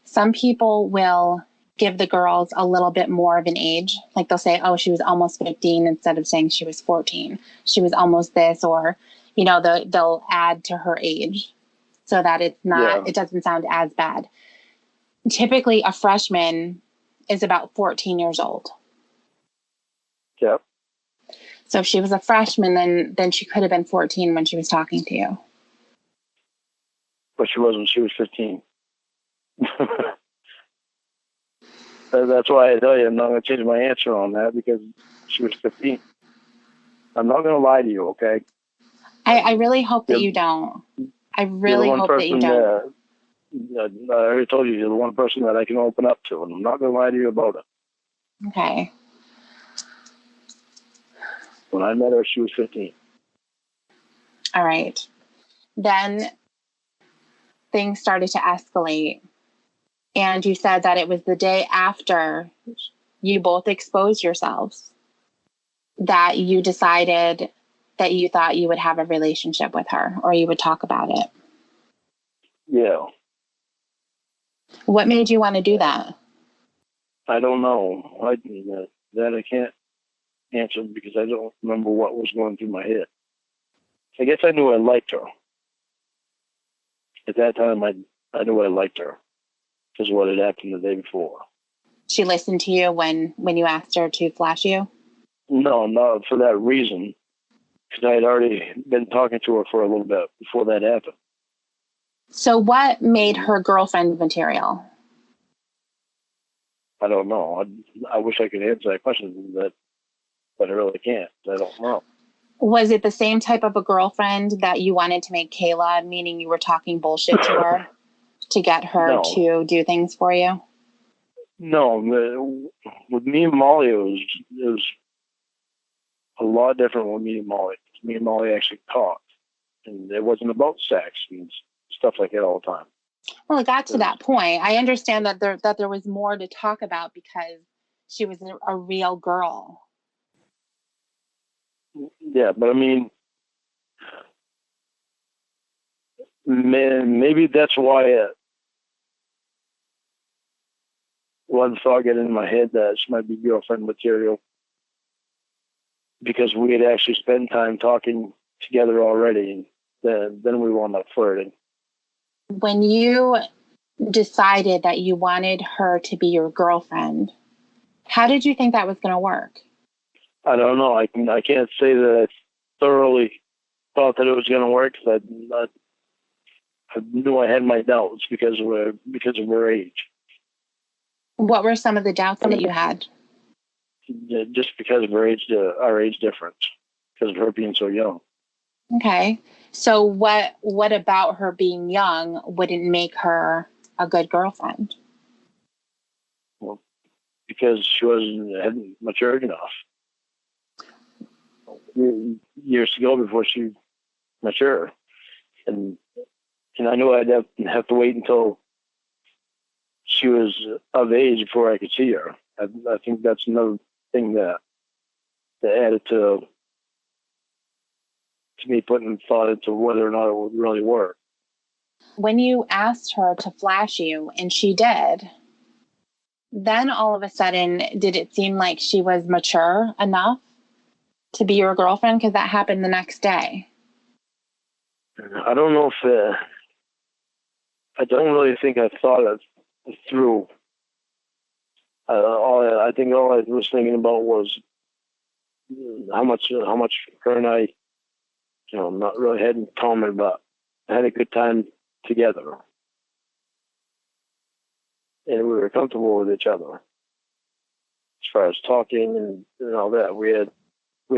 some people will give the girls a little bit more of an age. Like they'll say, oh, she was almost 15 instead of saying she was 14. She was almost this, or, you know, they'll add to her age so that it's not, it doesn't sound as bad. Typically, a freshman is about 14 years old. Yep. So if she was a freshman, then she could have been 14 when she was talking to you. But she wasn't. She was 15. That's why I tell you I'm not going to change my answer on that, because she was 15. I'm not going to lie to you, okay? I really hope that you don't. I really hope that you don't. I already told you, you're the one person that I can open up to, and I'm not going to lie to you about it. Okay. When I met her, she was 15. All right. Then things started to escalate. And you said that it was the day after you both exposed yourselves that you decided that you thought you would have a relationship with her, or you would talk about it. Yeah. What made you want to do that? I don't know. That I can't answer, because I don't remember what was going through my head. I guess I knew I liked her. At that time, I knew I liked her because of what had happened the day before. She listened to you when you asked her to flash you? No, not for that reason, because I had already been talking to her for a little bit before that happened. So what made her girlfriend material? I don't know. I wish I could answer that question, but I really can't. I don't know. Was it the same type of a girlfriend that you wanted to make Kayla, meaning you were talking bullshit to her to get her to do things for you? No. With me and Molly, it was a lot different with me and Molly. Me and Molly actually talked, and it wasn't about sex and stuff like that all the time. Well, it got to that point. I understand that there was more to talk about because she was a real girl. Yeah, but I mean, maybe that's why one thought got into my head that she might be girlfriend material, because we had actually spent time talking together already, and then we wound up flirting. When you decided that you wanted her to be your girlfriend, how did you think that was going to work? I don't know. I can't say that I thoroughly thought that it was going to work, because I knew I had my doubts because of her age. What were some of the doubts that you had? Just because of our age difference, because of her being so young. Okay. So what about her being young wouldn't make her a good girlfriend? Well, because she hadn't matured enough years ago before she matured, and I knew I'd have to wait until she was of age before I could see her. I think that's another thing that added to me putting thought into whether or not it would really work. When you asked her to flash you, and she did, then all of a sudden, did it seem like she was mature enough to be your girlfriend? Because that happened the next day. I don't know if I don't really think I thought it through. I think all I was thinking about was how much her and I, not really had in common, but had a good time together, and we were comfortable with each other. As far as talking and all that, we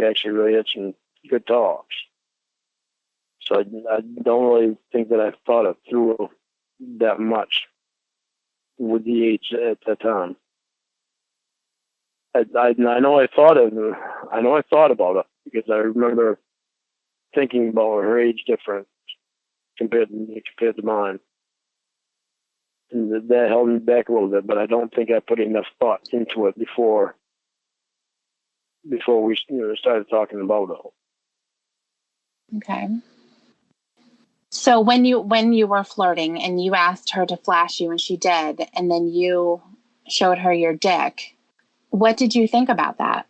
actually really had some good talks. So I don't really think that I thought it through that much with the age at that time. I know I thought about it because I remember thinking about her age difference compared to mine, and that held me back a little bit. But I don't think I put enough thought into it before we started talking about it. Okay. So when you were flirting and you asked her to flash you and she did, and then you showed her your dick, what did you think about that?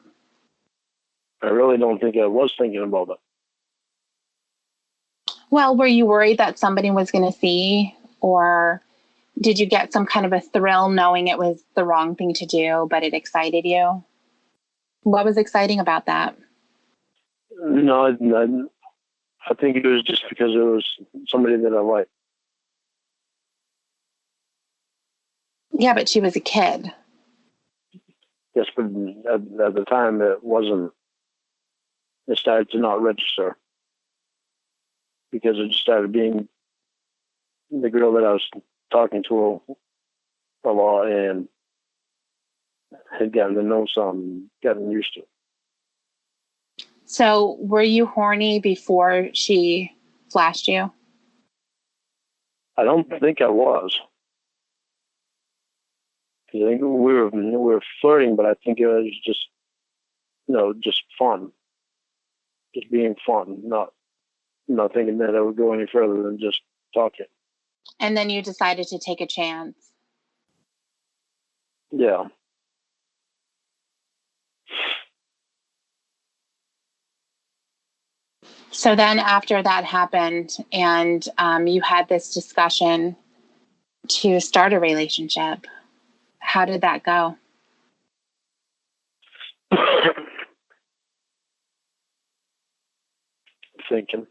I really don't think I was thinking about it. Well, were you worried that somebody was going to see, or did you get some kind of a thrill knowing it was the wrong thing to do, but it excited you? What was exciting about that? No, I think it was just because it was somebody that I liked. Yeah, but she was a kid. Yes, but at the time it wasn't. It started to not register because it just started being the girl that I was talking to a lot and had gotten to know some, gotten used to. So were you horny before she flashed you? I don't think I was. I think we were flirting, but I think it was just, just fun, just being fun, not thinking that I would go any further than just talking. And then you decided to take a chance. Yeah. So then after that happened and you had this discussion to start a relationship, how did that go? Thinking.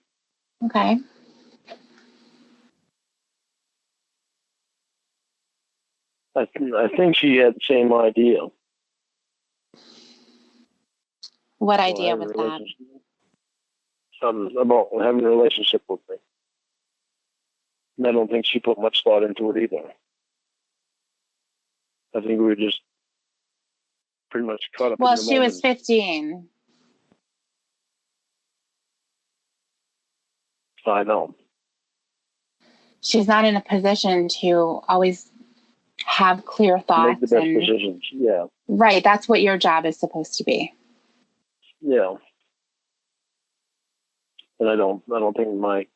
Okay. I think she had the same idea. What idea was that? About having a relationship with me. And I don't think she put much thought into it either. I think we were just pretty much caught up in the moment. Well, she was 15. I know. She's not in a position to always have clear thoughts. Make the best decisions, yeah. Right, that's what your job is supposed to be. Yeah. And I don't think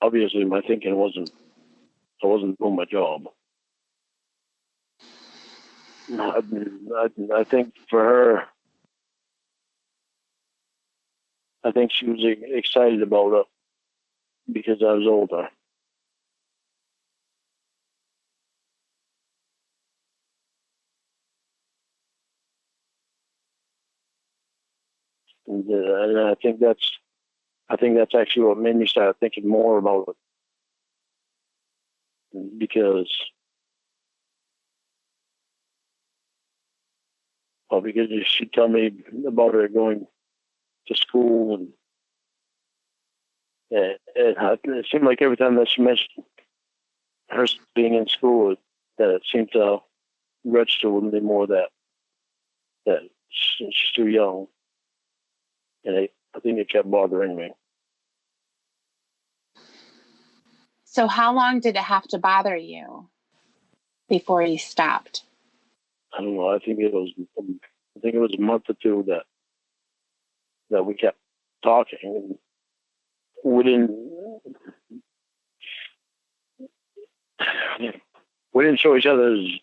obviously my thinking I wasn't doing my job. I think for her, I think she was excited about it because I was older. And I think that's actually what made me start thinking more about it, because she'd tell me about her going to school, and it seemed like every time that she mentioned her being in school, that it seemed to register with me more that she's too young, and I think it kept bothering me. So how long did it have to bother you before you stopped? I don't know. I think it was a month or two that we kept talking, and we didn't show each other's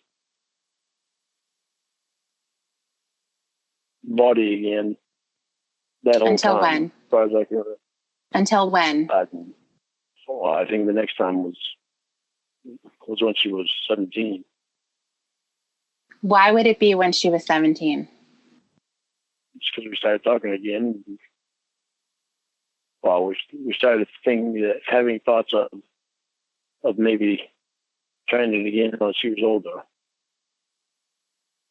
body again that whole Until time. when? As far as I can. Until when? I think the next time was when she was 17. Why would it be when she was 17? It's because we started talking again. Well, we started thinking, having thoughts of maybe trying it again when she was older.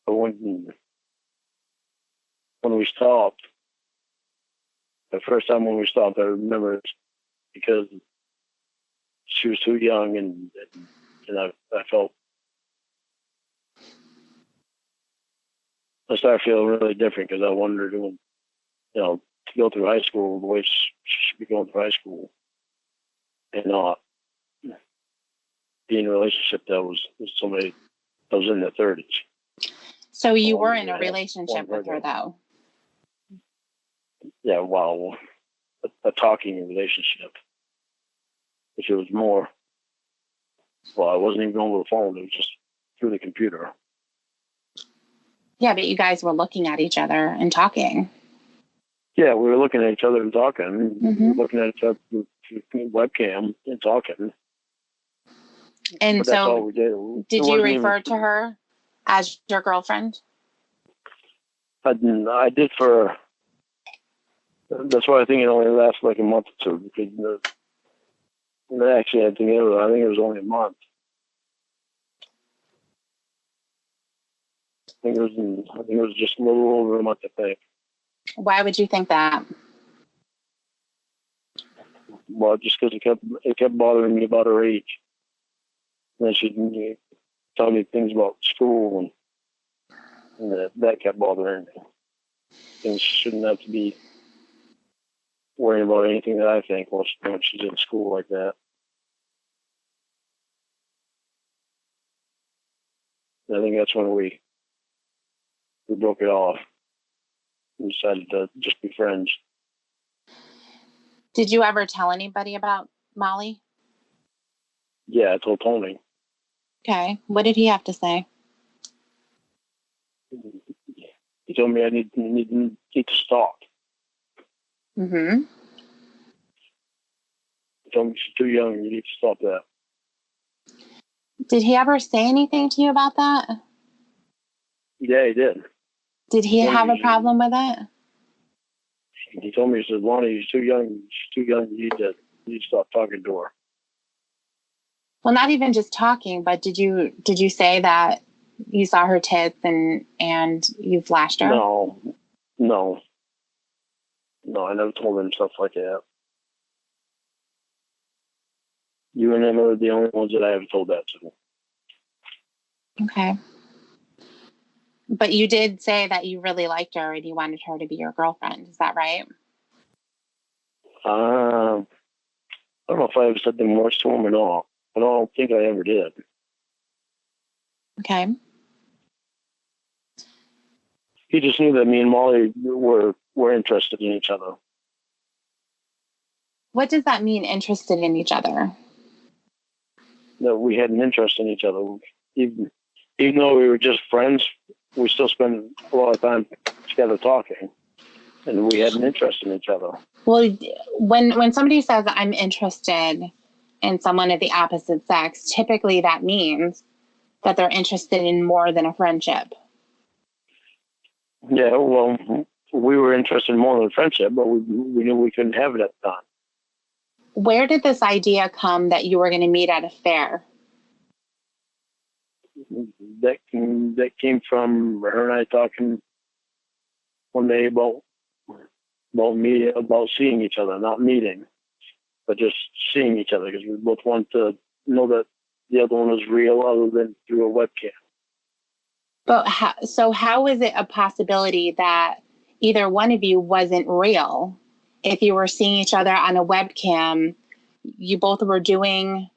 But when we stopped, the first time when we stopped, I remember it's because she was too young, and I felt I started feeling really different because I wanted her to, to go through high school the way she should be going through high school, and not be in a relationship that was with somebody that was in their 30s. So you were in a relationship with her, though? Yeah, well, a talking relationship. If it was more, well, I wasn't even over the phone. It was just through the computer. Yeah, but you guys were looking at each other and talking. Yeah, we were looking at each other and talking. Mm-hmm. We were looking at each other through webcam and talking. And but so, that's all we did you refer to her as your girlfriend? I did for. That's why I think it only lasted like a month or two, because actually I think it was only a month. I think it was just a little over a month, I think. Why would you think that? Well, just because it kept bothering me about her age. And then she'd tell me things about school, and that kept bothering me. Things shouldn't have to be worrying about anything that I think when she's in school like that. And I think that's when we broke it off and decided to just be friends. Did you ever tell anybody about Molly? Yeah, I told Tony. Okay. What did he have to say? He told me I need to stop. Mm-hmm. He told me she's too young. You need to stop that. Did he ever say anything to you about that? Yeah, he did. Did he have a problem with it? He told me, he said, Lonnie, she's too young. She's too young. You need to stop talking to her. Well, not even just talking, but did you say that you saw her tits and you flashed her? No, I never told him stuff like that. You and him are the only ones that I ever told that to. Okay. But you did say that you really liked her and you wanted her to be your girlfriend. Is that right? I don't know if I ever said them words to him or not. I don't think I ever did. Okay. He just knew that me and Molly were interested in each other. What does that mean, interested in each other? That we had an interest in each other. Even though we were just friends, we still spent a lot of time together talking. And we had an interest in each other. Well, when somebody says I'm interested in someone of the opposite sex, typically that means that they're interested in more than a friendship. Yeah, well, we were interested in more than a friendship, but we knew we couldn't have it at the time. Where did this idea come that you were going to meet at a fair? That came from her and I talking one day about seeing each other, not meeting, but just seeing each other, because we both want to know that the other one was real other than through a webcam. But how is it a possibility that either one of you wasn't real? If you were seeing each other on a webcam, you both were doing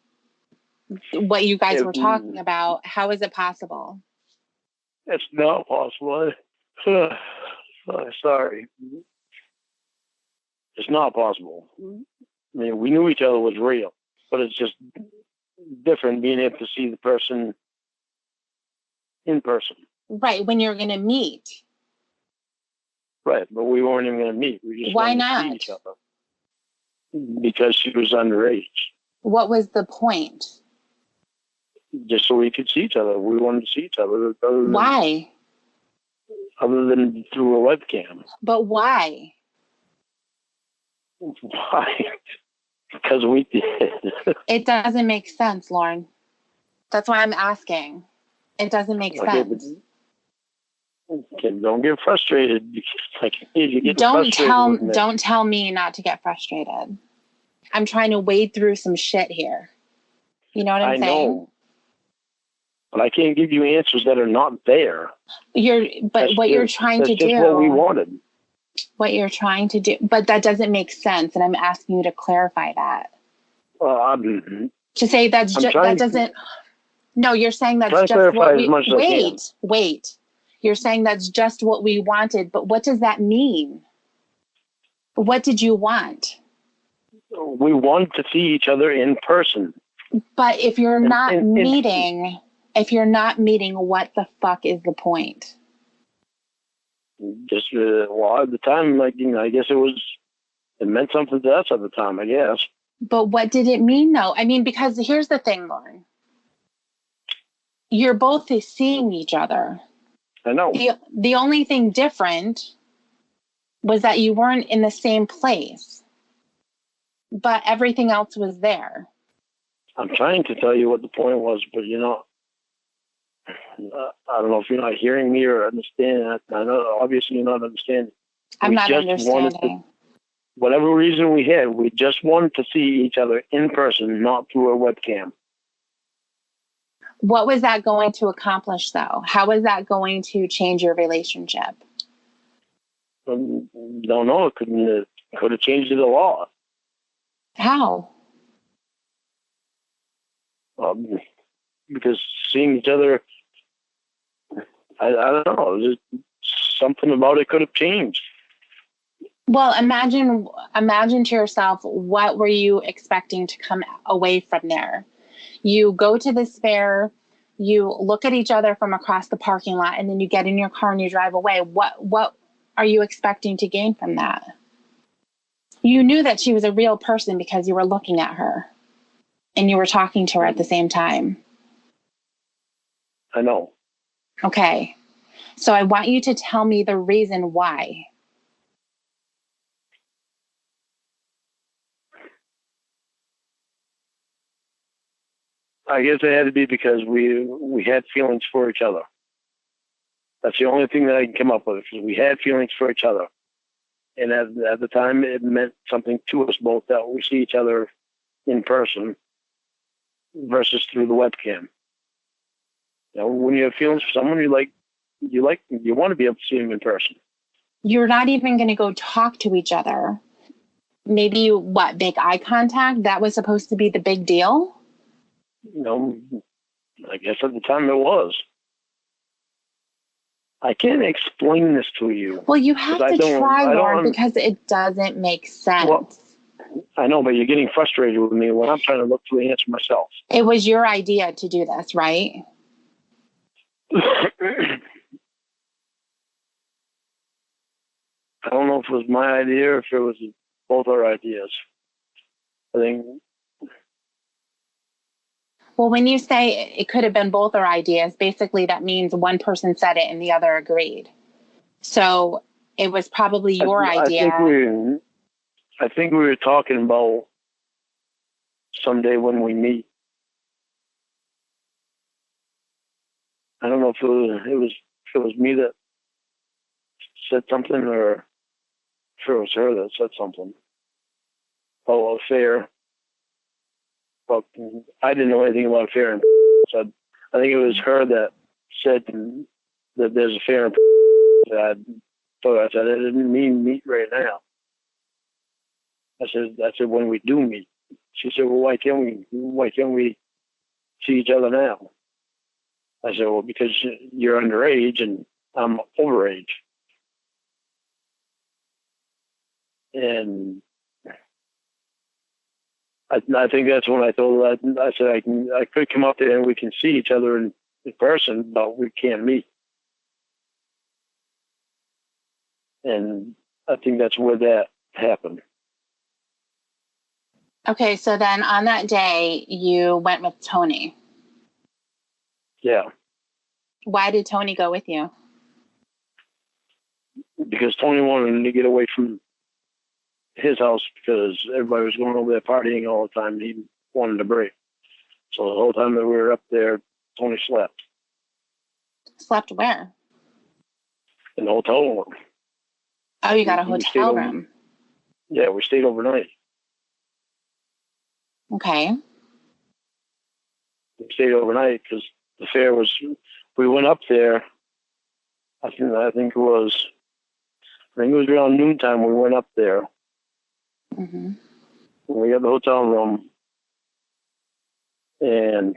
what you guys were talking about. How is it possible? It's not possible. Sorry. It's not possible. I mean, we knew each other was real, but it's just different being able to see the person in person. Right, when you're going to meet. Right, but we weren't even going to meet. We just Why wanted not? to see each other. Because she was underage. What was the point? Just so we could see each other. We wanted to see each other. Why? Other than through a webcam. But why? Why? Because we did. It doesn't make sense, Lorne. That's why I'm asking. It doesn't make sense. Okay, don't get frustrated. Don't tell me not to get frustrated. I'm trying to wade through some shit here. You know what I'm saying? But I can't give you answers that are not there. What you're trying to do. That's just what we wanted. What you're trying to do, but that doesn't make sense, and I'm asking you to clarify that. To say that doesn't. No, you're saying that's just what we. Wait. You're saying that's just what we wanted, but what does that mean? What did you want? We wanted to see each other in person. But if you're not meeting, what the fuck is the point? Just at the time, I guess it meant something to us at the time, I guess. But what did it mean, though? I mean, because here's the thing, Lorne. You're both seeing each other. I know. The only thing different was that you weren't in the same place, but everything else was there. I'm trying to tell you what the point was, but you're not. I don't know if you're not hearing me or understanding. I know, obviously, you're not understanding. I'm not understanding. Whatever reason we had, we just wanted to see each other in person, not through a webcam. What was that going to accomplish, though? How was that going to change your relationship? Don't know. It could have changed it a lot. How? Because seeing each other, I don't know. Just something about it could have changed. Well, imagine to yourself, what were you expecting to come away from there? You go to this fair, you look at each other from across the parking lot, and then you get in your car and you drive away. What are you expecting to gain from that? You knew that she was a real person because you were looking at her and you were talking to her at the same time. I know. Okay. So I want you to tell me the reason why. I guess it had to be because we had feelings for each other. That's the only thing that I can come up with, because we had feelings for each other. And at the time, it meant something to us both that we see each other in person versus through the webcam. You know, when you have feelings for someone, you want to be able to see them in person. You're not even going to go talk to each other. Maybe make eye contact? That was supposed to be the big deal? You know, I guess at the time it was. I can't explain this to you. Well, you have to try, Lorne, because it doesn't make sense. Well, I know, but you're getting frustrated with me when I'm trying to look for the answer myself. It was your idea to do this, right? I don't know if it was my idea or if it was both our ideas. I think. Well, when you say it could have been both our ideas, basically that means one person said it and the other agreed. So it was probably your idea. I think we were talking about someday when we meet. I don't know if it was me that said something or if it was her that said something. Oh, a fair. Well, I didn't know anything about fair and said. I think it was her that said that there's a fair and I said I didn't mean meet right now. I said when we do meet. She said, well, why can't we see each other now? I said, well, because you're underage and I'm overage. And I think that's when I told her, I said, I could come up there and we can see each other in person, but we can't meet. And I think that's where that happened. Okay, so then on that day, you went with Tony. Yeah. Why did Tony go with you? Because Tony wanted to get away from his house because everybody was going over there partying all the time. And he wanted a break. So the whole time that we were up there, Tony slept. Slept where? In the hotel room. Oh, you got a hotel room. Yeah, we stayed overnight. Okay. We stayed overnight because the fair was, we went up there. I think it was around noontime. We went up there. Mm-hmm. We got the hotel room, and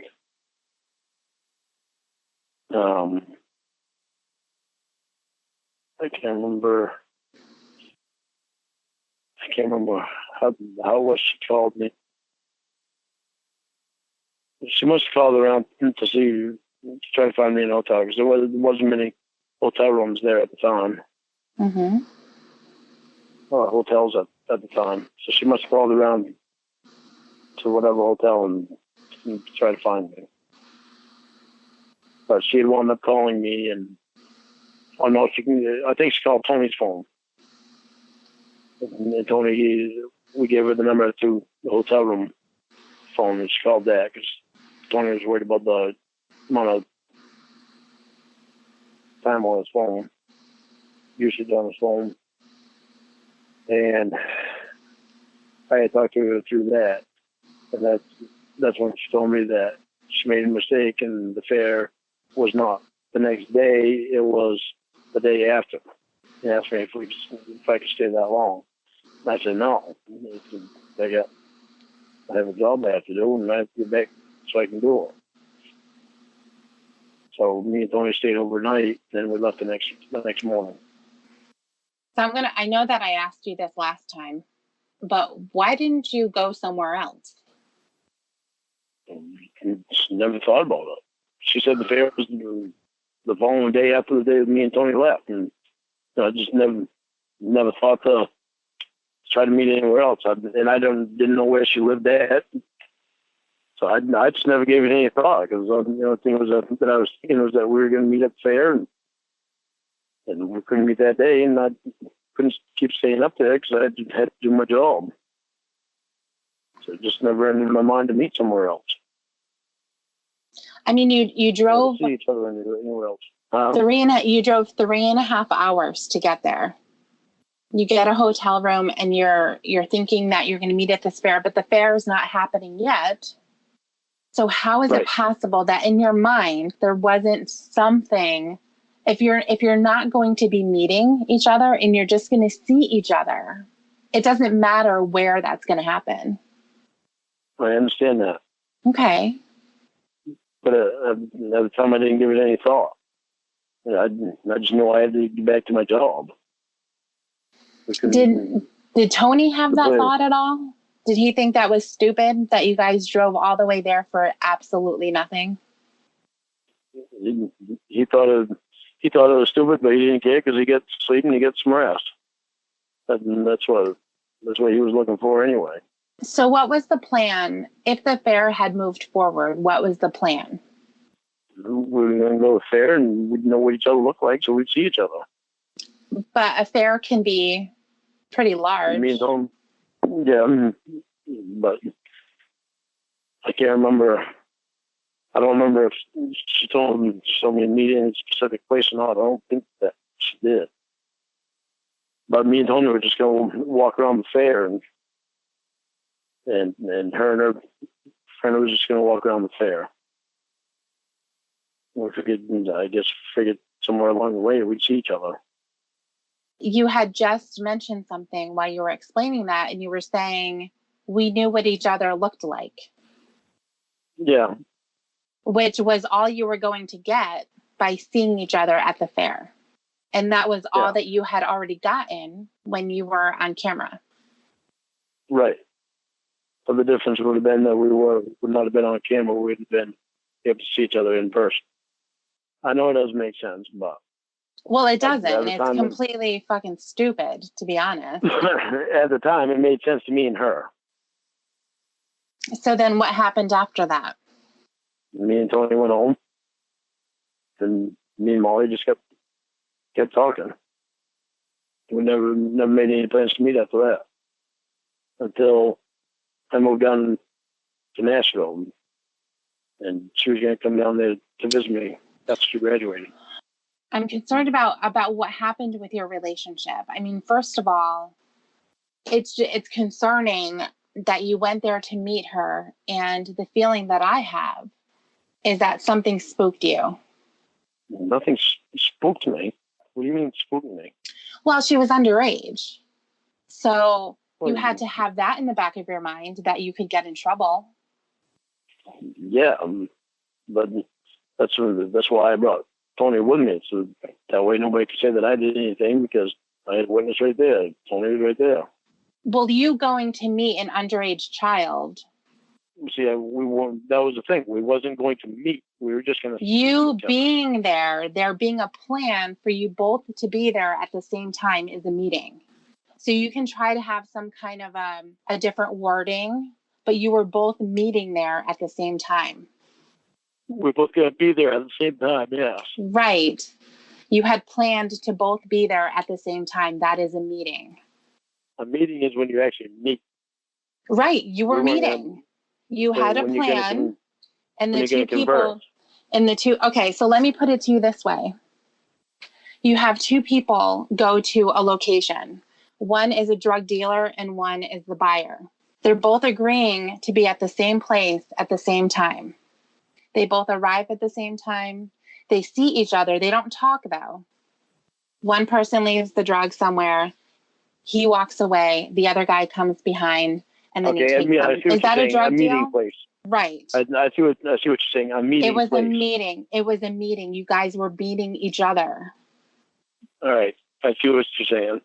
I can't remember how what she called me. She must have called around to try to find me an hotel, because there wasn't many hotel rooms there at the time. Mm-hmm. Hotels at the time. So she must have called around to whatever hotel and try to find me. But she had wound up calling me, and I think she called Tony's phone. And Tony, we gave her the number to the hotel room phone, and she called that because Tony was worried about the amount of time on his phone, usage on his phone. And I had talked to her through that, and that's when she told me that she made a mistake, and the fair was not the next day; it was the day after. He asked me if I could stay that long. And I said no. I have a job I have to do, and I have to get back so I can do it. So me and Tony stayed overnight, then we left the next morning. So I know that I asked you this last time, but why didn't you go somewhere else? Just never thought about it. She said the fair was the following day after the day that me and Tony left, and I just never thought to try to meet anywhere else. I didn't know where she lived at, so I just never gave it any thought, because the only thing was that I was thinking was that we were going to meet at the fair, and we couldn't meet that day, and I couldn't keep staying up there because I had to do my job. So it just never entered my mind to meet somewhere else. I mean, you drove see each other anywhere else. You drove 3.5 hours to get there. You get a hotel room, and you're thinking that you're going to meet at this fair, but the fair is not happening yet. So how is it possible that in your mind there wasn't something? If you're not going to be meeting each other and you're just going to see each other, it doesn't matter where that's going to happen. I understand that. Okay. But at the time, I didn't give it any thought. I just knew I had to get back to my job. Did Tony have that thought at all? Did he think that was stupid that you guys drove all the way there for absolutely nothing? He thought it was stupid, but he didn't care because he gets sleep and he gets some rest. And that's what he was looking for anyway. So what was the plan? If the fair had moved forward, what was the plan? We were going to go to the fair, and we'd know what each other looked like, so we'd see each other. But a fair can be pretty large. Yeah, but I can't remember. I don't remember if she told me to meet in a specific place or not. I don't think that she did. But me and Tony were just going to walk around the fair, and her and her friend was just going to walk around the fair. We figured somewhere along the way we'd see each other. You had just mentioned something while you were explaining that, and you were saying we knew what each other looked like. Yeah. Which was all you were going to get by seeing each other at the fair. And that was all that you had already gotten when you were on camera. Right. So the difference would have been that would not have been on camera. We would have been able to see each other in person. I know it doesn't make sense, but... Well, it doesn't. It's completely fucking stupid, to be honest. At the time, it made sense to me and her. So then what happened after that? Me and Tony went home. And me and Molly just kept talking. We never made any plans to meet after that. Until I moved down to Nashville. And she was going to come down there to visit me after she graduated. I'm concerned about what happened with your relationship. I mean, first of all, it's concerning that you went there to meet her, and the feeling that I have Is that something spooked you? Nothing spooked me. What do you mean spooked me? Well, she was underage. So Well, you had to have that in the back of your mind that you could get in trouble. Yeah, but that's why I brought Tony with me, so that way nobody could say that I did anything, because I had a witness right there. Tony was right there. Well, you going to meet an underage child. See, we weren't. That was the thing. We wasn't going to meet. We were just going to. You being there being a plan for you both to be there at the same time is a meeting. So you can try to have some kind of a different wording, but you were both meeting there at the same time. We're both going to be there at the same time, yes. Right. You had planned to both be there at the same time. That is a meeting. A meeting is when you actually meet. Right. You were meeting. You had a plan. And the two people okay, so let me put it to you this way. You have two people go to a location. One is a drug dealer and one is the buyer. They're both agreeing to be at the same place at the same time. They both arrive at the same time. They see each other. They don't talk though. One person leaves the drug somewhere. He walks away. The other guy comes behind and then he takes them. Is that a drug deal? Meeting place. Right. I see what you're saying. A meeting place. A meeting. It was a meeting. You guys were meeting each other. All right. I see what you're saying.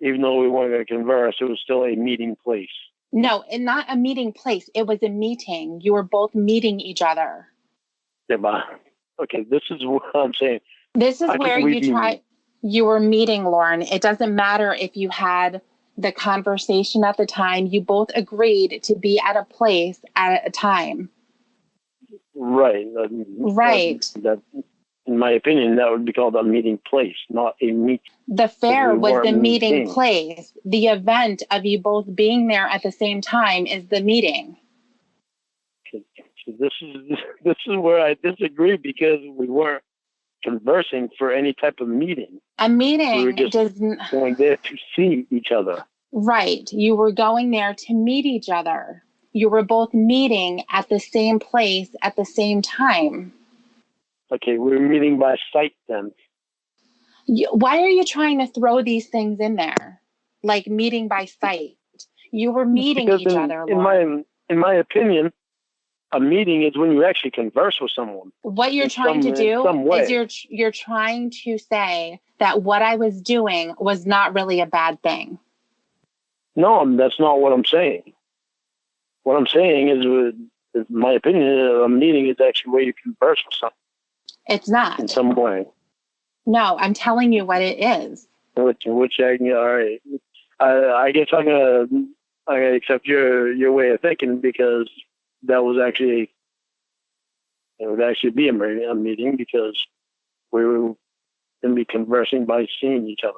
Even though we weren't going to converse, it was still a meeting place. No, and not a meeting place. It was a meeting. You were both meeting each other. Yeah, but okay, this is what I'm saying. This is where you were meeting, Lorne. It doesn't matter if you had the conversation at the time. You both agreed to be at a place at a time. Right. Right. That, in my opinion, that would be called a meeting place, not a meet. The fair was the meeting place. The event of you both being there at the same time is the meeting. This is where I disagree, because we weren't conversing for any type of meeting. A meeting we were just going there to see each other. Right. You were going there to meet each other. You were both meeting at the same place at the same time. Okay, we were meeting by sight then. Why are you trying to throw these things in there? Like meeting by sight. You were meeting each other. In my opinion, a meeting is when you actually converse with someone. What you're trying to do is you're trying to say that what I was doing was not really a bad thing. No, that's not what I'm saying. What I'm saying is, in my opinion, a meeting is actually where you converse with someone. It's not. In some way. No, I'm telling you what it is. Which all right. I guess I'm gonna accept your way of thinking, because that was actually, it would actually be a meeting, because we were going to be conversing by seeing each other.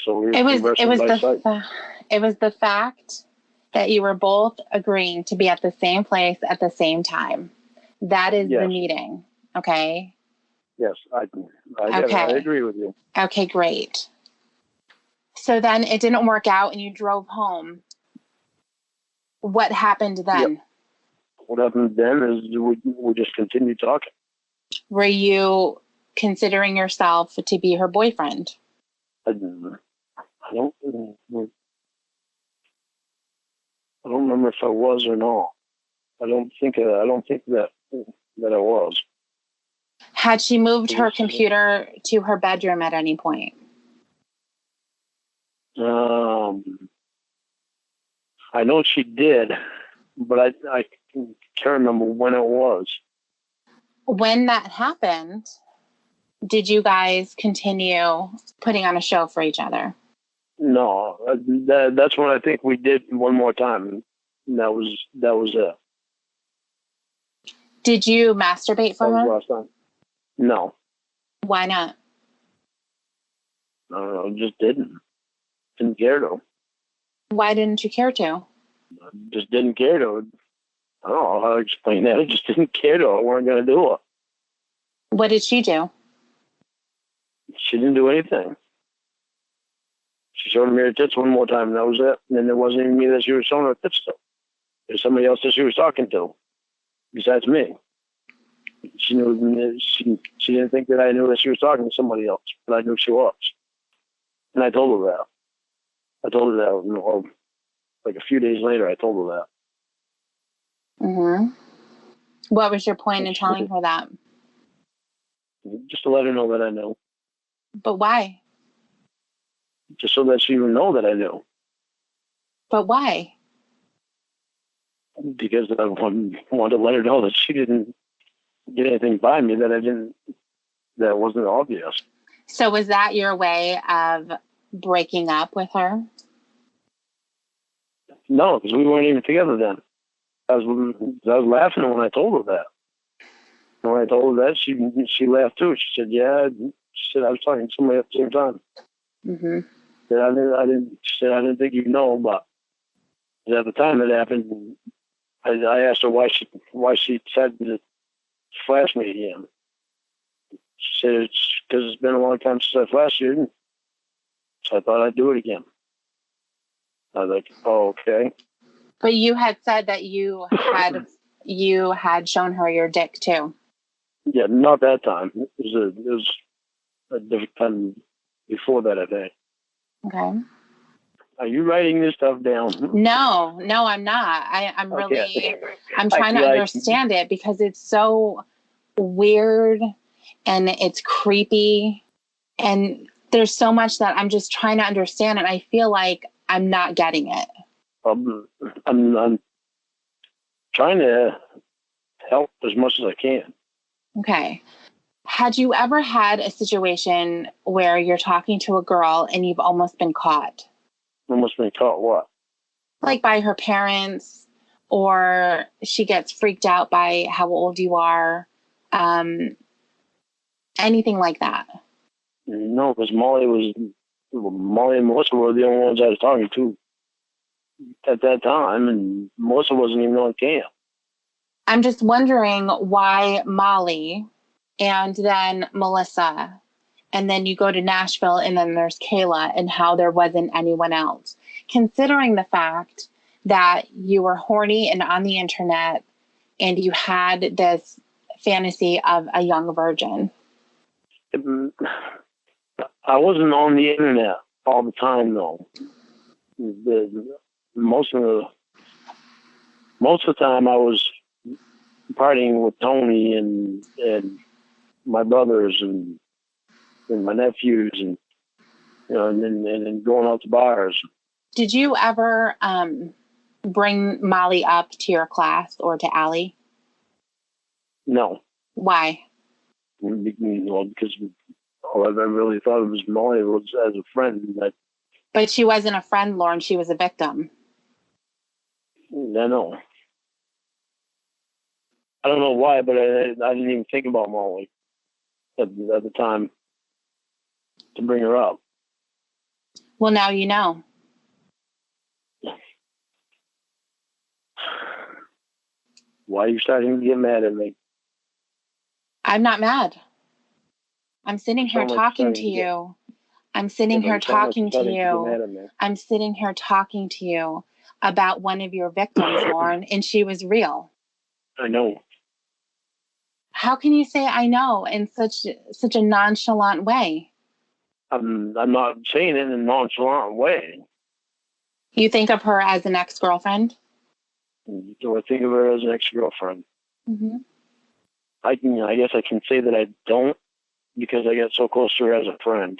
So we were conversing by sight. It was the fact that you were both agreeing to be at the same place at the same time. That is the meeting. Okay. Yes, I agree with you. Okay, great. So then it didn't work out and you drove home. What happened then? Yep. What happened then is we just continued talking. Were you considering yourself to be her boyfriend? I don't remember if I was or not. I don't think that I was. Had she moved her computer to her bedroom at any point? I know she did, but I can't remember when it was. When that happened, did you guys continue putting on a show for each other? No, that's what I think we did one more time. That was it. Did you masturbate for her? Last time. No. Why not? I don't know. Just didn't care to. Why didn't you care to? I just didn't care to. I don't know how to explain that. I just didn't care to. I wasn't going to do it. What did she do? She didn't do anything. She showed me her tits one more time, and that was it. And then it wasn't even me that she was showing her tits to. It was somebody else that she was talking to, besides me. She knew she didn't think that I knew that she was talking to somebody else, but I knew she was. And I told her that. I told her that, you know, like a few days later, I told her that. Mm-hmm. What was your point in telling her that? Just to let her know that I knew. But why? Just so that she would know that I knew. But why? Because I wanted to let her know that she didn't get anything by me that wasn't obvious. So was that your way of breaking up with her? No, because we weren't even together then. I was laughing when I told her that. When I told her that, she laughed too. She said, "Yeah." She said, "I was talking to somebody at the same time." Mm-hmm. She said, "I didn't think you'd know," but at the time it happened. I asked her why she decided to flash me again. She said it's because it's been a long time since I flashed you, so I thought I'd do it again. I was like, "Oh, okay." But you had said that you had shown her your dick too. Yeah, not that time. It was a different time before that, I think. Okay. Are you writing this stuff down? No, I'm not. I'm really, Okay. I'm trying to understand it because it's so weird and it's creepy and there's so much that I'm just trying to understand and I feel like I'm not getting it. I'm trying to help as much as I can. Okay. Had you ever had a situation where you're talking to a girl and you've almost been caught? Almost been caught what? Like by her parents, or she gets freaked out by how old you are, anything like that? No, because Molly and Melissa were the only ones I was talking to at that time, and Melissa wasn't even on camp. I'm just wondering why Molly and then Melissa, and then you go to Nashville and then there's Kayla, and how there wasn't anyone else. Considering the fact that you were horny and on the internet and you had this fantasy of a young virgin. I wasn't on the internet all the time, though. Most of the time I was partying with Tony and my brothers and my nephews and and then going out to bars. Did you ever bring Molly up to your class or to Allie? No. Why? Well, because all I really thought of was Molly was as a friend. But she wasn't a friend, Lorne. She was a victim. I know. I don't know why, but I didn't even think about Molly at the time to bring her up. Well, now you know. Why are you starting to get mad at me? I'm not mad. I'm sitting here talking to you. I'm sitting here talking to you. I'm sitting here talking to you about one of your victims, Lorne, and she was real. I know. How can you say I know in such a nonchalant way? I'm not saying it in a nonchalant way. You think of her as an ex-girlfriend? Do I think of her as an ex-girlfriend? Mm-hmm. I guess I can say that I don't, because I got so close to her as a friend.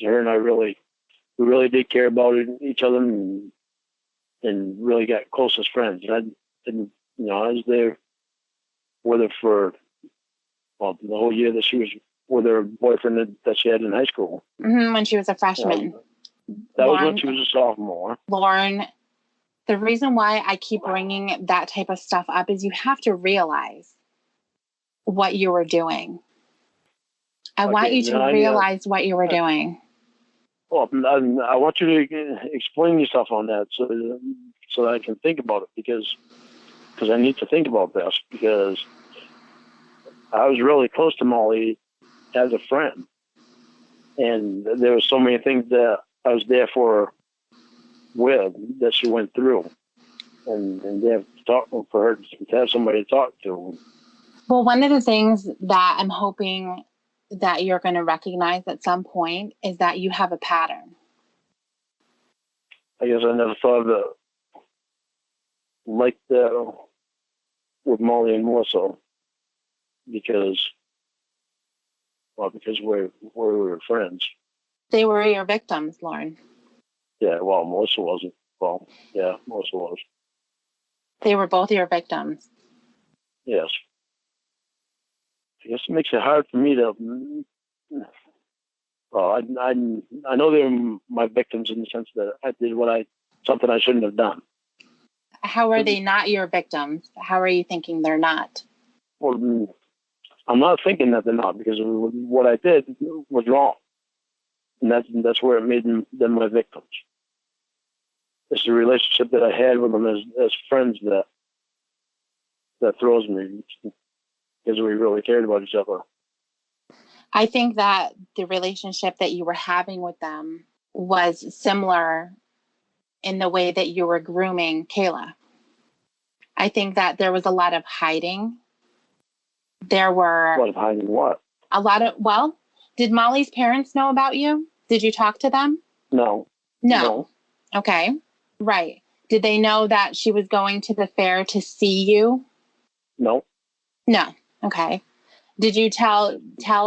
Her and I we really did care about each other and really got close as friends. And I was there with her for the whole year that she was with her boyfriend that she had in high school. Mm-hmm, when she was a freshman. That was when she was a sophomore. Lorne, the reason why I keep bringing that type of stuff up is you have to realize what you were doing. I want you to realize what you were doing. Well, I want you to explain yourself on that so that I can think about it, because I need to think about this, because I was really close to Molly as a friend, and there were so many things that I was there for her with that she went through, and they have to talk for her to have somebody to talk to. Well, one of the things that I'm hoping that you're going to recognize at some point is that you have a pattern. I guess I never thought of it like that with Molly, and more so because we were friends. They were your victims, Lorne. Yeah, well, Melissa wasn't. Well, yeah, Melissa was. They were both your victims. Yes. I guess it makes it hard for me to. Well, I know they're my victims in the sense that I did something I shouldn't have done. How are they not your victims? How are you thinking they're not? Well, I'm not thinking that they're not, because what I did was wrong, and that's where it made them my victims. It's the relationship that I had with them as friends that throws me, because we really cared about each other. I think that the relationship that you were having with them was similar in the way that you were grooming Kayla. I think that there was a lot of hiding. There were... A lot of hiding what? Well, did Molly's parents know about you? Did you talk to them? No. Okay. Right. Did they know that she was going to the fair to see you? No. Okay. Did you tell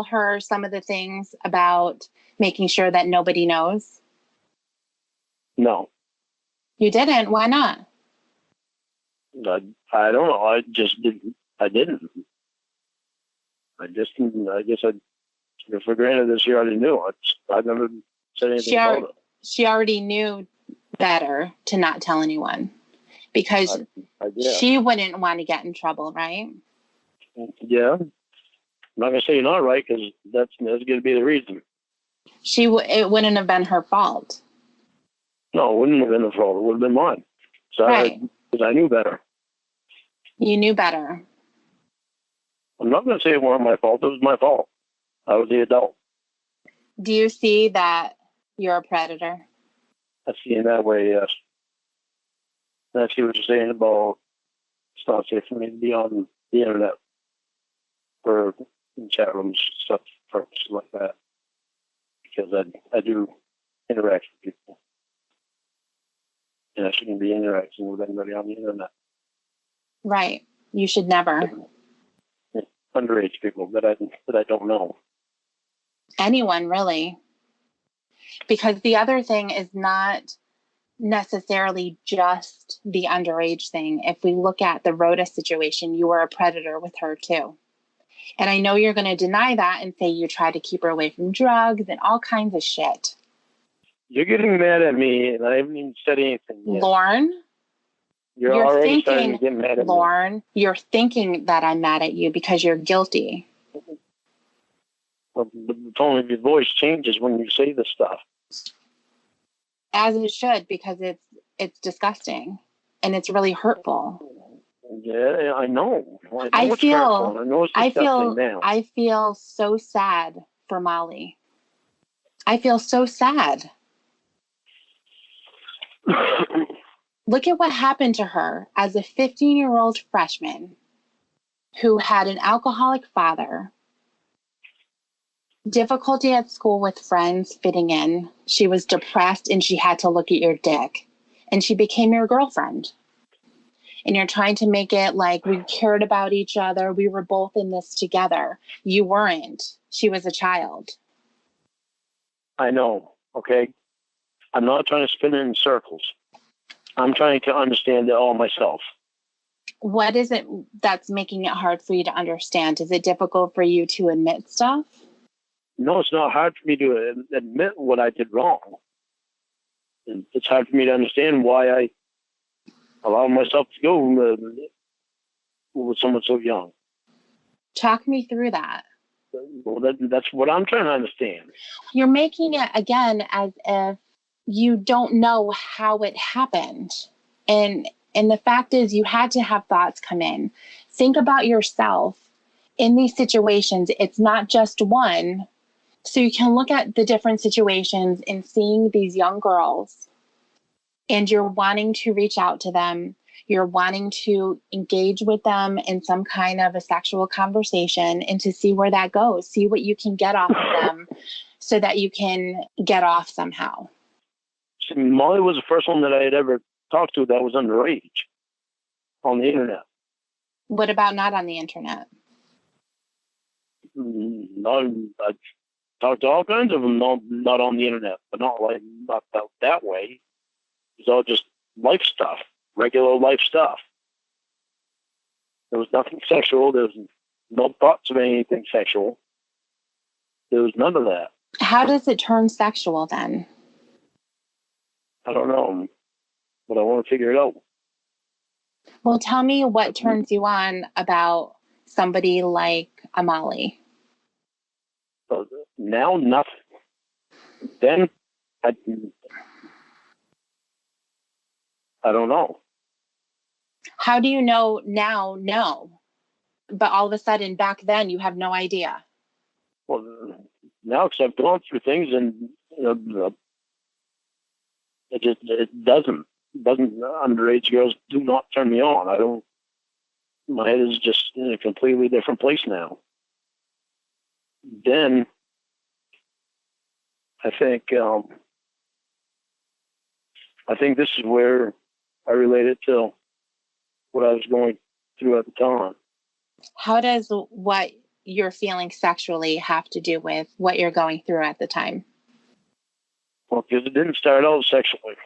her some of the things about making sure that nobody knows? No. You didn't? Why not? I don't know. I just didn't. I didn't. I guess I took it for granted that she already knew. I never said anything about it. She already knew better to not tell anyone, because she wouldn't want to get in trouble, right? Yeah. I'm not going to say you're not right, because that's going to be the reason. It wouldn't have been her fault. No, it wouldn't have been her fault. It would have been mine. So right. Because I knew better. You knew better. I'm not going to say it wasn't my fault. It was my fault. I was the adult. Do you see that you're a predator? I see in that way, yes. And I see what you're saying about it's not safe for me to be on the internet or in chat rooms, stuff, purposes like that. Because I do interact with people. And I shouldn't be interacting with anybody on the internet. Right. You should never. Underage people that I don't know. Anyone, really. Because the other thing is not necessarily just the underage thing. If we look at the Rhoda situation, you were a predator with her too. And I know you're going to deny that and say you tried to keep her away from drugs and all kinds of shit. You're getting mad at me, and I haven't even said anything yet. Lorne, you're already starting to get mad at me. Lorne, you're thinking that I'm mad at you because you're guilty. Well, the tone of your voice changes when you say this stuff. As it should, because it's disgusting and it's really hurtful. Yeah, I know. I feel so sad for Molly. I feel so sad. Look at what happened to her as a 15-year-old freshman who had an alcoholic father, difficulty at school with friends fitting in. She was depressed and she had to look at your dick. And she became your girlfriend. And you're trying to make it like we cared about each other. We were both in this together. You weren't. She was a child. I know, okay? I'm not trying to spin it in circles. I'm trying to understand it all myself. What is it that's making it hard for you to understand? Is it difficult for you to admit stuff? No, it's not hard for me to admit what I did wrong. It's hard for me to understand why I allowed myself to go with someone so young. Talk me through that. Well, that's what I'm trying to understand. You're making it, again, as if you don't know how it happened. And the fact is, you had to have thoughts come in. Think about yourself in these situations. It's not just one. So you can look at the different situations and seeing these young girls, and you're wanting to reach out to them. You're wanting to engage with them in some kind of a sexual conversation and to see where that goes, see what you can get off of them so that you can get off somehow. See, Molly was the first one that I had ever talked to that was underage on the internet. What about not on the internet? No, I talked to all kinds of them, not on the internet, but not that way. It's all just life stuff, regular life stuff. There was nothing sexual. There was no thoughts of anything sexual. There was none of that. How does it turn sexual then? I don't know, but I want to figure it out. Well, tell me what turns you on about somebody like Amali. So now, nothing. Then, I don't know. How do you know now? No. But all of a sudden, back then, you have no idea. Well, now, because I've gone through things, and it doesn't. Underage girls do not turn me on. I don't. My head is just in a completely different place now. Then, I think this is where I relate it to what I was going through at the time. How does what you're feeling sexually have to do with what you're going through at the time? Well, because it didn't start out sexually.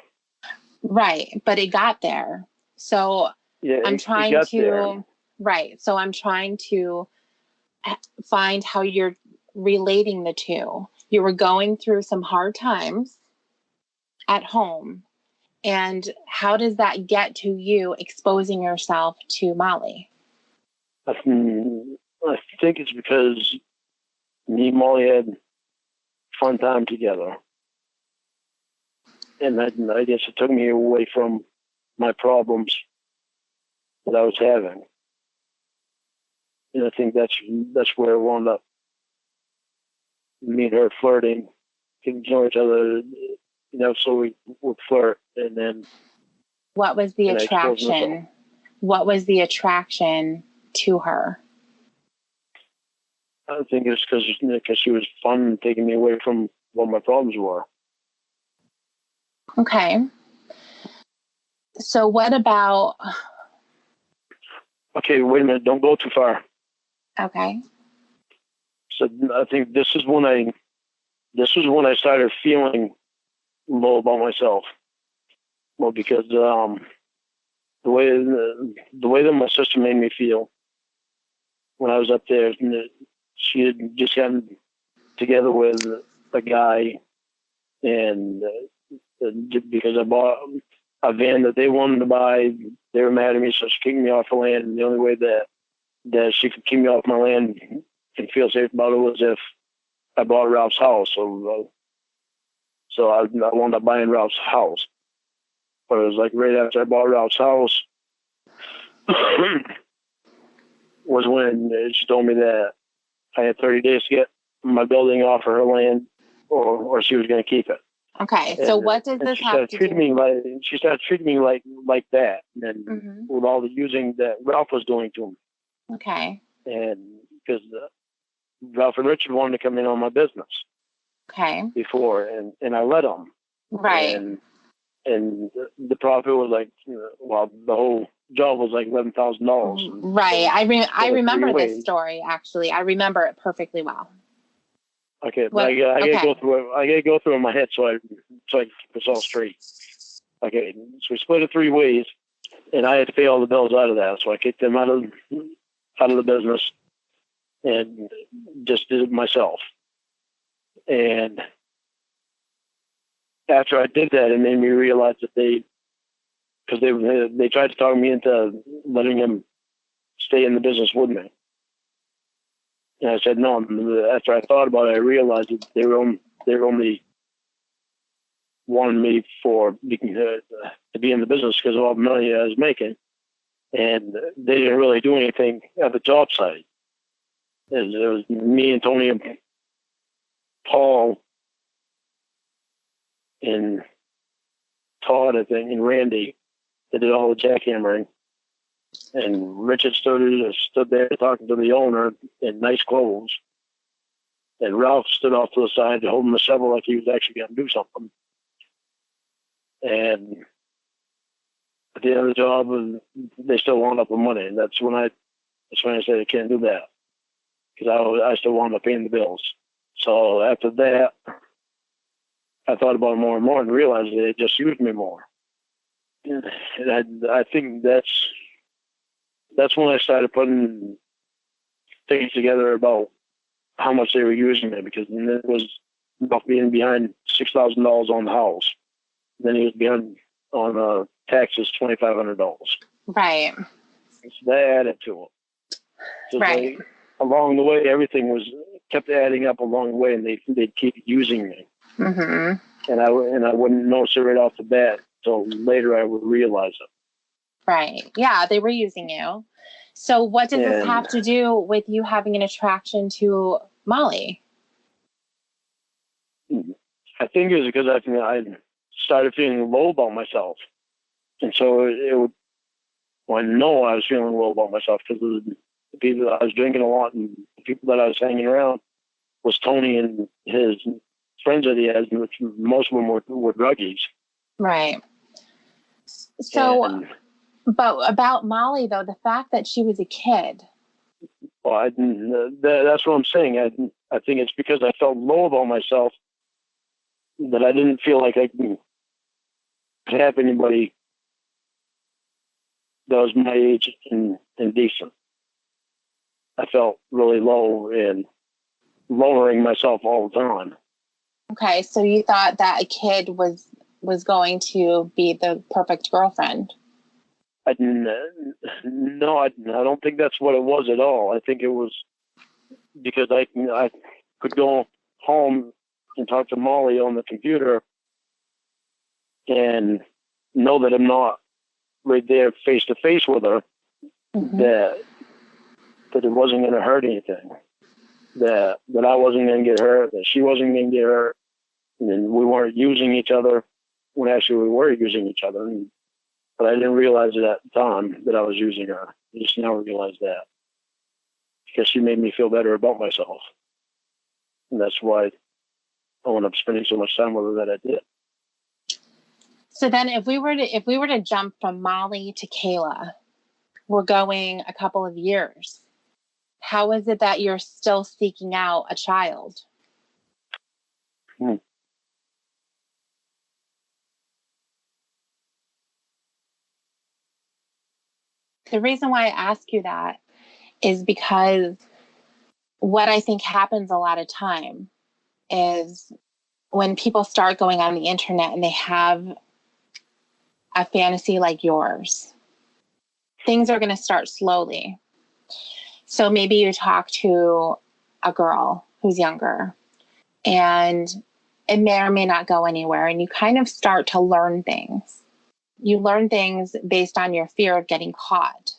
Right, but it got there. So Yeah, I'm trying it got to, there. right. So I'm trying to find how you're relating the two. You were going through some hard times at home. And how does that get to you exposing yourself to Molly? I think it's because me and Molly had fun time together. And I guess it took me away from my problems that I was having. And I think that's where it wound up. Me and her flirting, getting to know each other, so we would flirt. And then... What was the attraction? What was the attraction to her? I think it's because she was fun and taking me away from what my problems were. Okay. So what about... Okay, wait a minute. Don't go too far. Okay. So I think this is when I started feeling low about myself. Well, because the way that my sister made me feel when I was up there, she had just gotten together with a guy, and because I bought a van that they wanted to buy, they were mad at me, so she kicked me off the land. And the only way that she could keep me off my land and feel safe about it was if I bought Ralph's house. So I wound up buying Ralph's house. But it was like right after I bought Ralph's house was when she told me that I had 30 days to get my building off of her land, or she was going to keep it. Okay, so what does this have to do? She started treating me like that, and then with all the using that Ralph was doing to me. Okay. And because Ralph and Richard wanted to come in on my business. Okay. Before, and I let them. Right. And the profit was like, the whole job was like $11,000. Right. I remember this story, actually. I remember it perfectly well. Okay, but I gotta go through it. I gotta go through it in my head so I keep this all straight. Okay, so we split it 3 ways, and I had to pay all the bills out of that. So I kicked them out of the business and just did it myself. And after I did that, it made me realize that they tried to talk me into letting him stay in the business with me. And I said no. After I thought about it, I realized that they were only wanting me to be in the business because of all the money I was making, and they didn't really do anything at the job site. It was me and Tony and Paul and Todd, I think, and Randy They did all the jackhammering. And Richard stood there talking to the owner in nice clothes. And Ralph stood off to the side holding the shovel like he was actually going to do something. And at the end of the job, they still wound up with money. And that's when I said I can't do that. Because I still wound up paying the bills. So after that, I thought about it more and more and realized that they just used me more. And I think that's when I started putting things together about how much they were using me, because then it was about being behind $6,000 on the house. Then he was behind on taxes $2,500. Right. So that added to it. So right. Along the way, everything kept adding up along the way, and they'd keep using me. Mm-hmm. And I wouldn't notice it right off the bat until later I would realize it. Right. Yeah, they were using you. So what does this have to do with you having an attraction to Molly? I think it was because I started feeling low about myself. And so I know I was feeling low about myself because of the people that I was drinking a lot, and the people that I was hanging around was Tony and his friends that he has, which most of them were druggies. Right. So, but about Molly, though, the fact that she was a kid. Well, that's what I'm saying. I think it's because I felt low about myself that I didn't feel like I could have anybody that was my age and decent. I felt really low and lowering myself all the time. Okay, so you thought that a kid was going to be the perfect girlfriend? No, I don't think that's what it was at all. I think it was because I could go home and talk to Molly on the computer and know that I'm not right there face to face with her, mm-hmm. that it wasn't going to hurt anything, that I wasn't going to get hurt, that she wasn't going to get hurt, and we weren't using each other when actually we were using each other. But I didn't realize it at the time that I was using her. I just now realized that because she made me feel better about myself, and that's why I wound up spending so much time with her that I did. So then, if we were to jump from Molly to Kayla, we're going a couple of years. How is it that you're still seeking out a child? The reason why I ask you that is because what I think happens a lot of time is when people start going on the internet and they have a fantasy like yours, things are going to start slowly. So maybe you talk to a girl who's younger and it may or may not go anywhere, and you kind of start to learn things. You learn things based on your fear of getting caught,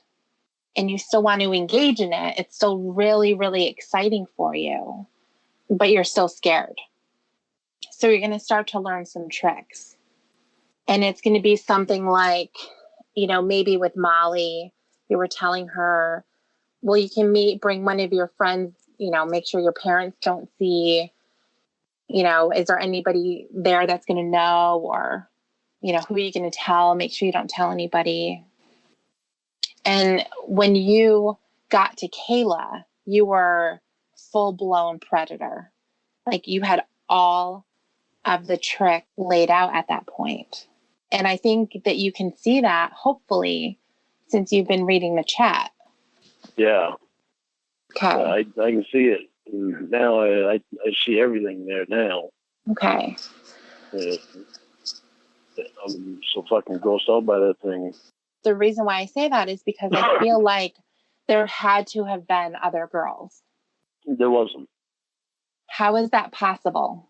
and you still want to engage in it. It's still really, really exciting for you, but you're still scared. So you're going to start to learn some tricks. And it's going to be something like, maybe with Molly, you were telling her, well, you can bring one of your friends, make sure your parents don't see, is there anybody there that's going to know, or, who are you going to tell? Make sure you don't tell anybody. And when you got to Kayla, you were full-blown predator. Like, you had all of the trick laid out at that point. And I think that you can see that, hopefully, since you've been reading the chat. Yeah. Okay. I can see it. Now I see everything there now. Okay. I'm so fucking grossed out by that thing. The reason why I say that is because I feel like there had to have been other girls. There wasn't. How is that possible?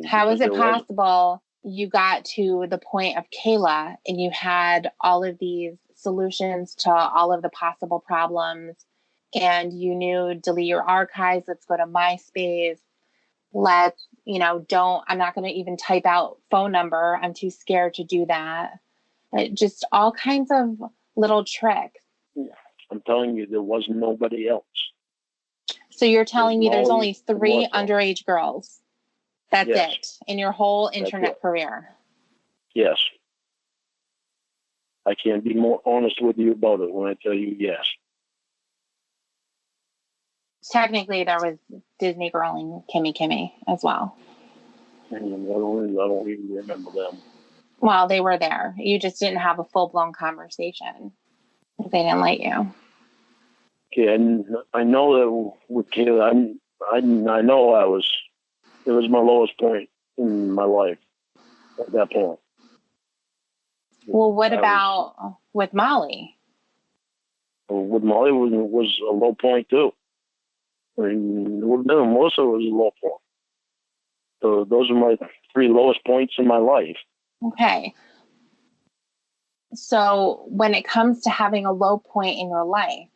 How is it possible you got to the point of Kayla and you had all of these solutions to all of the possible problems, and you knew delete your archives, let's go to Myspace, I'm not going to even type out phone number, I'm too scared to do that. Just all kinds of little tricks. I'm telling you, there was nobody else. So you're telling me there's only 3 Melissa. underage girls? That's Yes. it in your whole That's internet it. career? Yes. I can't be more honest with you about it when I tell you yes. Technically, there was Disney girling Kimmy as well. And I don't even remember them. Well, they were there. You just didn't have a full-blown conversation. They didn't let you. Okay, and I know that with Kayla, I know it was my lowest point in my life at that point. Well, what about with Molly? With Molly was a low point too. I mean, with Melissa was a low point. So those are my 3 lowest points in my life. Okay. So when it comes to having a low point in your life,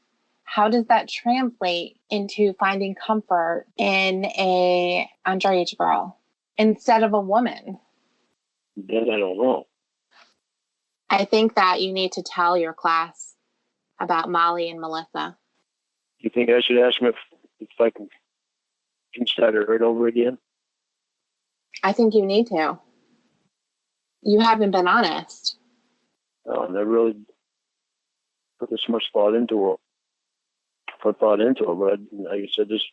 how does that translate into finding comfort in a underage girl instead of a woman? That I don't know. I think that you need to tell your class about Molly and Melissa. You think I should ask him if I can start it right over again? I think you need to. You haven't been honest. I never really put this much thought into it. But like I said, just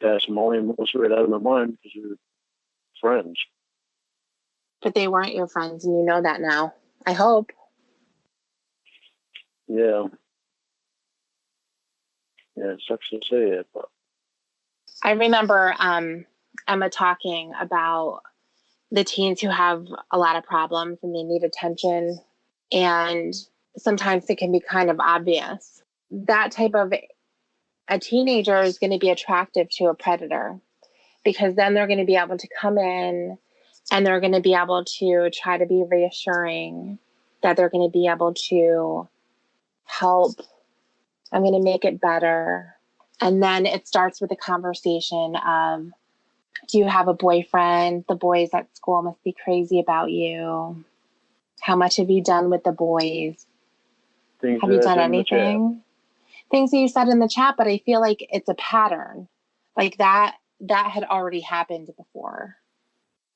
pass Molly and Melissa right out of my mind because we're friends. But they weren't your friends, and you know that now. I hope. Yeah. Yeah, it sucks to say it, but I remember Emma talking about the teens who have a lot of problems and they need attention. And sometimes it can be kind of obvious. That type of a teenager is going to be attractive to a predator because then they're going to be able to come in and they're going to be able to try to be reassuring, that they're going to be able to help. I'm going to make it better. And then it starts with a conversation of, do you have a boyfriend? The boys at school must be crazy about you. How much have you done with the boys? Have you done anything? Things that you said in the chat, but I feel like it's a pattern. Like that had already happened before.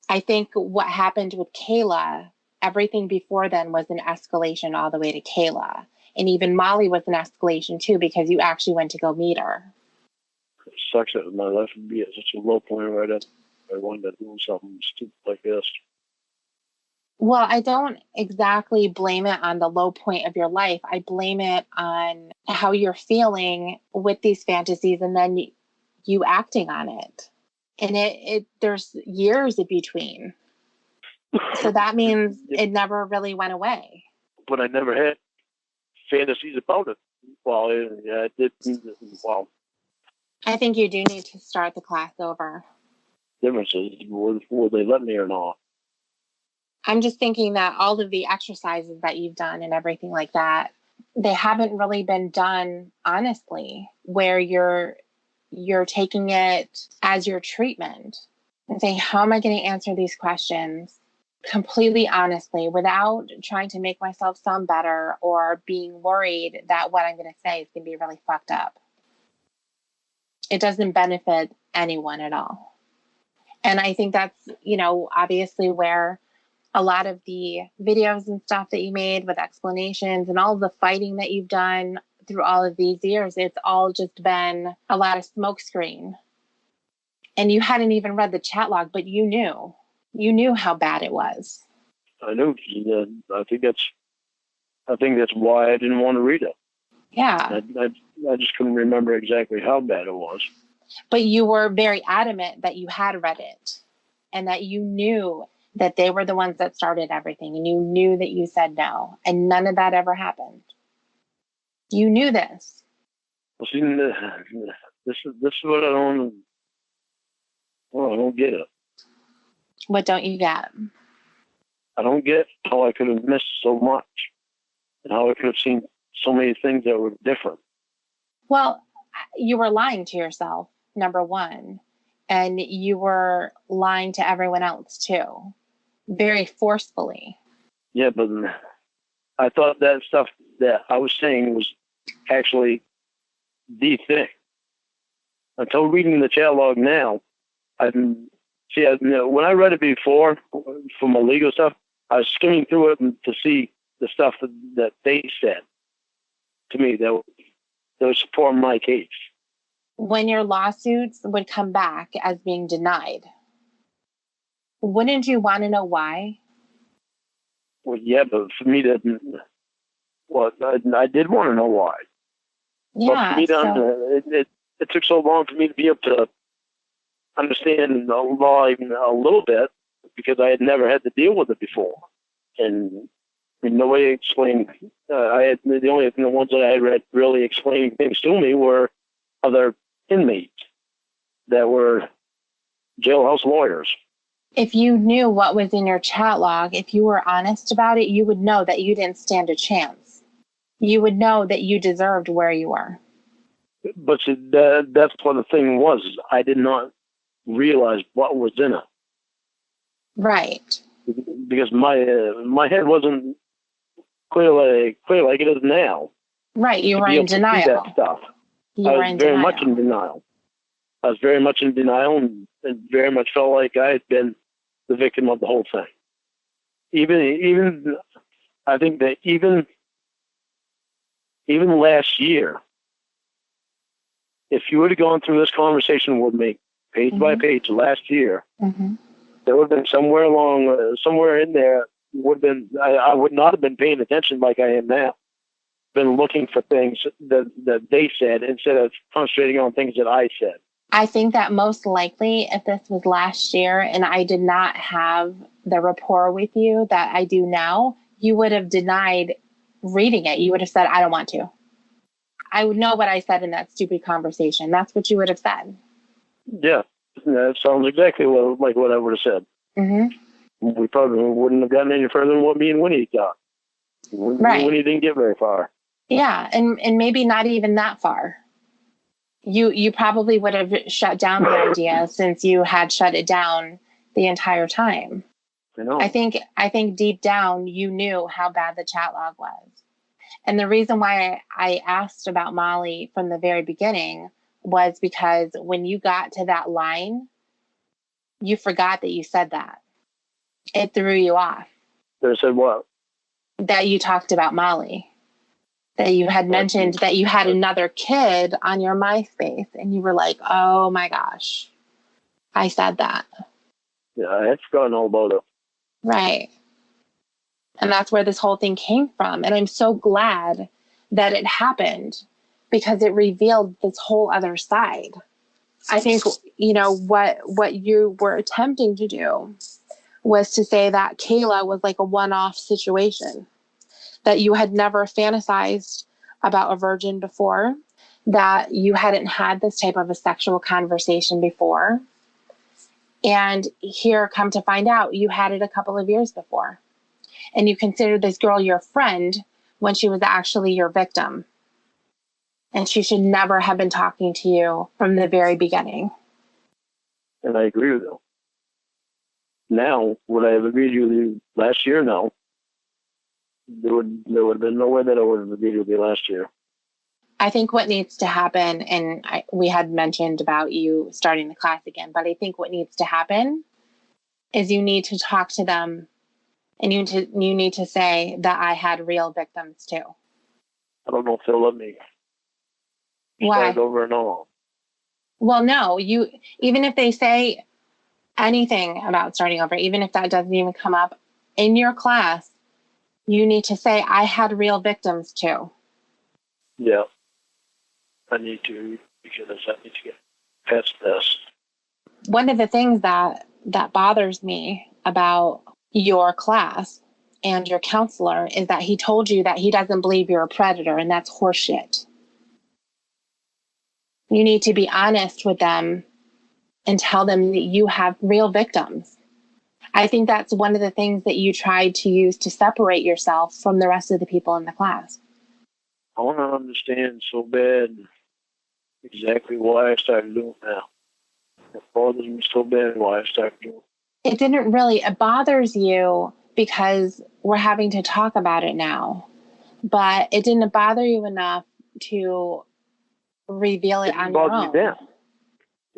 I think what happened with Kayla, everything before then was an escalation all the way to Kayla. And even Molly was an escalation too, because you actually went to go meet her. it sucks that my life would be at such a low point right at I wanted to do something stupid like this. Well, I don't exactly blame it on the low point of your life. I blame it on how you're feeling with these fantasies and then you acting on it. And there's years in between. So that means it never really went away. But I never had fantasies about it. Well, yeah, it did. Well, I think you do need to start the class over. difference is, will they let me or not? I'm just thinking that all of the exercises that you've done and everything like that, they haven't really been done honestly, where you're taking it as your treatment and saying, how am I going to answer these questions completely honestly without trying to make myself sound better or being worried that what I'm going to say is going to be really fucked up. It doesn't benefit anyone at all. And I think that's, obviously where a lot of the videos and stuff that you made with explanations and all of the fighting that you've done through all of these years, it's all just been a lot of smokescreen. And you hadn't even read the chat log, but you knew how bad it was. I knew. I think that's why I didn't want to read it. Yeah. I just couldn't remember exactly how bad it was. But you were very adamant that you had read it and that you knew that they were the ones that started everything, and you knew that you said no, and none of that ever happened. You knew this. Well, see, this is what I don't. Well, I don't get it. What don't you get? I don't get how I could have missed so much, and how I could have seen so many things that were different. Well, you were lying to yourself, number one, and you were lying to everyone else too, very forcefully. Yeah, but I thought that stuff that I was saying was actually the thing. Until reading the chat log now, when I read it before from my legal stuff, I was skimming through it to see the stuff that they said to me that was supporting my case. When your lawsuits would come back as being denied, wouldn't you want to know why? Well, yeah, but for me I did want to know why. Yeah. But for me, it took so long for me to be able to understand the law even a little bit because I had never had to deal with it before. And nobody explained. The ones that I had read really explaining things to me were other inmates that were jailhouse lawyers. If you knew what was in your chat log, if you were honest about it, you would know that you didn't stand a chance. You would know that you deserved where you were. But see, that's what the thing was. I did not realize what was in it. Right. Because my head wasn't clear like it is now. Right. You were in denial. That stuff. I was very much in denial. I was very much in denial and very much felt like I had been the victim of the whole thing. Even I think that even last year, if you would have gone through this conversation with me page by page last year, there would have been somewhere in there would have been I would not have been paying attention like I am now. Been looking for things that they said instead of concentrating on things that I said. I think that most likely, if this was last year and I did not have the rapport with you that I do now, you would have denied reading it. You would have said, I don't want to. I would know what I said in that stupid conversation. That's what you would have said. Yeah, that sounds exactly like what I would have said. We probably wouldn't have gotten any further than what me and Winnie got. Right. Winnie didn't get very far. Yeah, and maybe not even that far. You probably would have shut down the idea since you had shut it down the entire time. I know. I think deep down you knew how bad the chat log was. And the reason why I asked about Molly from the very beginning was because when you got to that line, you forgot that you said that. It threw you off. They said what? That you talked about Molly. That you had mentioned that you had another kid on your MySpace, and you were like, oh my gosh, I said that. Yeah, I had forgotten all about it. Right. And that's where this whole thing came from. And I'm so glad that it happened because it revealed this whole other side. I think, what you were attempting to do was to say that Kayla was like a one-off situation, that you had never fantasized about a virgin before, that you hadn't had this type of a sexual conversation before. And here, come to find out, you had it a couple of years before. And you considered this girl your friend when she was actually your victim. And she should never have been talking to you from the very beginning. And I agree with you. Now, would I have agreed with you last year? No. There would have been no way that I would have agreed with you last year. I think what needs to happen, and we had mentioned about you starting the class again, but I think what needs to happen is you need to talk to them, and you need to say that I had real victims too. I don't know if they'll let me start over and all. Well, no, even if they say anything about starting over, even if that doesn't even come up in your class, you need to say, I had real victims too. Yeah. I need to, because I need to get past this. One of the things that bothers me about your class and your counselor is that he told you that he doesn't believe you're a predator, and that's horseshit. You need to be honest with them and tell them that you have real victims. I think that's one of the things that you tried to use to separate yourself from the rest of the people in the class. I want to understand so bad exactly why I started doing it now. It bothers me so bad why I started doing it. It bothers you because we're having to talk about it now. But it didn't bother you enough to reveal it on your own. Then.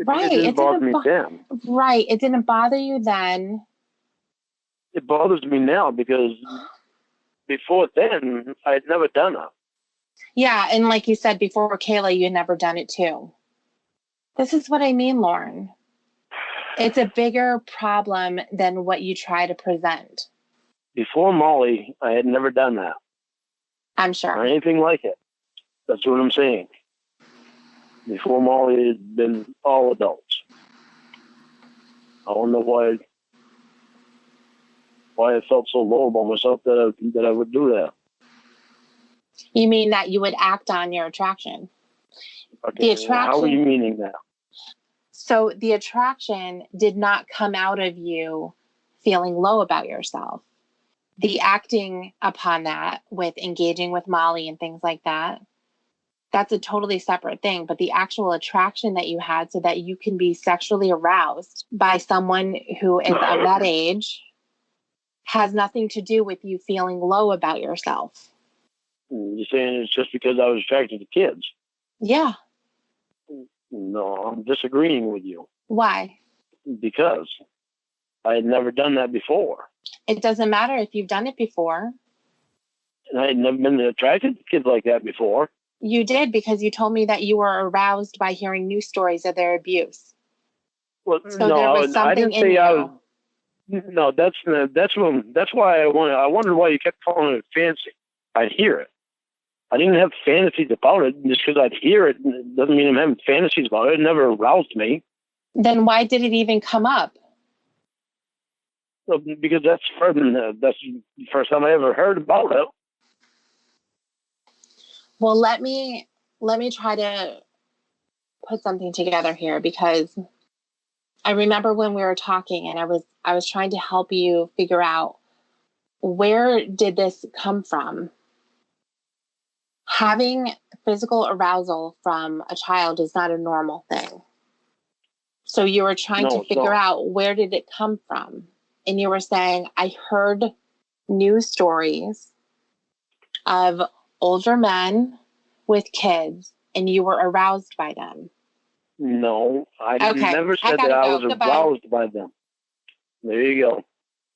Right. It didn't bother me then. Right. It didn't bother you then. It bothers me now because before then, I had never done it. Yeah. And like you said before, Kayla, you had never done it too. This is what I mean, Lorne. It's a bigger problem than what you try to present. Before Molly, I had never done that. I'm sure. Or anything like it. That's what I'm saying. Before Molly, it had been all adults. I don't know why I felt so low about myself that I would do that. You mean that you would act on your attraction? Okay, The attraction. how are you meaning that? So the attraction did not come out of you feeling low about yourself. The acting upon that with engaging with Molly and things like that, that's a totally separate thing. But the actual attraction that you had so that you can be sexually aroused by someone who is of that age has nothing to do with you feeling low about yourself. You're saying it's just because I was attracted to kids? Yeah. No, I'm disagreeing with you. Why? Because I had never done that before. It doesn't matter if you've done it before. And I had never been attracted to kids like that before. You did, because you told me that you were aroused by hearing news stories of their abuse. Well, So no, there was something I didn't say I was. No, that's why I wondered why you kept calling it fancy. I'd hear it. I didn't have fantasies about it. Just because I'd hear it doesn't mean I'm having fantasies about it. It never aroused me. Then why did it even come up? Well, because that's the first time I ever heard about it. Well, let me try to put something together here, because I remember when we were talking and I was trying to help you figure out, where did this come from? Having physical arousal from a child is not a normal thing. So you were trying to figure out, where did it come from? And you were saying, I heard news stories of older men with kids and you were aroused by them. No, I Okay. never said that I was aroused by them. There you go.